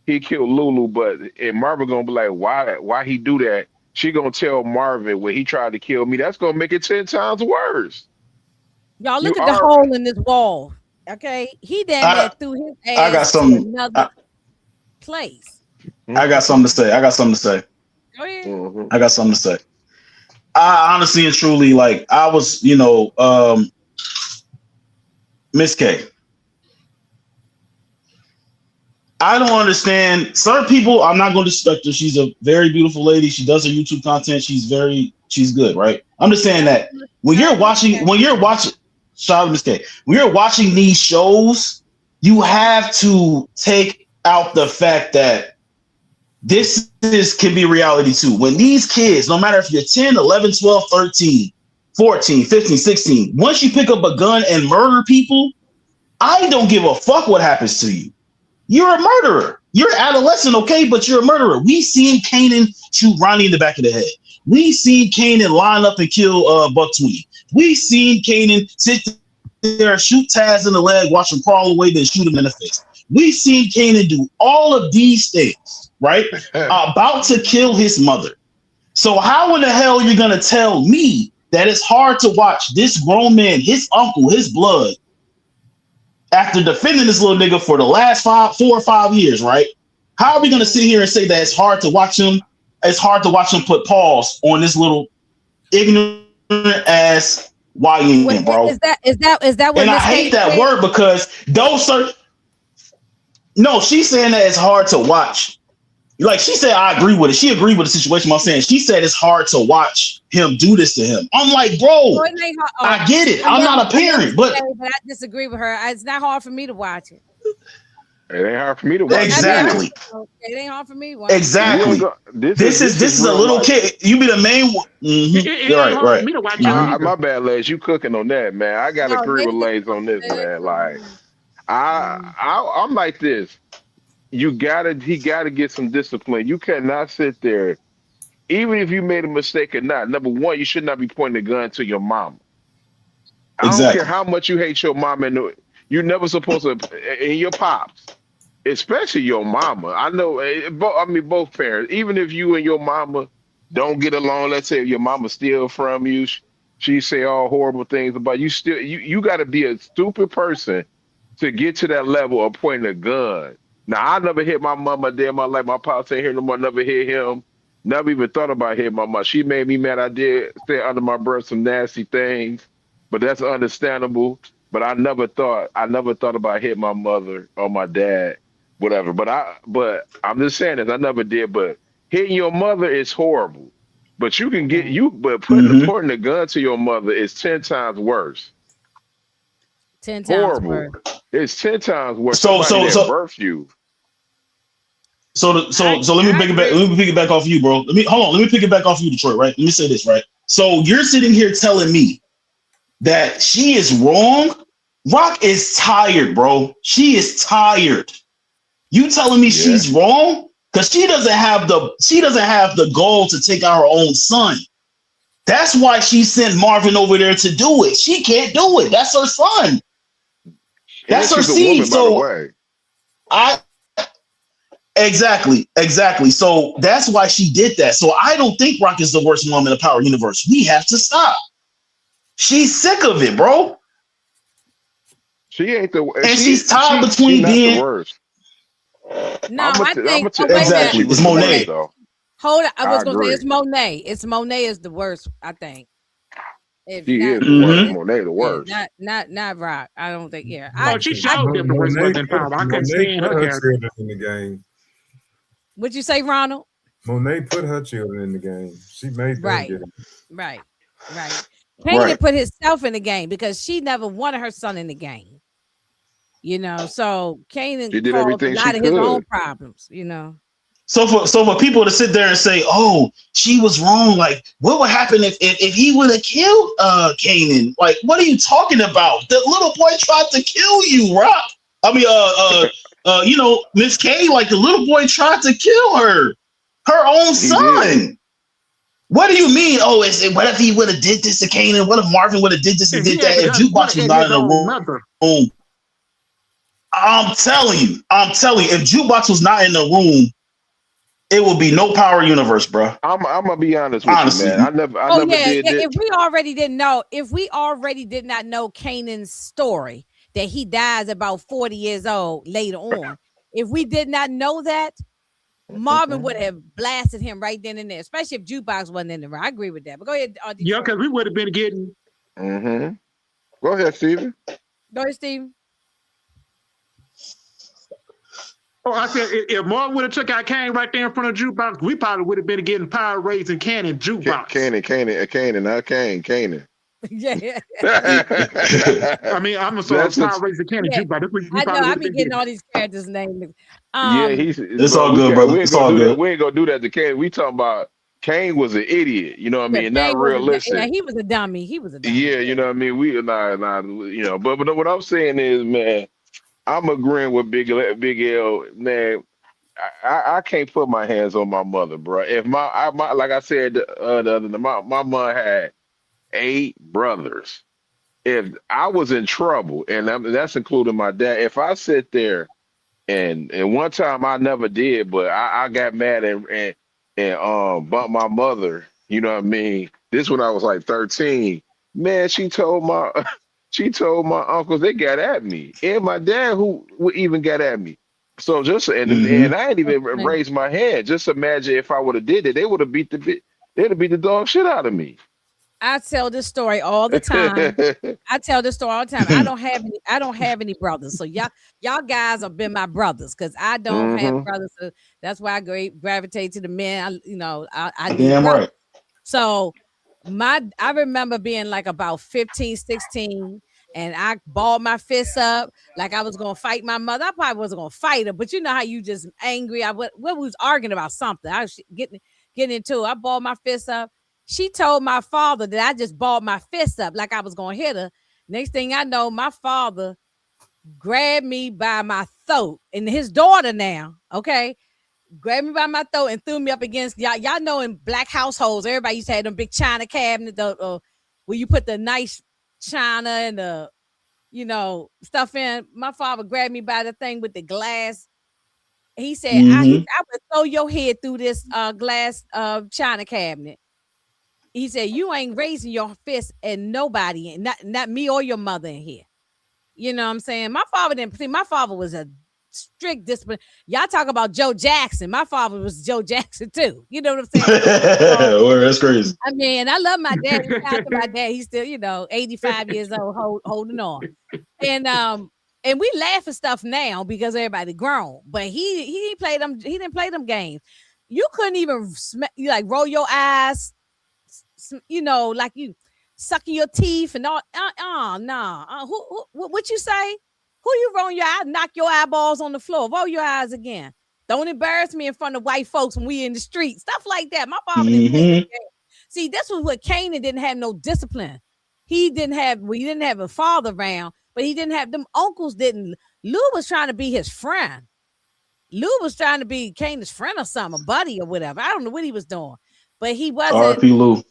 Lulu, and Marvin gonna be like, why he do that? She gonna tell Marvin when he tried to kill me. That's gonna make it 10 times worse. Y'all look at the hole in this wall. Okay, he damn threw his ass to another place. I got something to say. Go ahead. I got something to say. I honestly and truly, I was, Miss K. I don't understand. Certain people, I'm not going to disrespect her. She's a very beautiful lady. She does her YouTube content. She's good, right? I'm just saying that when you're watching, shout out Miss K. When you're watching these shows, you have to take out the fact that this can be reality too. When these kids, no matter if you're 10, 11, 12, 13, 14, 15, 16, once you pick up a gun and murder people, I don't give a fuck what happens to you. You're a murderer. You're adolescent, okay, but you're a murderer. We seen Kanan shoot Ronnie in the back of the head. We seen Kanan line up and kill Buck Tweedy. We seen Kanan sit there, shoot Taz in the leg, watch him crawl away, then shoot him in the face. We seen Kanan do all of these things, right? About to kill his mother. So how in the hell you're gonna tell me that it's hard to watch this grown man, his uncle, his blood, after defending this little nigga for the last 4 or 5 years, right? How are we gonna sit here and say that it's hard to watch him? It's hard to watch him put pause on this little ignorant ass YN, bro. Is that what? And I hate that word because those are. No, she's saying that it's hard to watch. Like she said, I agree with it. She agreed with the situation. I'm saying she said it's hard to watch him do this to him. I'm like, bro, I get it. I'm not a parent, but I disagree with her. It's not hard for me to watch it. It ain't hard for me to watch. Exactly. It ain't hard for me to watch. Exactly. This is a little kid. You be the main one. Mm-hmm. Right. My bad, Les. You cooking on that, man. I gotta agree with Les on this, man. Like, I'm like this. He gotta get some discipline. You cannot sit there, even if you made a mistake or not. Number one, you should not be pointing a gun to your mama. I don't care how much you hate your mama. You're never supposed to, and your pops, especially your mama. I know. Both parents. Even if you and your mama don't get along, let's say your mama steal from you, she say all horrible things about you. Still, you got to be a stupid person to get to that level of pointing a gun. Now I never hit my mom a day in my life. My pops ain't here no more. Never hit him. Never even thought about hitting my mom. She made me mad. I did say under my breath some nasty things, but that's understandable. But I never thought about hitting my mother or my dad, whatever. But I'm just saying this. I never did. But hitting your mother is horrible. But you can get you. But pointing a gun to your mother is 10 times worse. 10 times Horrible. worse. It's 10 times worse. So Birth you. So let me pick it back. Let me pick it back off you, bro. Let me pick it back off you, Detroit. Right? Let me say this, right? So you're sitting here telling me that she is wrong. Raq is tired, bro. She is tired. You telling me she's wrong? Because she doesn't have the goal to take out her own son. That's why she sent Marvin over there to do it. She can't do it. That's her son. That's her seed. So Exactly. So that's why she did that. So I don't think Raq is the worst mom in the Power universe. We have to stop. She's sick of it, bro. She ain't the and she's tied between being. No, I think exactly. It's Monet though. Hold on, I was gonna say it's Monet. It's Monet is the worst, I think. She is the worst. Monet the worst. Not Raq. I don't think. Yeah. She showed them the worst in Power. I couldn't stand her character in the game. What'd you say, Ronald? Monet put her children in the game. She made them get it. Right. Kanan put himself in the game because she never wanted her son in the game. You know, so Kanan did everything a lot of his own problems, you know. So for people to sit there and say, "Oh, she was wrong," like, what would happen if he would have killed Kanan? Like, what are you talking about? The little boy tried to kill you, Raq. I mean, you know, Miss K, like the little boy tried to kill her own son. What do you mean? Oh, what if he would have did this to Kanan? What if Marvin would have did this and did that? If Jukebox was not in the room, I'm telling you, if Jukebox was not in the room, it will be no Power universe, bro. I'm gonna be honest with you, man. I never did it. If we already did not know Kanan's story, that he dies about 40 years old later on. If we did not know that, Marvin would have blasted him right then and there, especially if Jukebox wasn't in the room. I agree with that. But go ahead. Yeah, because we would have been getting. Go ahead, Steven. Go ahead, Steven. Oh, I said if Marvin would have took out Kanan right there in front of Jukebox, we probably would have been getting Power raising Kanan Jukebox. Kanan. Yeah. I mean, I'm a Power raising Kanan Jukebox. I know. I've been getting all these characters' names. It's all good, bro. It's all good. We ain't gonna do that to Kanan. We talking about Kane was an idiot. You know what I mean? Not realistic. Yeah, he was a dummy. Yeah, you know what I mean. We not. You know, but what I'm saying is, man, I'm agreeing with Big L, man. I can't put my hands on my mother, bro. If my like I said the other day, my mom had 8 brothers. If I was in trouble, and that's including my dad, if I sit there and one time I never did, but I got mad and bumped my mother, you know what I mean? This when I was like 13. Man, she told my uncles they got at me, and my dad who even got at me. So just and I ain't even raised my hand. Just imagine if I would have did it, they would have beat the dog shit out of me. I tell this story all the time. I don't have any brothers. So y'all guys have been my brothers because I don't have brothers. So that's why I gravitate to the men. I damn right. So I remember being like about 15, 16, and I balled my fists up like I was gonna fight my mother. I probably wasn't gonna fight her, but you know how you just angry. We was arguing about something. I was getting into it. I balled my fists up. She told my father that I just balled my fist up like I was going to hit her. Next thing I know, my father grabbed me by my throat, and his daughter now, okay, grabbed me by my throat and threw me up against y'all. Y'all know in black households, everybody used to have them big china cabinet where you put the nice china and the, stuff in. My father grabbed me by the thing with the glass. He said, I would throw your head through this glass china cabinet. He said, you ain't raising your fist at nobody, and not me or your mother in here. You know what I'm saying? My father didn't see. My father was a strict discipline. Y'all talk about Joe Jackson. My father was Joe Jackson too. You know what I'm saying? Well, that's crazy. I mean, I love my dad. Shout out to my dad. He's still, 85 years old, holding on. And we laugh at stuff now because everybody grown. But he didn't play them. He didn't play them games. You couldn't even like roll your eyes, like you sucking your teeth and all. No. What you say? Who you rolling your eyes? Knock your eyeballs on the floor. Roll your eyes again. Don't embarrass me in front of white folks when we in the street. Stuff like that. My father didn't play that. See, this was what Kanan didn't have no discipline. We didn't have a father around, but he didn't have them uncles. Lou was trying to be his friend. Lou was trying to be Kanan's friend or something, a buddy or whatever. I don't know what he was doing, but he wasn't. R.I.P. Lou.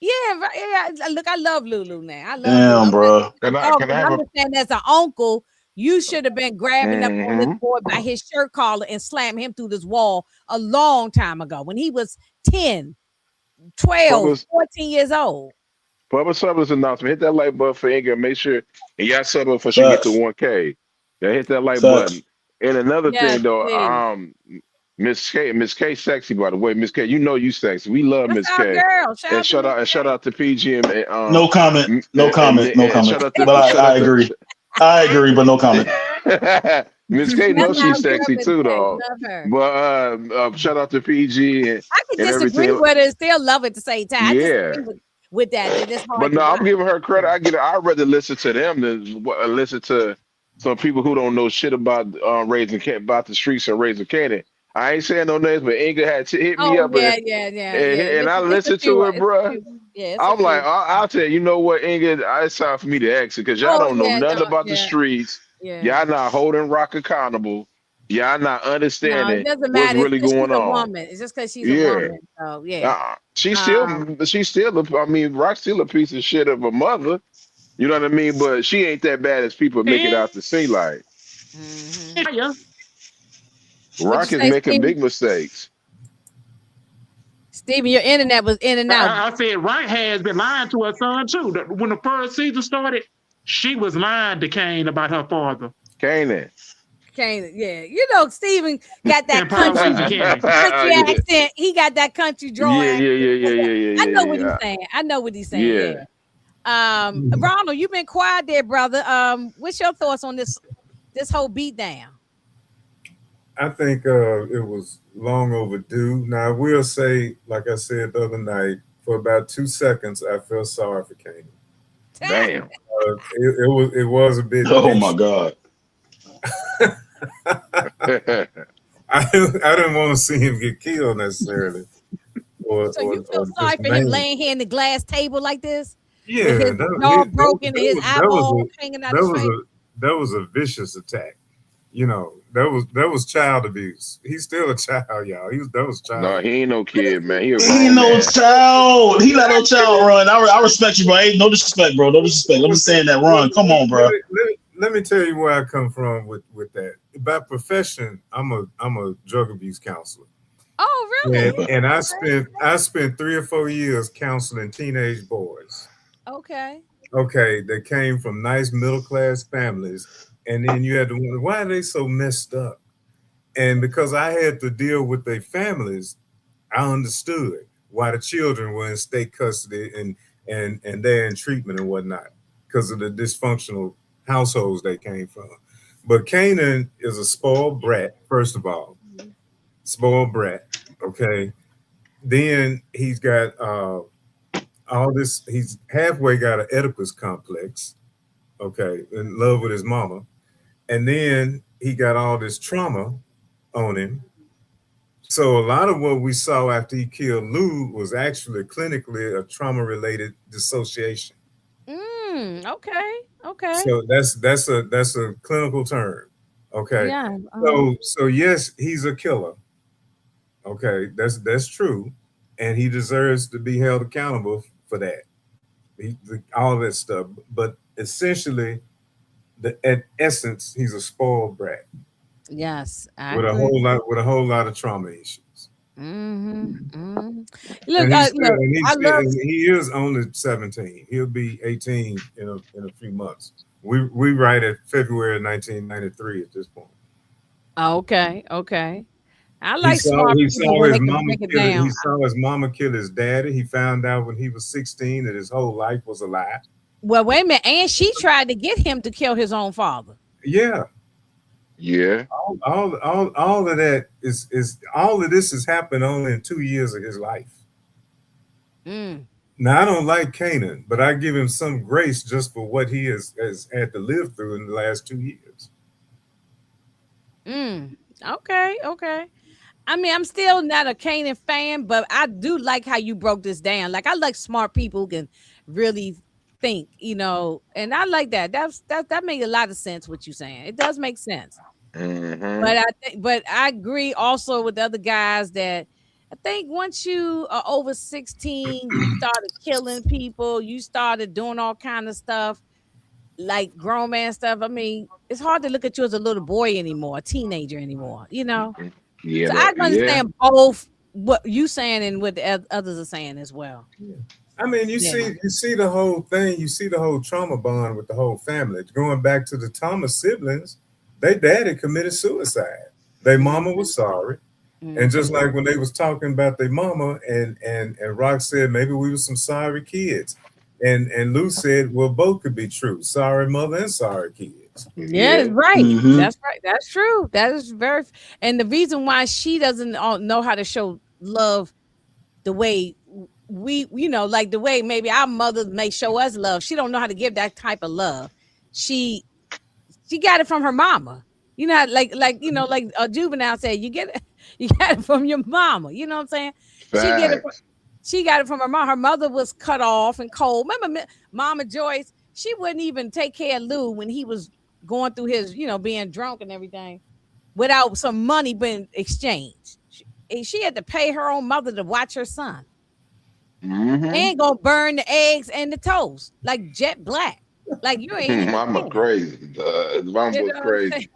Yeah, yeah. Look, I love Lulu now. I love Damn, Lulu. bro. Can I I'm have just saying, as an uncle, you should have been grabbing up on this boy by his shirt collar and slam him through this wall a long time ago when he was 10, 12, 14 years old. Public service announcement. Hit that like button for Inga. Make sure and y'all sub up before she get to 1K. Yeah, hit that like button. And another thing though, Miss K sexy, by the way. Miss K, you sexy. We love Miss K. Girl. Shout out to PG and no comment. But I agree. I agree, but no comment. Miss K knows she's sexy too, though. But shout out to PG and I can disagree with her and still love it at the same time. Yeah. With that, but no, I'm giving her credit. I'd rather listen to them than listen to some people who don't know shit about about the streets and raising Kanan. I ain't saying no names, but Inga had hit me up. And I listened to it, bro. Yeah, I'm like, I'll tell you, what, Inga, it's time for me to exit because y'all don't know nothing about the streets. Yeah. Y'all not holding Rock accountable. Y'all not understanding what's really going on. Woman. It's just because she's a woman. So yeah. She's still. I mean, Rock's still a piece of shit of a mother. You know what I mean? But she ain't that bad as people make it out to seem like. Rock is making big mistakes. Steven, your internet was in and out. I said Rock has been lying to her son too. When the first season started, she was lying to Kane about her father. Kanan, yeah. Steven got that country accent. He got that country drawl. Yeah. I know what he's saying. Yeah. Ronald, you've been quiet there, brother. What's your thoughts on this whole beatdown? I think it was long overdue. Now, I will say, like I said the other night, for about 2 seconds, I felt sorry for Kanan. Damn. It was a bit. Oh my God. I didn't want to see him get killed necessarily. So you feel sorry for him laying here in the glass table like this? Yeah, with his jaw broken and his eyeball hanging out his face? That was a vicious attack. That was child abuse. He's still a child, y'all. That was child. No, he ain't no kid, man. He ain't no child. He not no child, Run. I respect you, bro. Ain't no disrespect, bro. No disrespect. I'm just saying that, Run. Come on, bro. Let me tell you where I come from with that. By profession, I'm a drug abuse counselor. Oh, really? And I spent 3 or 4 years counseling teenage boys. Okay. They came from nice middle class families. And then you had to wonder, why are they so messed up? And because I had to deal with their families, I understood why the children were in state custody and they're in treatment and whatnot because of the dysfunctional households they came from. But Kanan is a spoiled brat, first of all. Spoiled brat, okay? Then he's got all this, he's halfway got an Oedipus complex, okay, in love with his mama. And then he got all this trauma on him. So a lot of what we saw after he killed Lou was actually clinically a trauma-related dissociation. Okay. So that's a clinical term. Okay. Yeah. So yes, he's a killer. Okay, that's true, and he deserves to be held accountable for that. All that stuff, but essentially. At essence, he's a spoiled brat. Yes, with a whole lot of trauma issues. Look, And look, I love. he is only 17. He'll be 18 in a few months. We write at February 1993 at this point. Okay, okay. I He like saw smart he people saw when his they can mama break it kill it. He down. saw his mama kill his daddy. He found out when he was 16 that his whole life was a lie. Well, wait a minute. And she tried to get him to kill his own father. Yeah. Yeah. All of that is all of this has happened only in 2 years of his life. Mm, Now I don't like Kanan, but I give him some grace just for what he has had to live through in the last 2 years. mm. Okay, okay. I mean, I'm still not a Kanan fan, but I do like how you broke this down. Like, I like smart people who can really think, and I like that. That made a lot of sense what you're saying. It does make sense. Mm-hmm. But I agree also with the other guys that I think once you are over 16, you started killing people, you started doing all kind of stuff, like grown man stuff. I mean, it's hard to look at you as a little boy anymore, a teenager anymore. Yeah, So I can yeah. understand both what you saying and what the others are saying as well. I mean, Yeah. you see the whole thing. You see the whole trauma bond with the whole family. Going back to the Thomas siblings, their daddy committed suicide. Their mama was sorry, and just like when they was talking about their mama, and Rock said maybe we were some sorry kids, and Lou said, well, both could be true. Sorry mother and sorry kids. Yeah, Yeah. right. Mm-hmm. That's right. That's true. That is and the reason why she doesn't know how to show love the way like the way maybe our mothers may show us love. She don't know how to give that type of love. She got it from her mama. Like like a Juvenile said, you got it from your mama. You know what I'm saying? Facts. She got it from her mom. Her mother was cut off and cold. Remember Mama Joyce? She wouldn't even take care of Lou when he was going through his, being drunk and everything without some money being exchanged. She had to pay her own mother to watch her son. Mm-hmm. And go burn the eggs and the toast like jet black. Like you ain't even Mama crazy. Mama was crazy.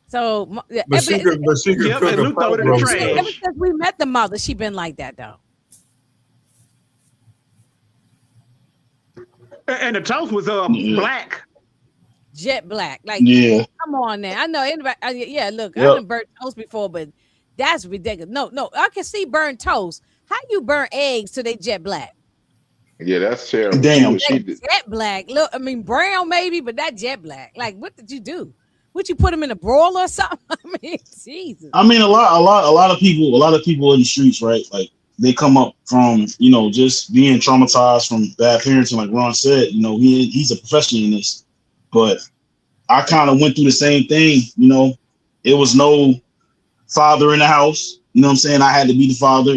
So, But she could Yep, cook and a Lou throw pot it in the roast. trash. ever since we met the mother, she been like that though. And the toast was black. Jet black. Like, Yeah. come on now. I know anybody. Yeah, look, Yep. I done burnt toast before, but that's ridiculous. No, I can see burnt toast. How you burn eggs till they jet black? Yeah, that's terrible. Damn. She did. Jet black. Look, I mean brown maybe, but that jet black. Like, what did you do? Would you put them in a broiler or something? I mean, Jesus. I mean, a lot of people in the streets, right? Like they come up from, just being traumatized from bad parenting, like Ron said. He's a professional in this, but I kind of went through the same thing. It was no father in the house. You know what I'm saying? I had to be the father.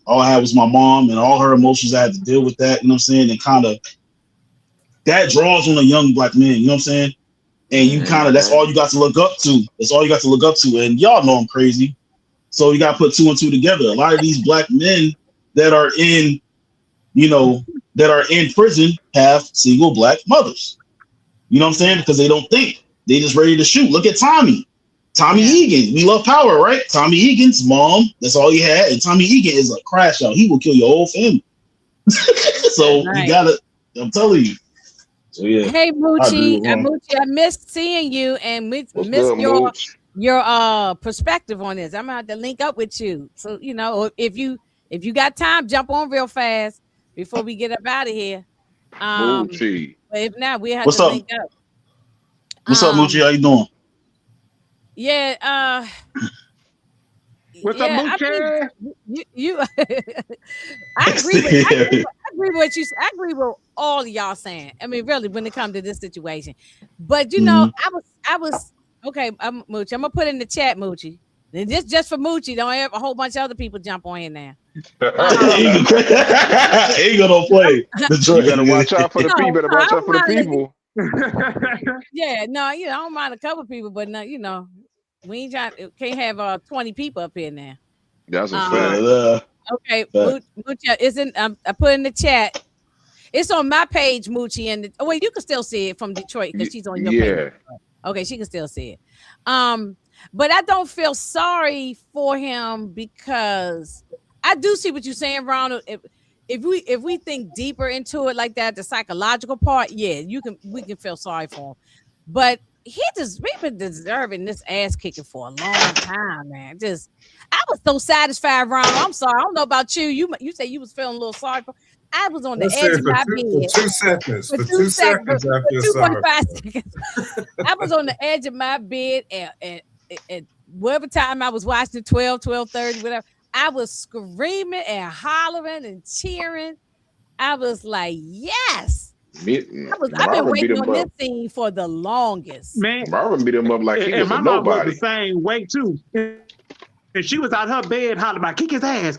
All I had was my mom and all her emotions. I had to deal with that. You know what I'm saying? And kind of that draws on a young black man. You know what I'm saying? And you that's all you got to look up to. That's all you got to look up to. And y'all know I'm crazy. So you got to put two and two together. A lot of these black men that are in, that are in prison have single black mothers. You know what I'm saying? Because they don't think. They just ready to shoot. Look at Tommy. Tommy Egan. We love power, right? Tommy Egan's mom. That's all he had. And Tommy Egan is a crash out. He will kill your whole family. So you gotta, I'm telling you. So yeah. Hey Moochie, I missed seeing you and missed your perspective on this. I'm gonna have to link up with you. So if you got time, jump on real fast before we get up out of here. Moochie. But if not, we have What's to up? link up. What's up, Moochie? How you doing? Yeah, What's up, I Moochie? mean, you I agree with all of y'all saying. I mean, really, when it comes to this situation. But I was okay. Moochie, I'm gonna put in the chat, Moochie. And this just for Moochie. Don't have a whole bunch of other people jump on here now. Eagle don't play. You better watch out for the people. Better watch out for the people. Yeah, no, I don't mind a couple people, but no, we ain't can't have 20 people up here now. That's a fact. Okay, Moochie isn't. I put in the chat. It's on my page, Moochie, and you can still see it from Detroit because she's on your page. Okay, she can still see it. But I don't feel sorry for him because I do see what you're saying, Ronald. If we think deeper into it like that, the psychological part, yeah, we can feel sorry for him. But we've been deserving this ass kicking for a long time, man. Just I was so satisfied, Ronald. I'm sorry. I don't know about you. You say you was feeling a little sorry for. I was on I the said edge of my for bed 2 seconds. for For two two seconds, seconds, I for feel sorry. 2.5 seconds. I was on the edge of my bed and whatever time I was watching 12:30, whatever. I was screaming and hollering and cheering. I was like, yes. I've been Marvin beat waiting him on this up. scene for the longest. Man, Marvin beat him up like he and was a my mom was the nobody. same way too. And she was out her bed hollering about kick his ass,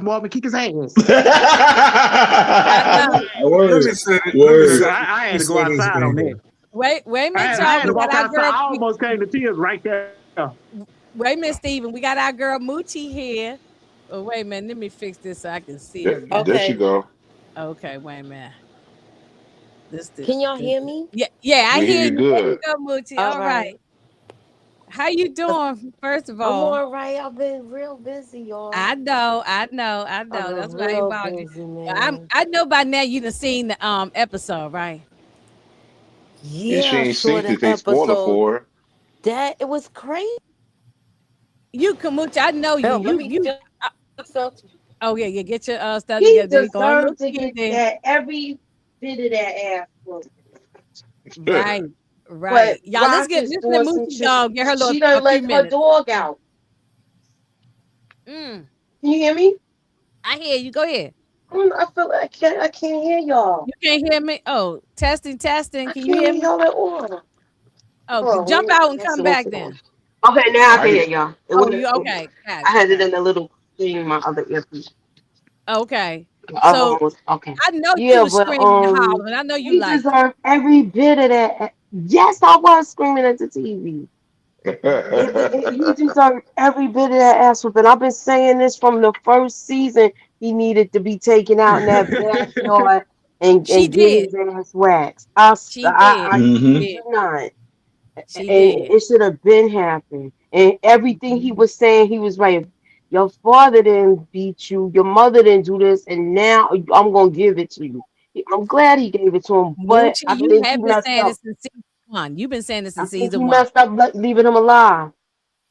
Marvin, kick his ass. I know. Let me Word. say So Word. I had to go this outside on thing. that. Wait a I minute, had, I y'all. had We to got walk our outside. girl. I almost came to tears right there. Wait a minute, Steven. We got our girl Moochie here. Oh, wait a minute. Let me fix this so I can see her better. There she Okay. go. Okay, wait a minute. Can y'all hear me? Yeah, I We hear hear you you. There you good. go, Moochie. All All right. right. How you doing? First of I'm all, all right. I've been real busy, y'all. I I've know. been That's why I ain't real bothered you. busy, I man. know by now you done seen the episode, right? Yeah, she Yeah, I ain't saw seen the it. They spoiler episode. for her. That it was crazy. You Kamuchi, I know you. Hell, let me You fix stuff. oh yeah, get your stuff He together. There you go. I look deserved to cute get there. that every bit of that ass whooping. Right, But right. Y'all, Rock is let's let doing some Moochie shit. dog get her little She a done few let her minutes. dog out. Mm, Can you hear me? I hear you. Go ahead. I feel like I can't hear y'all. You can't hear me? Oh, testing, testing. I Can you can't hear hear me? y'all at all. Oh, Hold on, let jump me out and come answer this back one. then. Okay, now I I can hear hear. y'all. It Oh, wouldn't. you okay? Got I it. had it Okay. in a little thing, my other earpiece. Okay. The other one So was okay. I know you Yeah, was but screaming and hollering. I know you he liked it. deserved every bit of that. Yes, I was screaming at the TV. He deserved every bit of that ass whooping. I've been saying this from the first season. He needed to be taken out in that backyard She and get did. his ass waxed. She did. I She Mm-hmm. kid did. you not. She And did. it should have been happened. And everything he was saying, he was right. Your father didn't beat you. Your mother didn't do this, and now I'm gonna give it to you. I'm glad he gave it to him, but Moochie, I you think he have been messed saying up. this since season one. You've been saying this I since think he season one. messed up leaving him alive.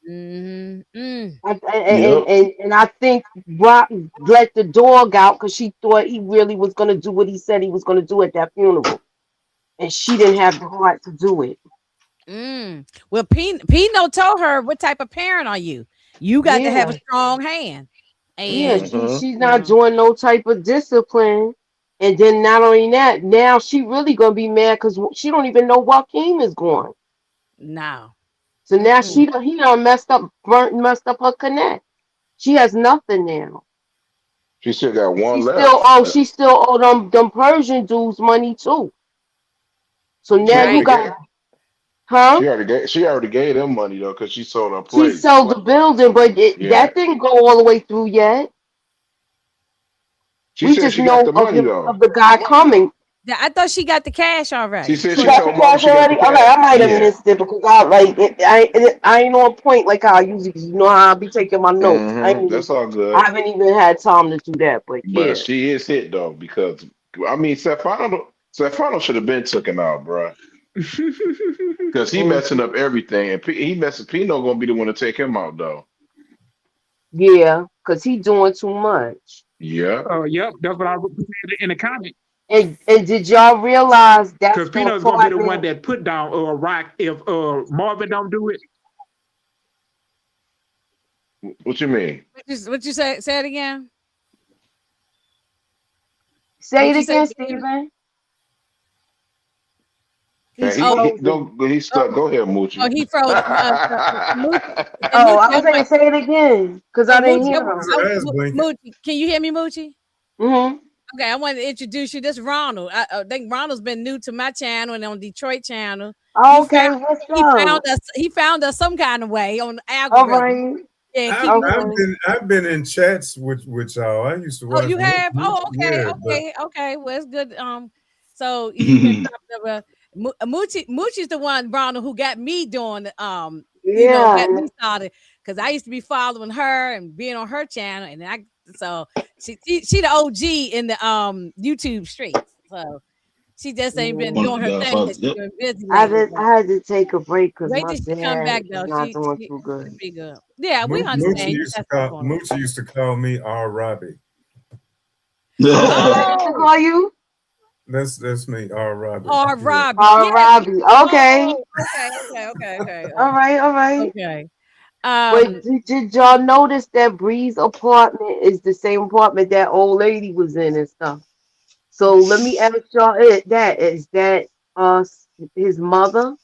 Mm-hmm. Mm. Yep. And I think Rock let the dog out because she thought he really was going to do what he said he was going to do at that funeral. And she didn't have the heart to do it. Mm. Well, Pino told her, what type of parent are you? You got to have a Yeah. strong hand. Yeah. And She's you not know, doing no type of discipline. And then not only that, now she really going to be mad because she don't even know Joaquin is gone. no. So now Mm-mm. he done messed up her connect. She has nothing now. She still got And one left. she still owe them Persian dudes money too. So She now you Right. already gave. got, huh? She already gave. She already gave them money though, cause she sold her She place. sold the building, but Yeah. that didn't go all the way through yet. She We said just she got know the money of though. the guy coming. I thought she got the cash She already. said She she got the told mama cash she got already. the Okay, cash. I might have Yeah. missed it because I ain't on point like how I usually. 'Cause you know how I be taking my notes. That's all I good. haven't even had time to do that. But But yeah, she is hit though because I mean Stefano should have been taken out, bruh. Because he messing hmm up everything, and he messing. Pino gonna be the one to take him out though. yeah, because he doing too much. Yeah. Yep, that's what I put in the comment. And did y'all realize that's Because that Pino's gonna be the one partner? that put down Rock if Marvin don't do it. What you mean? What you say? Say it again. Say What it you say, again, Steven? Stephen. Man, He's he frozen. go. He's stuck. Go ahead, Oh, Moochie. he froze. Moochie, and Oh, Moochie, I was saying say it again because I didn't Moochie, hear him. His eyes blinking. Moochie, can you hear me, Moochie? Hmm. Okay, I wanted to introduce you. This Ronald. I think Ronald's been new to my channel and on Detroit channel. He Okay, found what's he found up? us. He found us some kind of way on the All algorithm. right. Yeah, keep Okay. I've been in chats with y'all. I used to Oh, watch. you have? Oh, okay, Yeah, but okay. Well, it's good. So he's been popping up. Moochie's the one, Ronald, who got me doing Yeah. got me started because I used to be following her and being on her channel, and so she the OG in the YouTube streets. So she just ain't been Yeah. One of doing the her thing Godfather. because she's Yep. been busy lately. But I had to take a break because wait my till she come dad back is though. not doing She too good. should be good. Yeah, we Moochie understand. You used to got stuff call going on. me R. Robbie. What they used to Oh, call you? That's me, R. Robbie. or Yeah. Robbie. Oh, Yeah. Robbie. Okay. Oh, okay. All right. All right. Okay. But did y'all notice that Bree's apartment is the same apartment that old lady was in and stuff? So let me ask y'all is that his mother,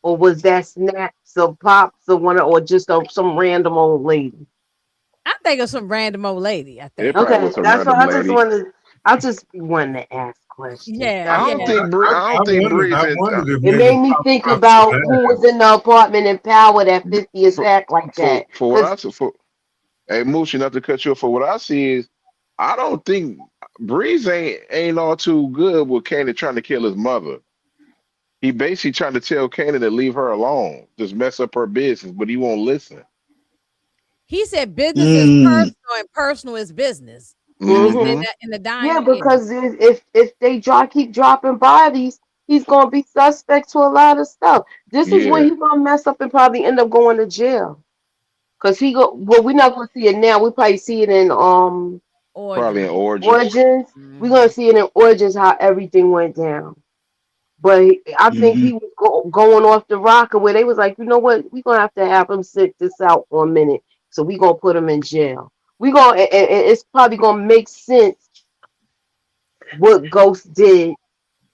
or was that Snaps or Pops or one or just some random old lady? I think of some random old lady. I It think. probably Okay, was a that's what random I just lady. wanted. I just be wanting to ask questions. Yeah, That's yeah. all. I don't think I Breeze and wondered if It maybe made me Pop think Pops about who died. was in the apartment in Power that 50 is act like that. for what Cause I for hey Moochie, not to cut you off, for what I see is I don't think Breeze ain't all too good with Kanan trying to kill his mother. He basically trying to tell Kanan to leave her alone, just mess up her business, but he won't listen. He said business is Mm. personal and personal is business. He said Hmm. hmm that in the yeah, diner. Yeah. because if they keep dropping bodies, he's gonna be suspect to a lot of stuff. This is when Yeah, he's gonna mess up and probably end up going to jail. Cause we're not gonna see it now. We probably see it in probably in Origin. Origins. Origins. We're gonna Mhm. see it in Origins how everything went down. But I think Hmm. he was going off the rocker where they was like, you know what, we're gonna have to have him sit this out for a minute. So we're gonna put him in jail. We gonna and it's probably gonna make sense what Ghost did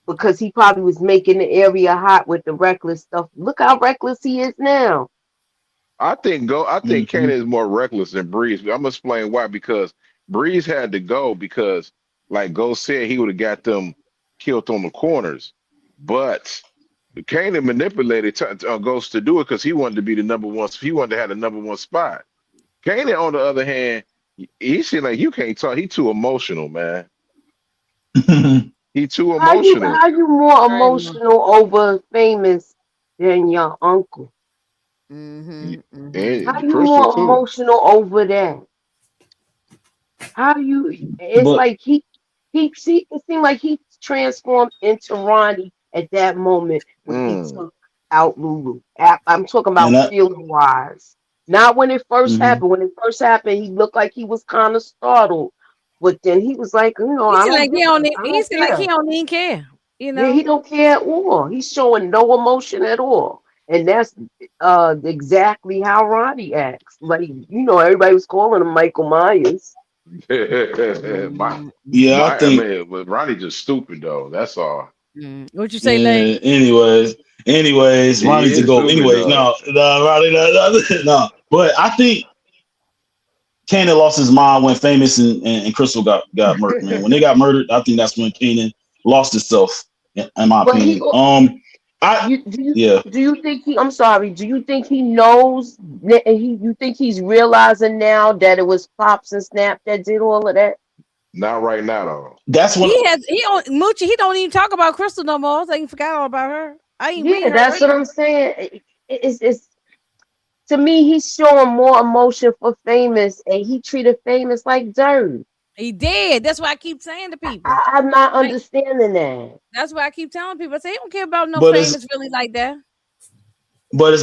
because he probably was making the area hot with the reckless stuff. Look how reckless he is now. I think Hmm. Kanan is more reckless than Breeze. I'm gonna explain why. Because Breeze had to go because, like Ghost said, he would have got them killed on the corners. But Kanan manipulated Ghost to do it because he wanted to be the number one. He wanted to have the number one spot. Kanan, on the other hand, he seemed like you can't talk. He too emotional, man. He too emotional. How you more Very much. emotional over famous than your uncle? How And you Crystal more too. emotional over that? How do you? It's But like it seemed like he transformed into Ronnie at that moment when he Mm. took out Lulu. I'm talking and about I. feeling wise. Not when it first Hmm. happened. When it first happened, he looked like he was kind of startled, but then he was like, He I seemed don't like give I he don't seemed like he care. don't even care. Yeah, he don't care at all. He's showing no emotion at all. And that's exactly how Ronnie acts. Like, everybody was calling him Michael Myers. my Yeah, I I think. mean, but Ronnie just stupid though. That's all. What you say, Lay? Yeah. Anyways, He Ronnie's to is go. stupid Anyways, though. no, Ronnie, no. But I think Kanan lost his mind when Famous and Crystal got murdered. Man, when they got murdered, I think that's when Kanan lost himself. In my But opinion. I you do you yeah, do you think he? I'm sorry. Do you think he knows? You think he's realizing now that it was Pops and Snap that did all of that? Not right now though. that's what. He don't Moochie. He don't even talk about Crystal no more. I think he forgot all about her. I ain't read Yeah, her that's what lately. I'm saying. It's to me, he's showing more emotion for Famous, and he treated Famous like dirt. He did. That's why I keep saying to people. I'm not Like understanding that. that's why I keep telling people. I say he don't care about no But famous it's really like that.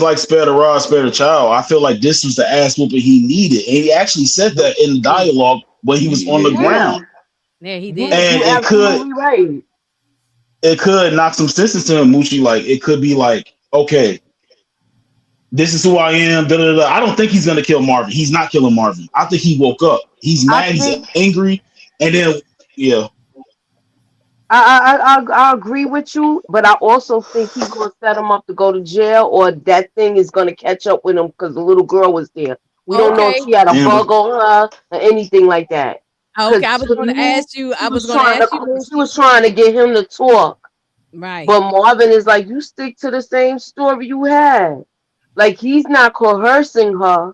like spare the rod, spare the child. I feel like this was the ass whooping he needed, and he actually said that in the Mm. dialogue when he was on Yeah, the he did. Yeah, ground, Yeah, he you did. and you it could absolutely right. it could knock some sense into him, Moochie. Like it could be like, okay, this is who I am. Da, da, da. I don't think he's gonna kill Marvin. He's not killing Marvin. I think he woke up. He's I mad. He's think angry, and then yeah. I agree with you, but I also think he's gonna set him up to go to jail, or that thing is gonna catch up with him because the little girl was there. We don't know if Okay. she had a Amber. bug on her or anything like that. Okay. Because I was to gonna me, ask you. she I was was gonna trying ask to you. she was trying to get him to talk, Right. but Marvin is like, you stick to the same story you had. Like he's not coercing her,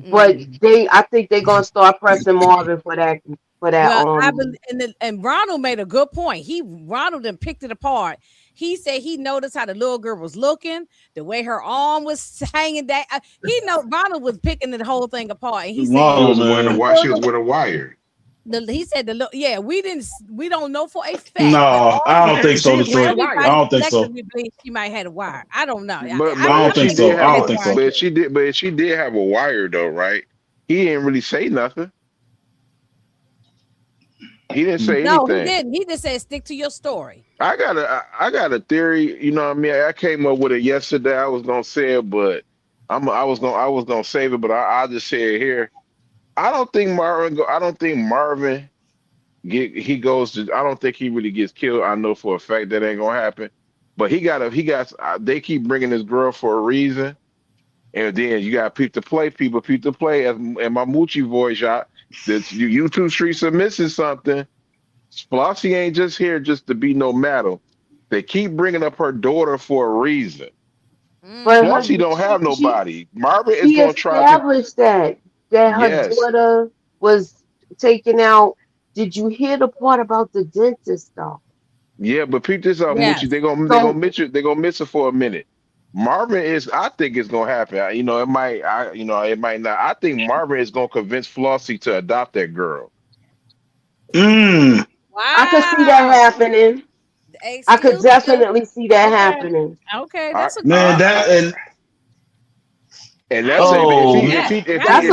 but Mm-mm. I think they're gonna start pressing Marvin for that Well, I believe, and Ronald made a good point. Ronald then picked it apart He said he noticed how the little girl was looking, the way her arm was hanging down. He know Ronald was picking the whole thing apart, and he said She was wearing she was with a wire. he said we don't know for a fact. No, I don't think so, Detroit. I Everybody don't think so. collectively believes she might have had a wire. I don't know. But I don't think so. I don't think so. But she did have a wire though, right? He didn't really say nothing. He didn't say anything. No, he didn't. He just said stick to your story. I got a theory. You know what I mean? I came up with it yesterday. I was gonna say it, but I was gonna save it, but I'll just say it here. I don't think Marvin goes to. I don't think he really gets killed. I know for a fact that ain't gonna happen. But they keep bringing this girl for a reason, and then you got people to play. As in my Moochie voice, y'all. That you two streets are missing something. Flossie ain't just here just to be no matter. They keep bringing up her daughter for a reason. But Flossie don't have nobody. Marvin is He going to try to established that her daughter was taken out. Did you hear the part about the dentist though? Yeah, but peep this out, Moochie. They're gonna miss her for a minute. Marvin I think it's gonna happen. It might not. I think Marvin is gonna convince Flossie to adopt that girl. Wow. I could see that happening. I could definitely see that happening. Okay, that's a man. That's a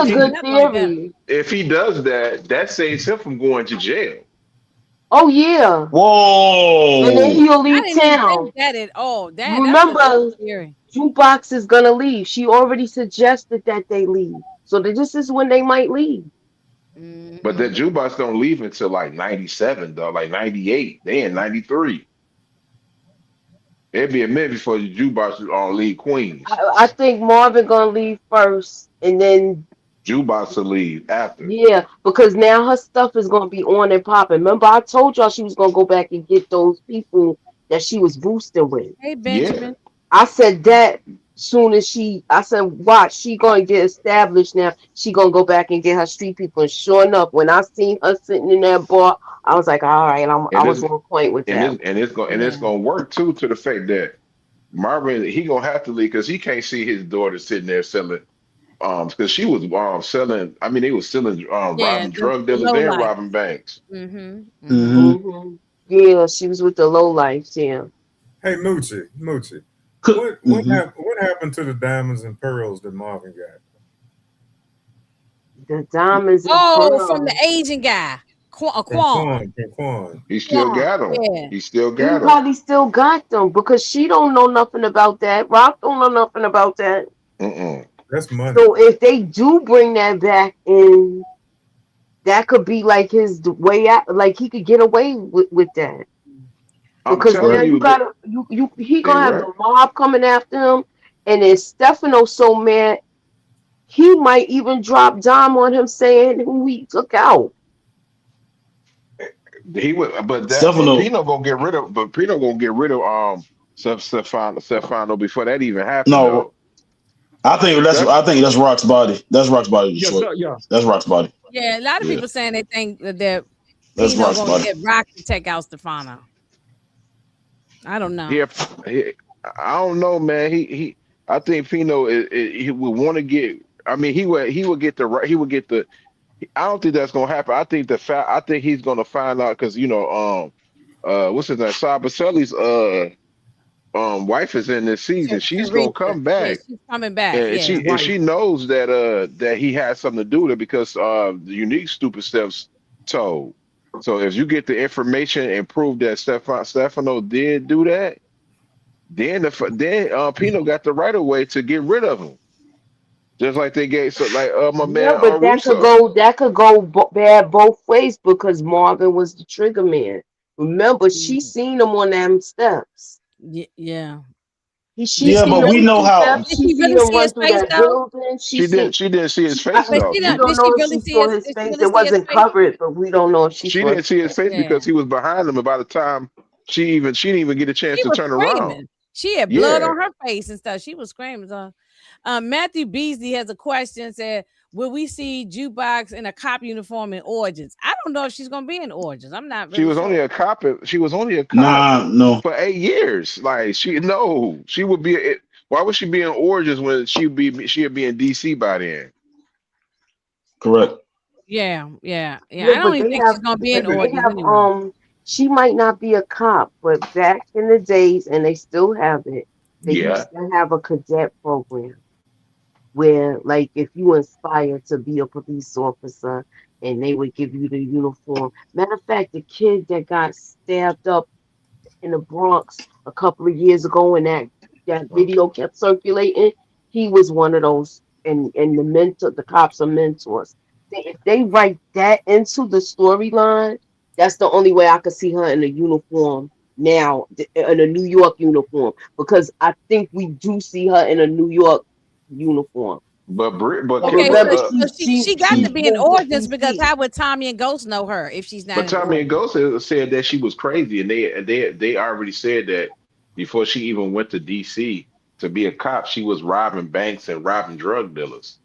good theory. If he does that, that saves him from going to jail. Oh yeah. Whoa. And then he'll leave town. That at all. Remember, Jukebox is gonna leave. She already suggested that they leave. So this is when they might leave. But the Jukebox don't leave until like 97 though, like 98. They in 93. It'd be a minute before the Jukebox on leave Queens. I think Marvin gonna leave first, and then Jukebox will leave after. Yeah, because now her stuff is gonna be on and popping. Remember, I told y'all she was gonna go back and get those people that she was boosting with. Hey Benjamin. Yeah. I said that soon as I said, watch, she gonna get established now. She gonna go back and get her street people. And sure enough, when I seen her sitting in that bar, I was like, all right, I was on point with that. It's gonna work too, to the fact that Marvin, he gonna have to leave because he can't see his daughter sitting there selling. Because she was selling. I mean, they was selling, robbing drug dealers and robbing banks. Yeah, she was with the lowlifes. Yeah. Hey, Moochie. What happened to the diamonds and pearls that Marvin got? The diamonds and pearls. From the Asian guy, Quan. He still got them. Yeah. He still got them. He probably still got them because she don't know nothing about that. Rock don't know nothing about that. That's money. So if they do bring that back in, that could be like his way out. Like he could get away with that. Because now he gonna have the mob coming after him, and then Stefano's so mad he might even drop dime on him saying who he took out. He would, but Pino gonna get rid of. But Pino gonna get rid of Stefano before that even happens. No. Though. I think that's Rock's body. That's Rock's body. Yeah. That's Rock's body. Yeah, a lot of people saying they think that that's Rock's gonna get Rock to take out Stefano. I don't know. Yeah, I don't know, man. I think Pino he would want to get. I mean, he would get the. I don't think that's gonna happen. I think he's gonna find out because what's his name? Sabaselli's wife is in this season. She's gonna come back. Yeah, she's coming back. And she knows that he has something to do with it because the unique stupid steps told. So if you get the information and prove that Stefano did do that, then Pino got the right of way to get rid of him. Just like they gave my man. But that could go bad both ways because Marvin was the trigger man. Remember, she seen him on them steps. Yeah. But we know how. She really see his face though. She didn't see his face though. We don't know if she saw his face. It wasn't covered, but we don't know if she didn't see his face because he was behind him. And by the time she didn't even get a chance to turn around. She had blood on her face and stuff. She was screaming. Matthew Beasley has a question. Said, will we see Jukebox in a cop uniform in Origins? I don't know if she's gonna be in Origins. I'm not She really was only sure. a cop. She was only a cop Nah, no, for 8 years. Like she would be. Why would she be in Origins when she'd be in DC by then? correct. Yeah. Yeah, I don't but even think she's gonna be in they Origins have anyway. she might not be a cop, but back in the days, and they still have it, they Yeah, used to have a cadet program where, like, if you inspire to be a police officer, and they would give you the uniform. Matter of fact, the kid that got stabbed up in the Bronx a couple of years ago, and that video kept circulating, he was one of those. And the cops are mentors. If they write that into the storyline, that's the only way I could see her in a uniform now, in a New York uniform, because I think we do see her in a New York uniform. But Okay, so, remember, so she got to be in moved to Origins because DC. how would Tommy and Ghost know her if she's not but in Tommy and Origins? Ghost said that she was crazy, and they already said that before she even went to DC to be a cop, she was robbing banks and robbing drug dealers,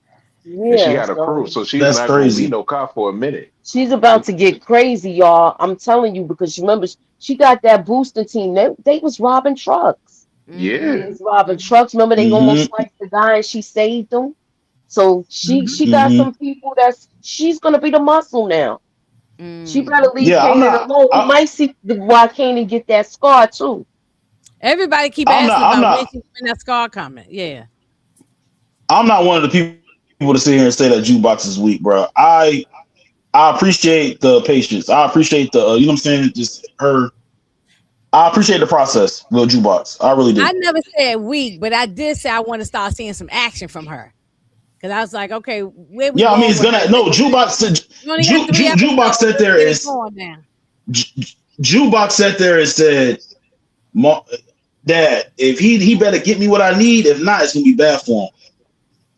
and she Yeah, had a crew, so so she's That's not gonna be crazy. no cop for a minute. she's about to get crazy, y'all. I'm telling you, because remember, she got that booster team. They was robbing trucks. Mm-hmm. They Yeah, was robbing Mm-hmm. trucks. Remember, they almost Mm-hmm. sniped the guy and she saved them. So she got Mm-hmm. some people she's gonna be the muscle now. She Mm. better leave Yeah, Kanan alone. We might see why Kanan get that scar too. Everybody keep I'm not. asking I'm about not. when that scar coming. Yeah. I'm not one of the people to sit here and say that Jukebox is weak, bro. I appreciate the patience. I appreciate the you know what I'm saying. Just her. I appreciate the process, Lil Jukebox. I really I do. never said weak, but I did say I want to start seeing some action from her. Because I was like, okay, where we Yeah, I mean going it's with her? gonna no Jukebox. We only got 3 episodes. Jukebox sat there Let's get it is going now. Jukebox sat there and said, "Dad, if he better get me what I need. If not, it's gonna be bad for him."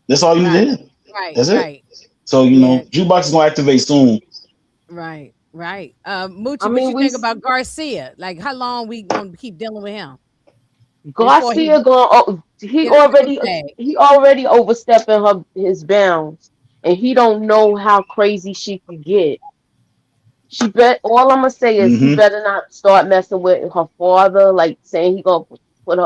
That's all you Right, did. right, That's it. right. So Yeah, Jukebox is gonna activate soon. right. I Moochie, what mean, you think about Garcia? Like, how long we gonna keep dealing with him before he Garcia going. Oh, get a price tag? he already overstepping his bounds, and he don't know how crazy she could get. All I'm gonna say is he Mm-hmm. better not start messing with her father, like saying he gonna put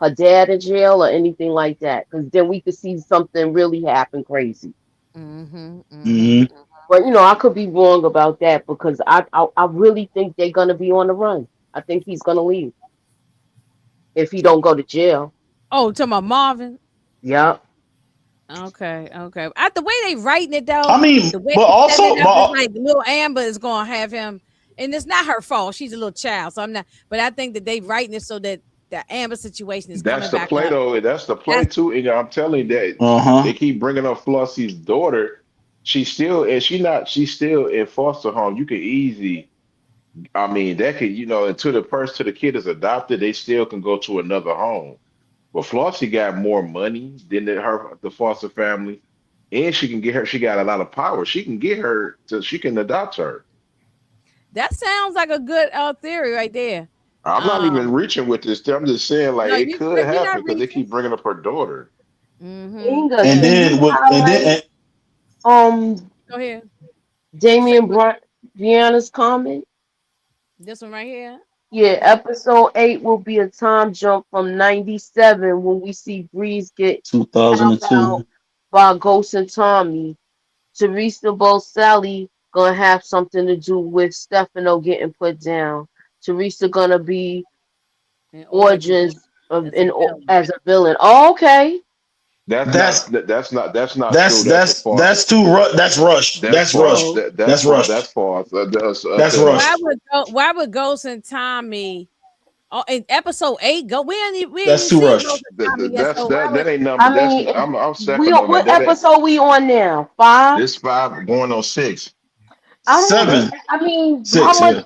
her dad in jail or anything like that, because then we could see something really happen crazy. Mm-hmm. Mm-hmm. Mm-hmm. But I could be wrong about that, because I really think they're gonna be on the run. I think he's gonna leave if he don't go to jail. Oh, to my Marvin. Yep. Okay. The way they writing it though, I mean, the way but they setting also, it up is like little Amber is gonna have him, and it's not her fault. She's a little child, so I'm not. But I think that they writing it so that the Amber situation is that's coming the back play up. though. That's the play That's too. And I'm telling you that they uh-huh. keep bringing up Flossie's daughter. She's still, and she's still in foster home. You could easily, I mean, that could, until the kid is adopted, they still can go to another home. But Flossie got more money than the foster family, and she can get her. She got a lot of power. She can get her to. She can adopt her. that sounds like a good theory right there. I'm not even reaching with this. I'm just saying, like, No, it could you're happen not because they reaching. keep bringing up her daughter. Mm-hmm. Inga, And can then you with and highlight then Go ahead. Damian Brianna's comment? This one right here. Yeah, episode 8 will be a time jump from 97 when we see Breeze get found out 2002. by Ghost and Tommy. Teresa Sally gonna have something to do with Stefano getting put down. Teresa gonna be In Origins origins of as a villain. as a villain. Oh, okay. That's That's not true. That's a false. that's rushed. That's That's false. rushed. That's That's rushed. false. That's Why rushed. would Ghost and Tommy? Oh, in episode 8, we ain't That's even too seen Ghost rushed. and Tommy yet. So why would that ain't number. I That's mean, I'm second on that. what That ain't episode we on now? 5? this 5 going on 6. I don't. Seven, I mean, how 6, much? yeah.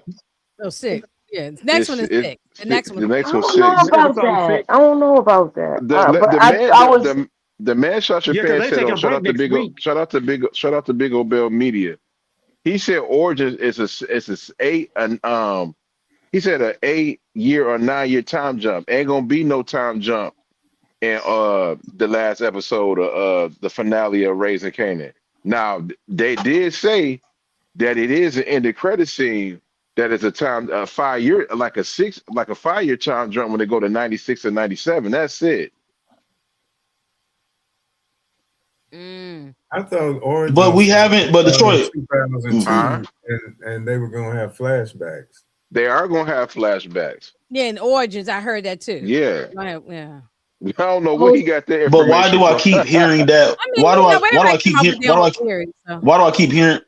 oh 6? Yeah, the next one is 6. The next one The is I next 6. one's don't know 6. about Episode that. 6. I don't know about that. But The man I was. the man shot your Yeah, because pants they said, "Oh, taking a break next week. shout out to Big O Bell Media." He said Origins is a 8 and he said a 8 year or 9 year time jump. Ain't gonna be no time jump in the last episode of the finale of Raising Kanan. Now they did say that it is an end of credit scene. That is a time, a 5 year, like a 5 year time jump when they go to 96 and 97. That's it. I thought Origins, but we haven't. But Detroit, 2002, and they were gonna have flashbacks. They are gonna have flashbacks. Yeah, in Origins, I heard that too. Yeah. Yeah. I don't know where he got that but information. why do I keep hearing that? I mean, Why do I keep hearing?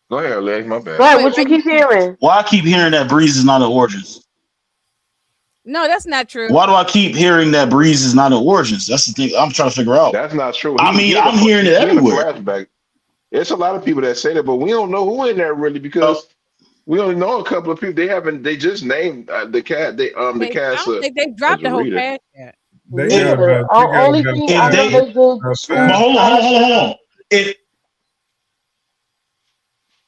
Go ahead, Lex. My bad. Right, what you keep hearing? Why I keep hearing that Breeze is not in Origins? No, that's not true. Why do I keep hearing that Breeze is not in Origins? That's the thing I'm trying to figure out. That's not true. I'm hearing it everywhere. Flashback. It's a lot of people that say that, but we don't know who in there really because we only know a couple of people. They just named the cast. The cast. I don't think they dropped the whole cast yet. Only thing I know they did. Hold on.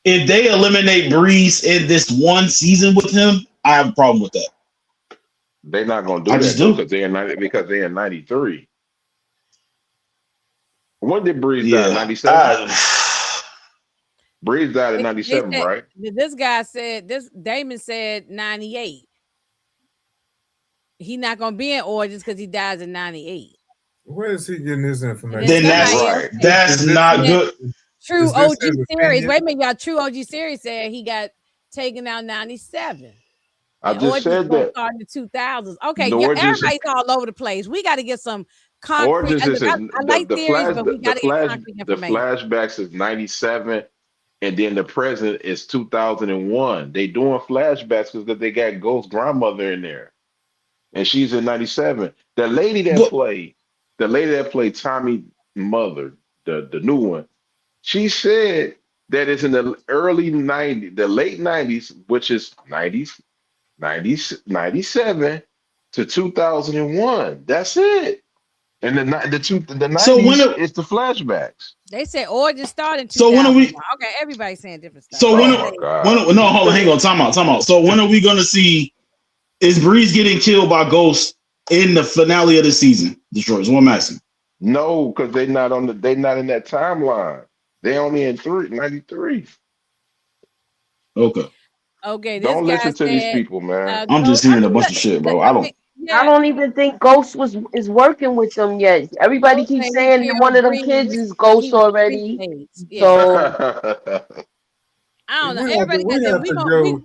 If they eliminate Breeze in this one season with him, I have a problem with that. They're not going to do that because they're in 93. When did Breeze die? 97. Breeze died in 97, right? This guy said Damon said 98. He not going to be in Origins because he dies in 98. Where is he getting his information? Then that's right. That's not good. True OG series. Wait a minute, y'all. True OG series said he got taken out 97. I just said that. In the 2000s. Okay, everybody's all over the place. We got to get some concrete. I like theories, but we got to get concrete information. The flashbacks is 97, and then the present is 2001. They doing flashbacks because they got Ghost grandmother in there, and she's in 97. The lady that played Tommy mother, the new one. She said that it's in the early 90s, the late 90s, which is 97 to 2001. That's it. And the 90s is the flashbacks. They said Origin started in 2000. So when are we? Okay, everybody's saying different stuff. So hang on, time out. So when are we going to see? Is Breeze getting killed by Ghost in the finale of the season? Detroit is what I'm asking. No, because they're not in that timeline. They only in 93. Okay. Don't listen to these people, man. I'm just hearing a bunch of shit, bro. I don't even think Ghost is working with them yet. Everybody keeps saying that one of them kids is Ghost already. So I don't know.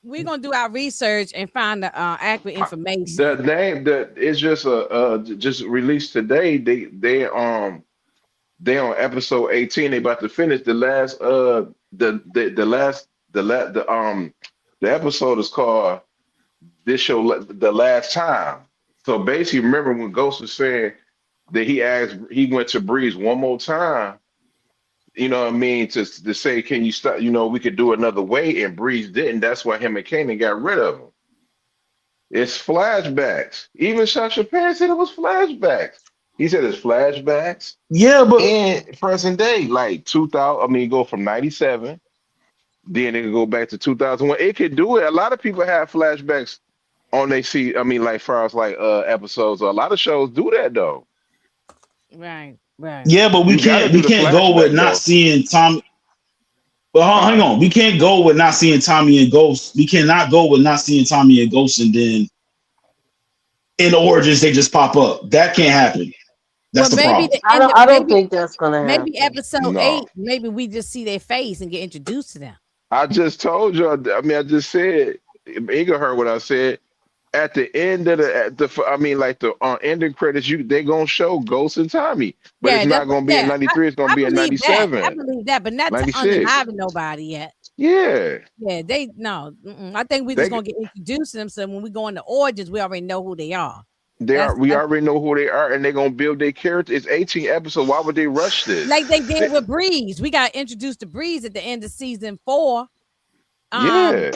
We're gonna do our research and find the accurate information. The name it's just just released today. They on episode 18. They about to finish the last the episode is called This Show The Last Time. So basically, remember when Ghost was saying that he went to Breeze one more time, you know what I mean, to say, can you stop, we could do another way, and Breeze didn't. That's why him and Kanan got rid of him. It's flashbacks. Even Sasha Pan said it was flashbacks. He said it's flashbacks. Yeah, but in present day, like 2000, go from 97, then it could go back to 2001. It could do it. A lot of people have flashbacks on like far as like episodes. A lot of shows do that though. Right. Yeah, but we can't go with not seeing Tommy. Well, hang on. We can't go with not seeing Tommy and Ghost. We cannot go with not seeing Tommy and Ghost, and then in Origins they just pop up. That can't happen. That's the problem. I don't think that's gonna happen. Maybe episode 8. Maybe we just see their face and get introduced to them. I just told you. I just said. Inga heard what I said. At the end of the ending credits, they gonna show Ghost and Tommy, but it's not gonna be in 93. It's gonna be in 97. I believe that, but not to undeniable nobody yet. Yeah. I think we just gonna get introduced to them. So when we go into Origins, we already know who they are. We already know who they are, and they're gonna build their character. It's 18 episodes. Why would they rush this? Like they did with Breeze. We got introduced to Breeze at the end of season 4. Yeah.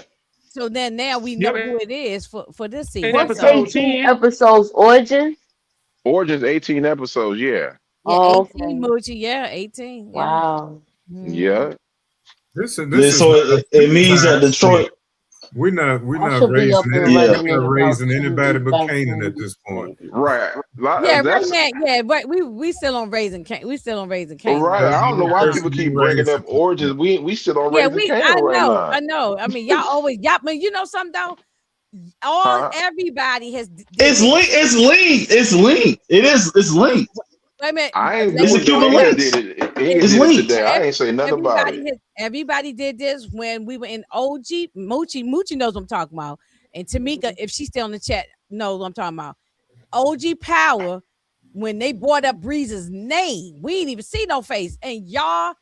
So then now we know who it is for this season. What's 18 episodes? Origins 18 episodes. Yeah. 18 Moochie. Yeah, 18. Wow. Yeah. This it means that Detroit. We're not I should be up there Yeah. running in about raising 10 anybody but back Kanan at 10 this point. Right. Yeah, right That's now, yeah, but we still on raising Cain. We still on raising Cain. right. Right? I don't know Only why person people you keep bringing raised up at this origins. point. We still on Yeah, raising Canaan right now. I know. I mean, y'all always but you know something though? Huh? Everybody has did It's this. linked. It's linked. It's linked. It is. It's linked. Wait a minute. I ain't It's do a it though. Cuban Inga links. did it. Inga It's did it linked. today. I ain't say nothing about it. Everybody did this when we were in OG. Moochie knows what I'm talking about. And Tamika, if she's still in the chat, knows what I'm talking about. OG Power, when they brought up Breeze's name, we ain't even see no face. And y'all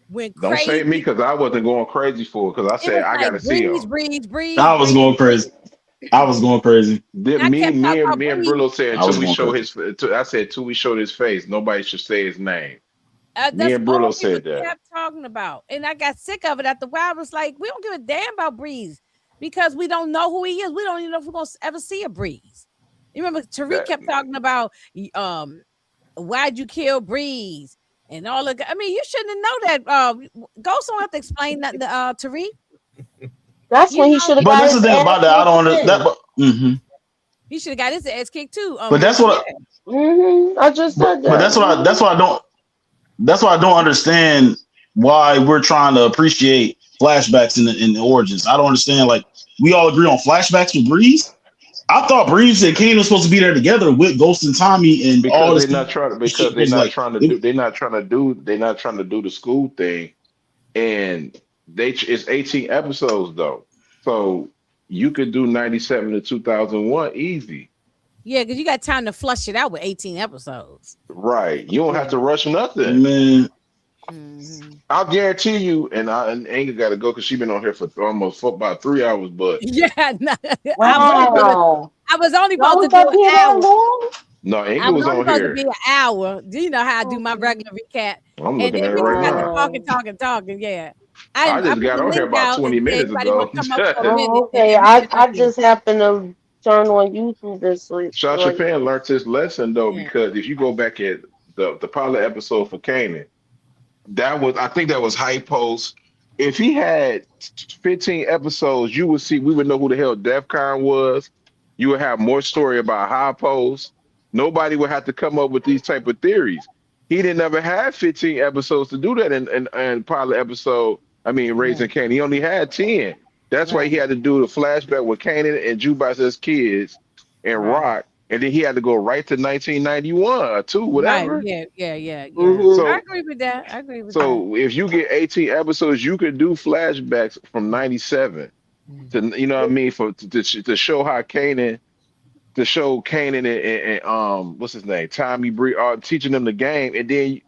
went Don't crazy. say me because I wasn't going crazy for it because I said I gotta see him. Breeze. I was going crazy. I was going crazy. Me and Brillo said I was until we going show crazy. I said till we showed his face, nobody should say his name. Me That's and all Brillo we said that. kept talking about. And I got sick of it after a while. I was like, we don't give a damn about Breeze because we don't know who he is. We don't even know if we're gonna ever see a Breeze. You remember Tariq kept talking about why'd you kill Breeze and all of I mean, you shouldn't know that. Ghost don't have to explain nothing to Tariq. That's when he should have But got that's his the thing ass about that. I don't kicked understand. in. He should have got his ass kicked too. But that's what. I just said that. But that's what. That's why I don't. That's why I don't understand why we're trying to appreciate flashbacks in the origins. I don't understand. Like we all agree on flashbacks with Breeze. I thought Breeze and Kane were supposed to be there together with Ghost and Tommy and all this. They're not trying to do the school thing. And it's 18 episodes though. So you could do 97 to 2001 easy. Yeah, because you got time to flush it out with 18 episodes. Right. You don't have to rush nothing. Man. I'll guarantee you, and Inga got to go because she's been on here for about 3 hours. But yeah, no, wow. I was only supposed to do an hour. No, Inga was on here. To be an hour. Do you know how I do my regular recap? I'm looking at it right now. Talking. Yeah. I just got on here about 20 minutes ago. Okay, I just happened to turn on YouTube this week. Sasha Fan learned this lesson though, because if you go back at the pilot episode for Kanan, I think that was High Post. If he had 15 episodes, we would know who the hell DEFCON was. You would have more story about High Post. Nobody would have to come up with these type of theories. He didn't ever have 15 episodes to do that in pilot episode. I mean, Raising Kanan. He only had 10. That's why he had to do the flashback with Kanan and Jukebox as kids and Raq. And then he had to go right to 1991 or 2, whatever. Right. Yeah. So, I agree with that. So if you get 18 episodes, you could do flashbacks from 97 to, you know what I mean, to show how Kanan, and what's his name, Tommy Bree are teaching them the game. And then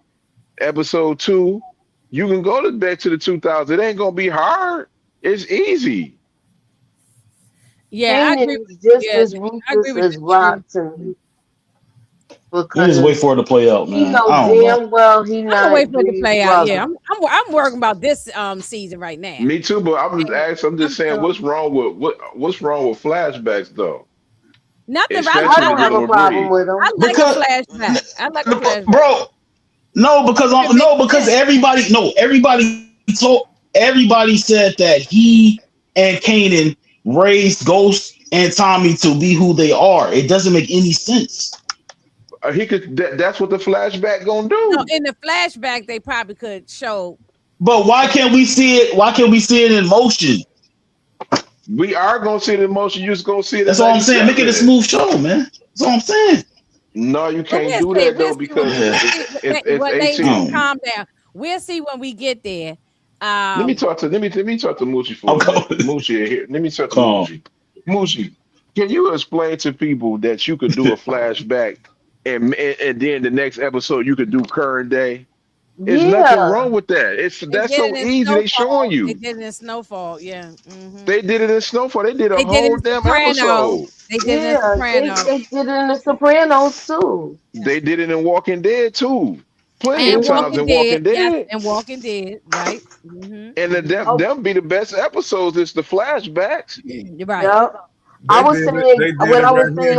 episode 2, you can go back to the 2000s. It ain't gonna be hard. It's easy. Yeah, I agree with just as ruthless as Raq to me. You just wait for it to play out, man. He knows damn well he not. Wait for it to play out. Yeah, I'm working about this season right now. Me too, but I'm just saying, what's wrong with flashbacks though? Nothing. I don't have a problem with them. I like a flashback. I like a flashback, bro. Because everybody said that he and Kanan raised Ghost and Tommy to be who they are. It doesn't make any sense. He could. That's what the flashback gonna do. No, in the flashback, they probably could show. But why can't we see it? Why can't we see it in motion? We are gonna see it in motion. You're just gonna see it. That's all I'm saying. Make it a smooth show, man. That's all I'm saying. No, you can't do that though because it's 18. Calm down. We'll see when we get there. Let me talk to Moochie for Moochie here. Let me talk to Moochie. Moochie, can you explain to people that you could do a flashback and then the next episode you could do current day? There's nothing wrong with that. That's so easy. They showing you. They did it in Snowfall. Yeah. Mm-hmm. They did it in Snowfall. They did a whole damn episode. They did it in Sopranos. They did it in the Sopranos too. They did it in Walking Dead too. Plenty of times in Walking Dead. Yes, and Walking Dead, right? Mm-hmm. And them be the best episodes. It's the flashbacks. Right. Yep. I was saying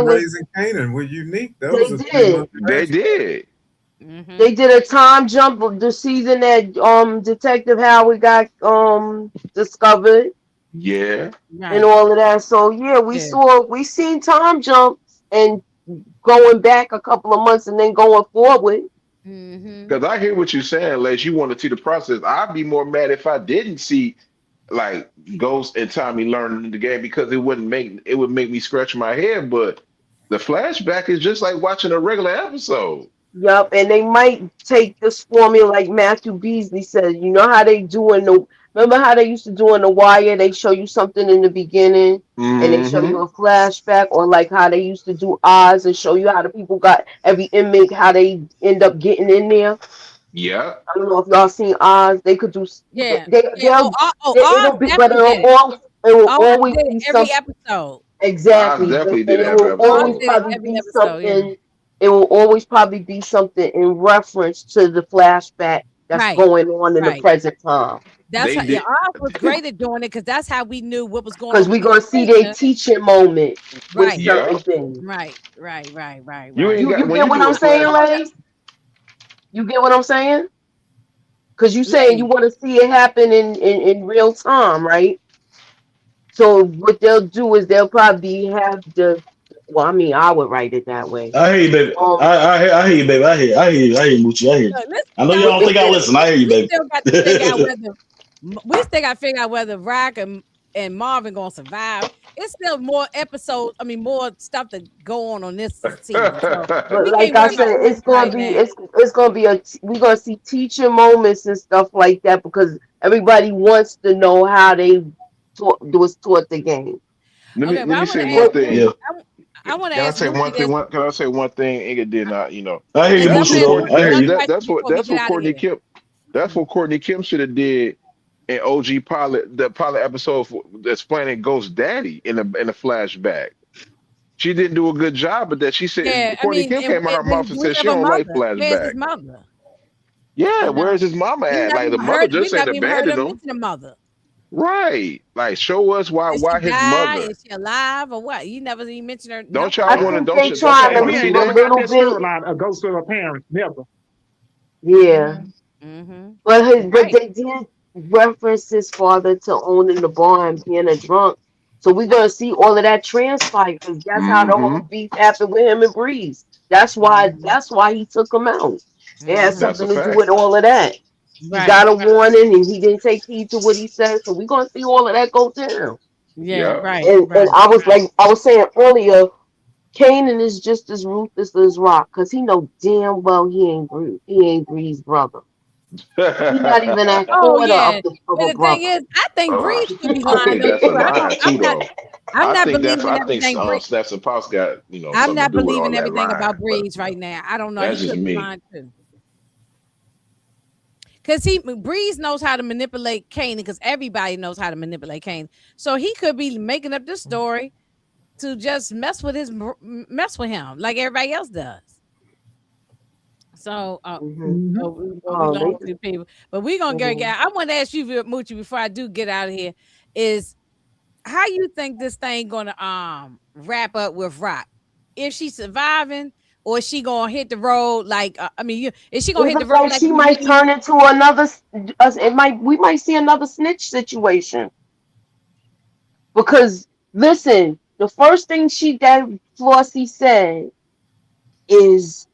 Raising Kanan with Unique. They did. Mm-hmm. They did a time jump of the season that Detective Howard got discovered. Yeah. and Right. all of that. So yeah, Yeah. we seen time jumps and going back a couple of months and then going forward. Mm-hmm. Because I hear what you're saying, Les. You want to see the process. I'd be more mad if I didn't see like Ghost and Tommy learning the game because it would make me scratch my head. But the flashback is just like watching a regular episode. Yup, and they might take this formula like Matthew Beasley said. You know how they do in the remember how they used to do in the Wire? They show you something in the beginning and they show you Hmm. a flashback, or like how they used to do Oz and show you how the people got every inmate how they end up getting in there. Yeah. I don't know if y'all seen Oz. They could do Yeah. Yeah. Oz it'll be, but definitely did it. it will Oz always did it be every some. episode. I Exactly, definitely and did it every will Oz always episode. did it probably every be episode. Yeah. something. It will always probably be something in reference to the flashback that's Right. going on in the Right. present time. That's They how. Yeah. did. Oz was great at doing it because that's how we knew what was going Because on we're in the gonna see their prisoner. teaching moment with Right. certain Yeah. things. Right. Right. Right. Right. You Right. ain't You got when get you what do I'm a saying, flash. Lace? You get what I'm saying? Because you saying you Lay. want to see it happen in real time, right? So what they'll do is they'll probably have the. Well, I mean, I would write it that way. I hear you, baby. Um, I hear you, baby. I hear you. I hear you, Moochie. I hear you. Look, listen, I know y'all. y'all don't think I listen. I hear you, We baby. still got to figure out whether we still got to figure out whether Rock and Marvin gonna survive. It's still more episodes. I mean, more stuff to go on this season. So But we like can't I worry about said, Breeze right now. it's gonna be we're gonna see teaching moments and stuff like that because everybody wants to know how they was taught the game. Okay, but Let I me want say to one ask What thing. Yeah. Moochie. I want to ask Moochie this, Can I say one thing? Inga did not. I hear you, and then I'm Moochie, gonna What ask though. Courtney? I Moochie hear one you. question before we That's get what out of Courtney here. Kemp. That's what Courtney Kemp should have did in OG pilot the pilot episode that's playing Ghost Daddy in the flashback. She didn't do a good job of that. She said Yeah, I Courtney mean, Kemp came out her then mouth and do we said she have a don't like mother? Where's his flashback. mother? Yeah, You where's know, his mama we at? never Like the even mother heard. We just ain't never even heard her abandoned him. mention a mother. Right. Like show us Did she why his die? mother. Is she alive or what? You never even mentioned her. Don't I y'all Nobody. want to think they don't y'all trying Yeah, to want to we see ain't leave a never that? got little that bit. storyline of Ghost of her parents. Never. Yeah, Mm-hmm. Mm-hmm. but Right. they did reference his father to owning the bar and being a drunk. So we're gonna see all of that transpire because that's how the Hmm. whole beef happened with him and Breeze. That's why Mm-hmm. that's why he took him out. It has Mm-hmm. That's a something to do fact. with all of that. He got Right. a warning and he didn't take heed to what he said. So we're gonna see all of that go down. Yeah. Yeah. Right. And Right. I was saying earlier, Kanan is just as ruthless as Rock because he know damn well he ain't Bree's brother. He not even that Oh quarter yeah. of But a the thing brother. is, I think Breeze could be I lying think though that's a too. I lie don't. too, though. I'm not I believing think everything. Snaps and Pops got I'm something to not do with all believing that everything line, about but Breeze right now. I don't know. He that's just could be me. lying too. Cause Breeze knows how to manipulate Kane, because everybody knows how to manipulate Kane. So he could be making up this story to just mess with him like everybody else does. So, Hmm. Mhm. we Oh, long to people, but we gonna mhm. get. I want to ask you, Moochie, before I do get out of here, is how you think this thing gonna wrap up with Rock? If she's surviving, or is she gonna hit the road like? I mean, is she gonna It hit the look road like like she we might really? turn into another. It might we might see another snitch situation because listen, the first thing that Flossie said is,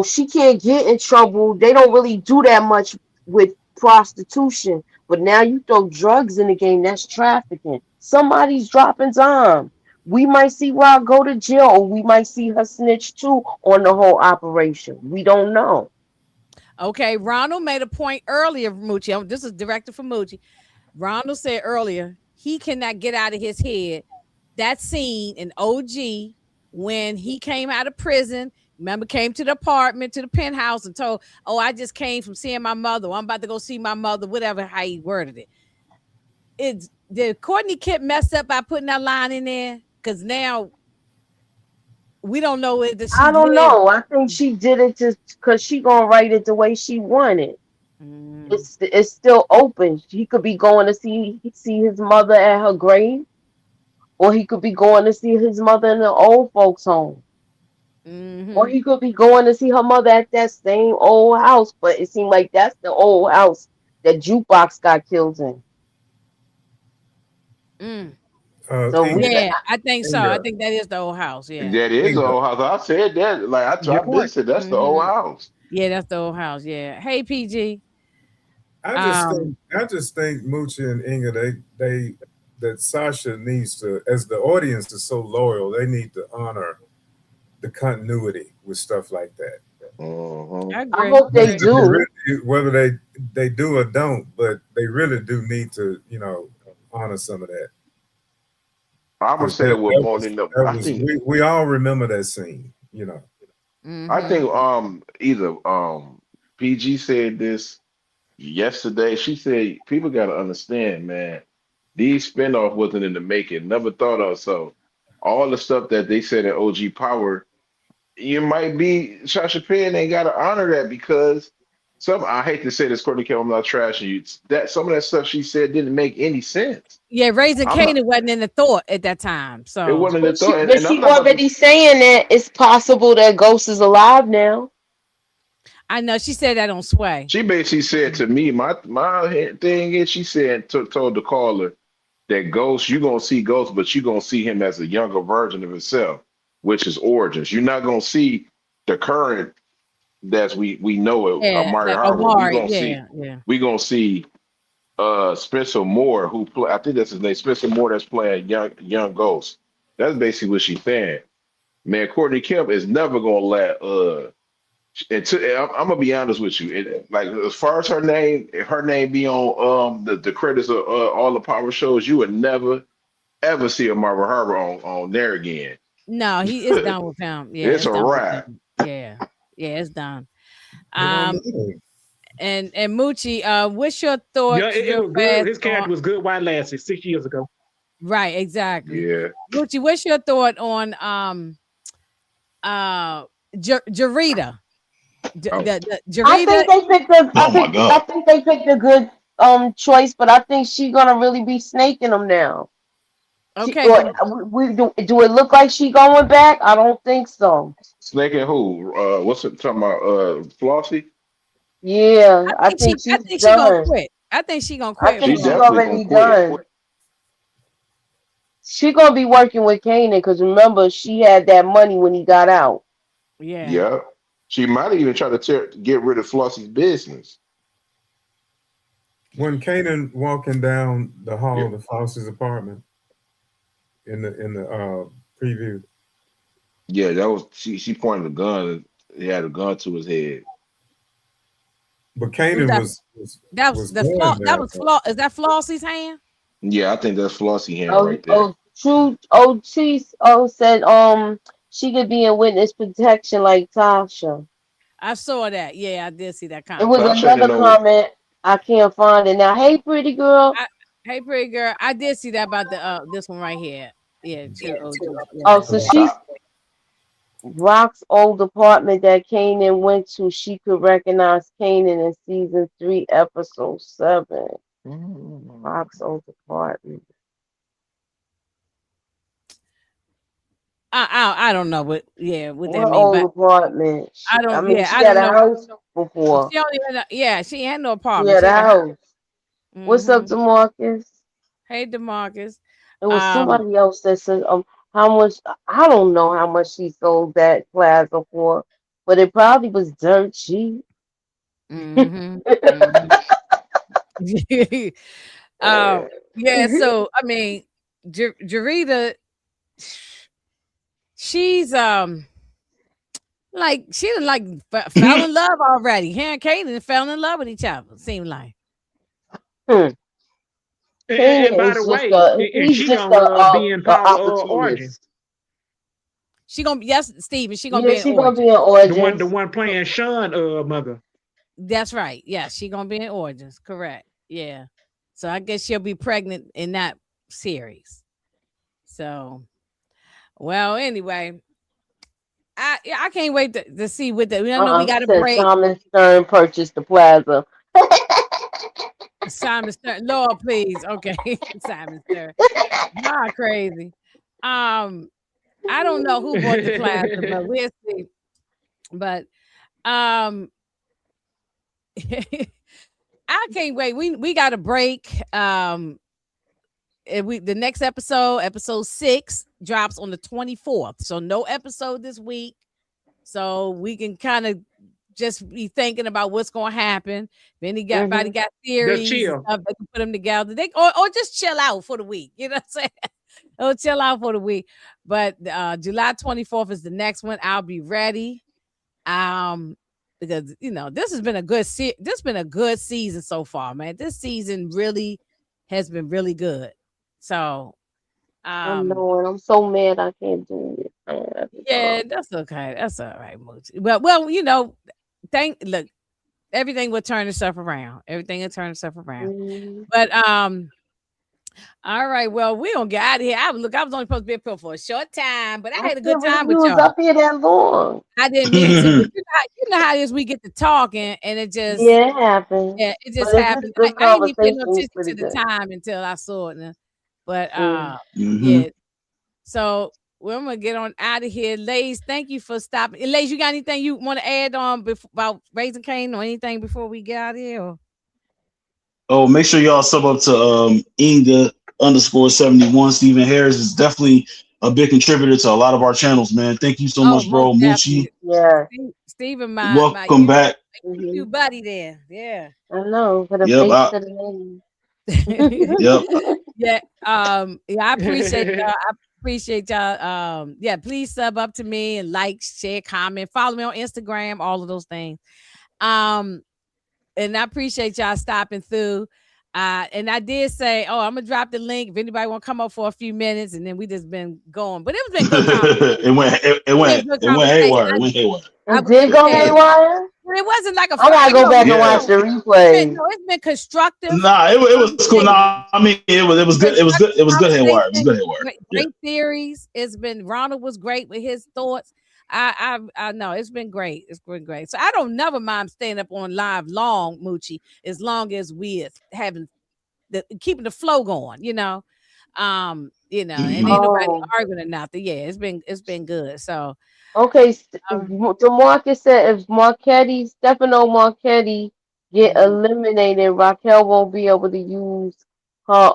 she can't get in trouble. They don't really do that much with prostitution. But now you throw drugs in the game, that's trafficking. Somebody's dropping dime. We might see Rob go to jail, or we might see her snitch too on the whole operation. We don't know. Okay, Ronald made a point earlier, Moochie. This is directed for Moochie. Ronald said earlier he cannot get out of his head that scene in OG when he came out of prison. Remember, came to the apartment, to the penthouse, and told, "Oh, I just came from seeing my mother. I'm about to go see my mother." Whatever how he worded it. Did Courtney Kip mess up by putting that line in there? Because now we don't know whether she I don't lived. know. I think she did it just because she gonna write it the way she wanted. Mm, It's still open. He could be going to see his mother at her grave, or he could be going to see his mother in the old folks' home, or mm-hmm. he could be going to see her mother at that same old house. But it seemed like that's the old house that Jukebox got killed in. Mm. So Yeah, I think so. I Inga, think that is the old house. Yeah. That is the Inga. old house. I said that. Like Your I've been point. said that's the old Hmm. house. Yeah, that's the old house. Yeah. Hey, PG. Um. I just think Moochie and Inga, they that Sasha needs to, as the audience is so loyal, they need to honor the continuity with stuff like that. I I agree. hope they do. Whether they do or don't, but they really do need to, honor some of that. I'm gonna Because say what going in the. I think we all remember that scene. I Mm-hmm. think either PG said this yesterday. She said people got to understand, man. These spinoff wasn't in the making. Never thought of. So all the stuff that they said in OG Power, you might be Sasha Penn ain't got to honor that because some. I hate to say this, Courtney Kim, I'm not trashing you. That some of that stuff she said didn't make any sense. Yeah, raising I'm not. Canaan wasn't in the thought at that time. It So wasn't a But thought, and I'm she not about to. already saying that it's possible that Ghost is alive now. I know she said that on Sway. She basically said to me, my thing is, she said told the caller that Ghost, you're gonna see Ghost, but you're gonna see him as a younger version of himself, which is Origins. You're not gonna see the current that we know it, Yeah, Amari like Harbor. Omari. Yeah, yeah. We gonna see Spencer Moore, who play, I think that's his name, Spencer Moore, that's playing young Ghost. That's basically what she's saying. Man, Courtney Kemp is never gonna let I'm gonna be honest with you. Like as far as her name be on the credits of all the power shows, you would never ever see a Marvin Harbor on there again. No, he is done with him. Yeah, It's it's a done with wrap. him. Yeah, yeah, it's done. They don't Um, know. and Moochie, what's your Yeah, thoughts it real was good. fast His on? character was good while it lasted 6 years ago. Right, exactly. Yeah. Moochie, what's your thought on uh Jarita? Oh, The I Jarita. think they picked a. Oh my I god. think they picked a good choice, but I think she gonna really be snaking them now. Okay, Or we do it look like she going back? I don't think so. Snake and who? What's it talking about? Flossie? Yeah, I think I she's think she gonna done. quit. I think she gonna I quit She think she for definitely gonna already quit. done. She gonna be working with Kanan because remember she had that money when he got out. yeah. Yeah. She might even try to get rid of Flossie's business. When Kanan walking down the Yeah. hall to Foster's apartment in the preview, Yeah, that was she pointed a gun. He had a gun to his head. but Was Kanan that that was was the flaw? going That there. was flaw. Is that Flossie's hand? Yeah, I think that's Flossie hand Oh, right there. true. Said she could be in witness protection like Tasha. I saw that. Yeah, I did see that It comment. was Tasha didn't another know. comment. I can't find it now. Hey, pretty girl. I, hey, pretty girl. I did see that about the this one right here. Yeah, two OGs. Oh, Yeah. so she's Ta- Rock's old apartment that Kanan went to. She could recognize Kanan in season 3, episode 7. Rock's old apartment. I don't know what that What mean, old but apartment? I don't. Yeah, She I had don't a know. house before. She only had yeah. She had no She apartment. had She a had a house. house. What's up, Mm-hmm. Demarcus? Hey, Demarcus. It was Um. somebody else that said how much. I don't know how much she sold that plaza for, but it probably was dirt cheap. Mm-hmm. Mm-hmm. um. Yeah. So I mean, Jarita, she's like she done like fell in love already. Her and Kanan fell in love with each other. Seemed like Hmm. And Kanan by the is just way, a and he's she just gonna be in a Power Origin, opportunist. she gonna yes, Steven, she gonna Yeah, be in she gonna Origin. be in the origins. one playing Sean mother. That's right. Yeah, she gonna be in Origins. Correct. Yeah. So I guess she'll be pregnant in that series. So well, anyway, I can't wait to see what the. I know we got a Said break. Simon Stern purchased the plaza. Simon Stern, Lord, please, okay, Simon Stern, not crazy. I don't know who bought the plaza, but we'll see. But um, I can't wait. We got a break. the next episode 6, drops on the 24th. So no episode this week. So we can kind of just be thinking about what's going to happen. If anybody got theories, stuff, they can put them together. Or just chill out for the week. You know what I'm saying? Or chill out for the week. But July 24th is the next one. I'll be ready. Because this has been a good season so far, man. This season really has been really good. So I know, and I'm so mad I can't do it. Yeah, that's okay. That's all right, Moochie. Well, look, everything will turn itself around. Everything will turn itself around. But all right. Well, we don't get out of here. I was only supposed to be up here for a short time, but I had a good time with y'all. Was up here that long. I didn't mean to. But you know how it is. We get to talking, and it just it happens. Yeah, it just happened. I didn't even pay no attention to the time until I saw it. But yeah. So I'm gonna get on out of here, Lays. Thank you for stopping. Lays, you got anything you want to add on about Raising Cane or anything before we get out of here? Or? Oh, make sure y'all sub up to Inga_71. Stephen Harris is definitely a big contributor to a lot of our channels, man. Thank you so much, bro. Moochie. Yeah. Stephen, welcome back. You buddy there. Yeah. I know. For the face of the name. Yeah. I appreciate y'all. Appreciate y'all. Yeah, please sub up to me and like, share, comment, follow me on Instagram, all of those things. And I appreciate y'all stopping through. And I did say, I'm gonna drop the link if anybody want to come up for a few minutes, and then we just been going. But it's been good. it went haywire. It went haywire. It did go haywire. It wasn't like a. I gotta go back and watch the replay. It's been constructive. Nah, it was cool. Nah, I mean it was good. It was good. It was good haywire. It was good haywire. Great theories. It's been Ronald was great with his thoughts. I know it's been great. It's been great. So I don't never mind staying up on live long, Moochie, as long as we is having keeping the flow going. And ain't nobody arguing or nothing. Yeah, it's been good. So. Okay, DeMarcus said if Stefano Marchetti get eliminated, Raquel won't be able to use her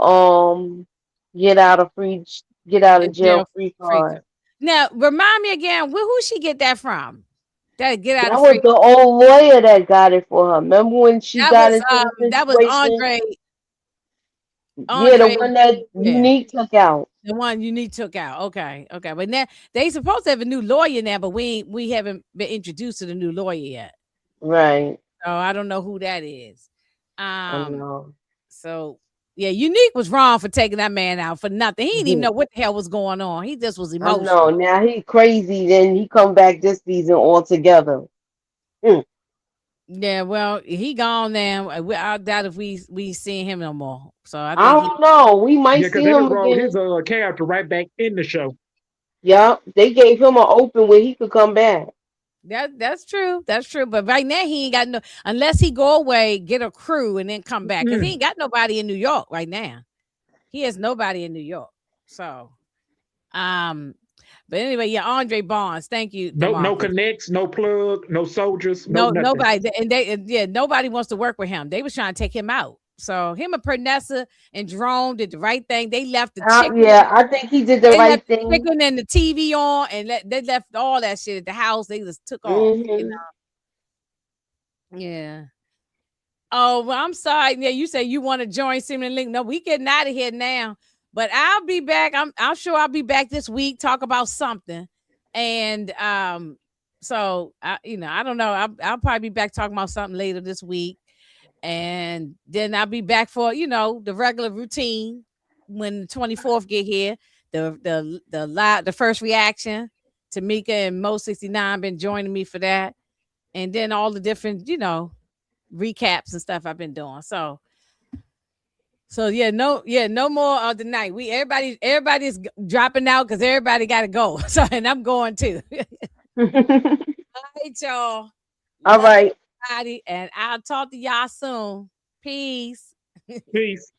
get out of jail free card. Now remind me again, who she get that from? That was the old lawyer that got it for her. Remember when she got it? That was Andre. Yeah, the one that Unique took out. The one Unique took out. Okay. But now they supposed to have a new lawyer now, but we haven't been introduced to the new lawyer yet. Right. So I don't know who that is. I know. So yeah, Unique was wrong for taking that man out for nothing. He didn't even know what the hell was going on. He just was emotional. No, now he crazy. Then he come back this season altogether. Yeah, well, he gone now. I doubt if we see him no more. So I don't know. We might see him again. His character right back in the show. Yeah, they gave him an open where he could come back. That's true. That's true. But right now he ain't got no, unless he go away, get a crew, and then come back. Because he ain't got nobody in New York right now. He has nobody in New York. So, but anyway, yeah, Andre Barnes. Thank you. No connects, no plug, no soldiers, nobody. And nobody wants to work with him. They was trying to take him out. So him and Pernessa and Jerome did the right thing. They left the chicken. Yeah, I think he did the right thing. The chicken and the TV on, and they left all that shit at the house. They just took off. Yeah. Oh, well, I'm sorry. Yeah, you say you want to join Simon Link. No, we getting out of here now. But I'll be back. I'm sure I'll be back this week. Talk about something, and so I don't know. I'll probably be back talking about something later this week. And then I'll be back for, the regular routine when the 24th get here. The first reaction. Tamika and Mo 69 been joining me for that. And then all the different, recaps and stuff I've been doing. So no more of the night. Everybody's dropping out because everybody gotta go. So and I'm going too. All right, y'all. All right. And I'll talk to y'all soon. Peace. Peace.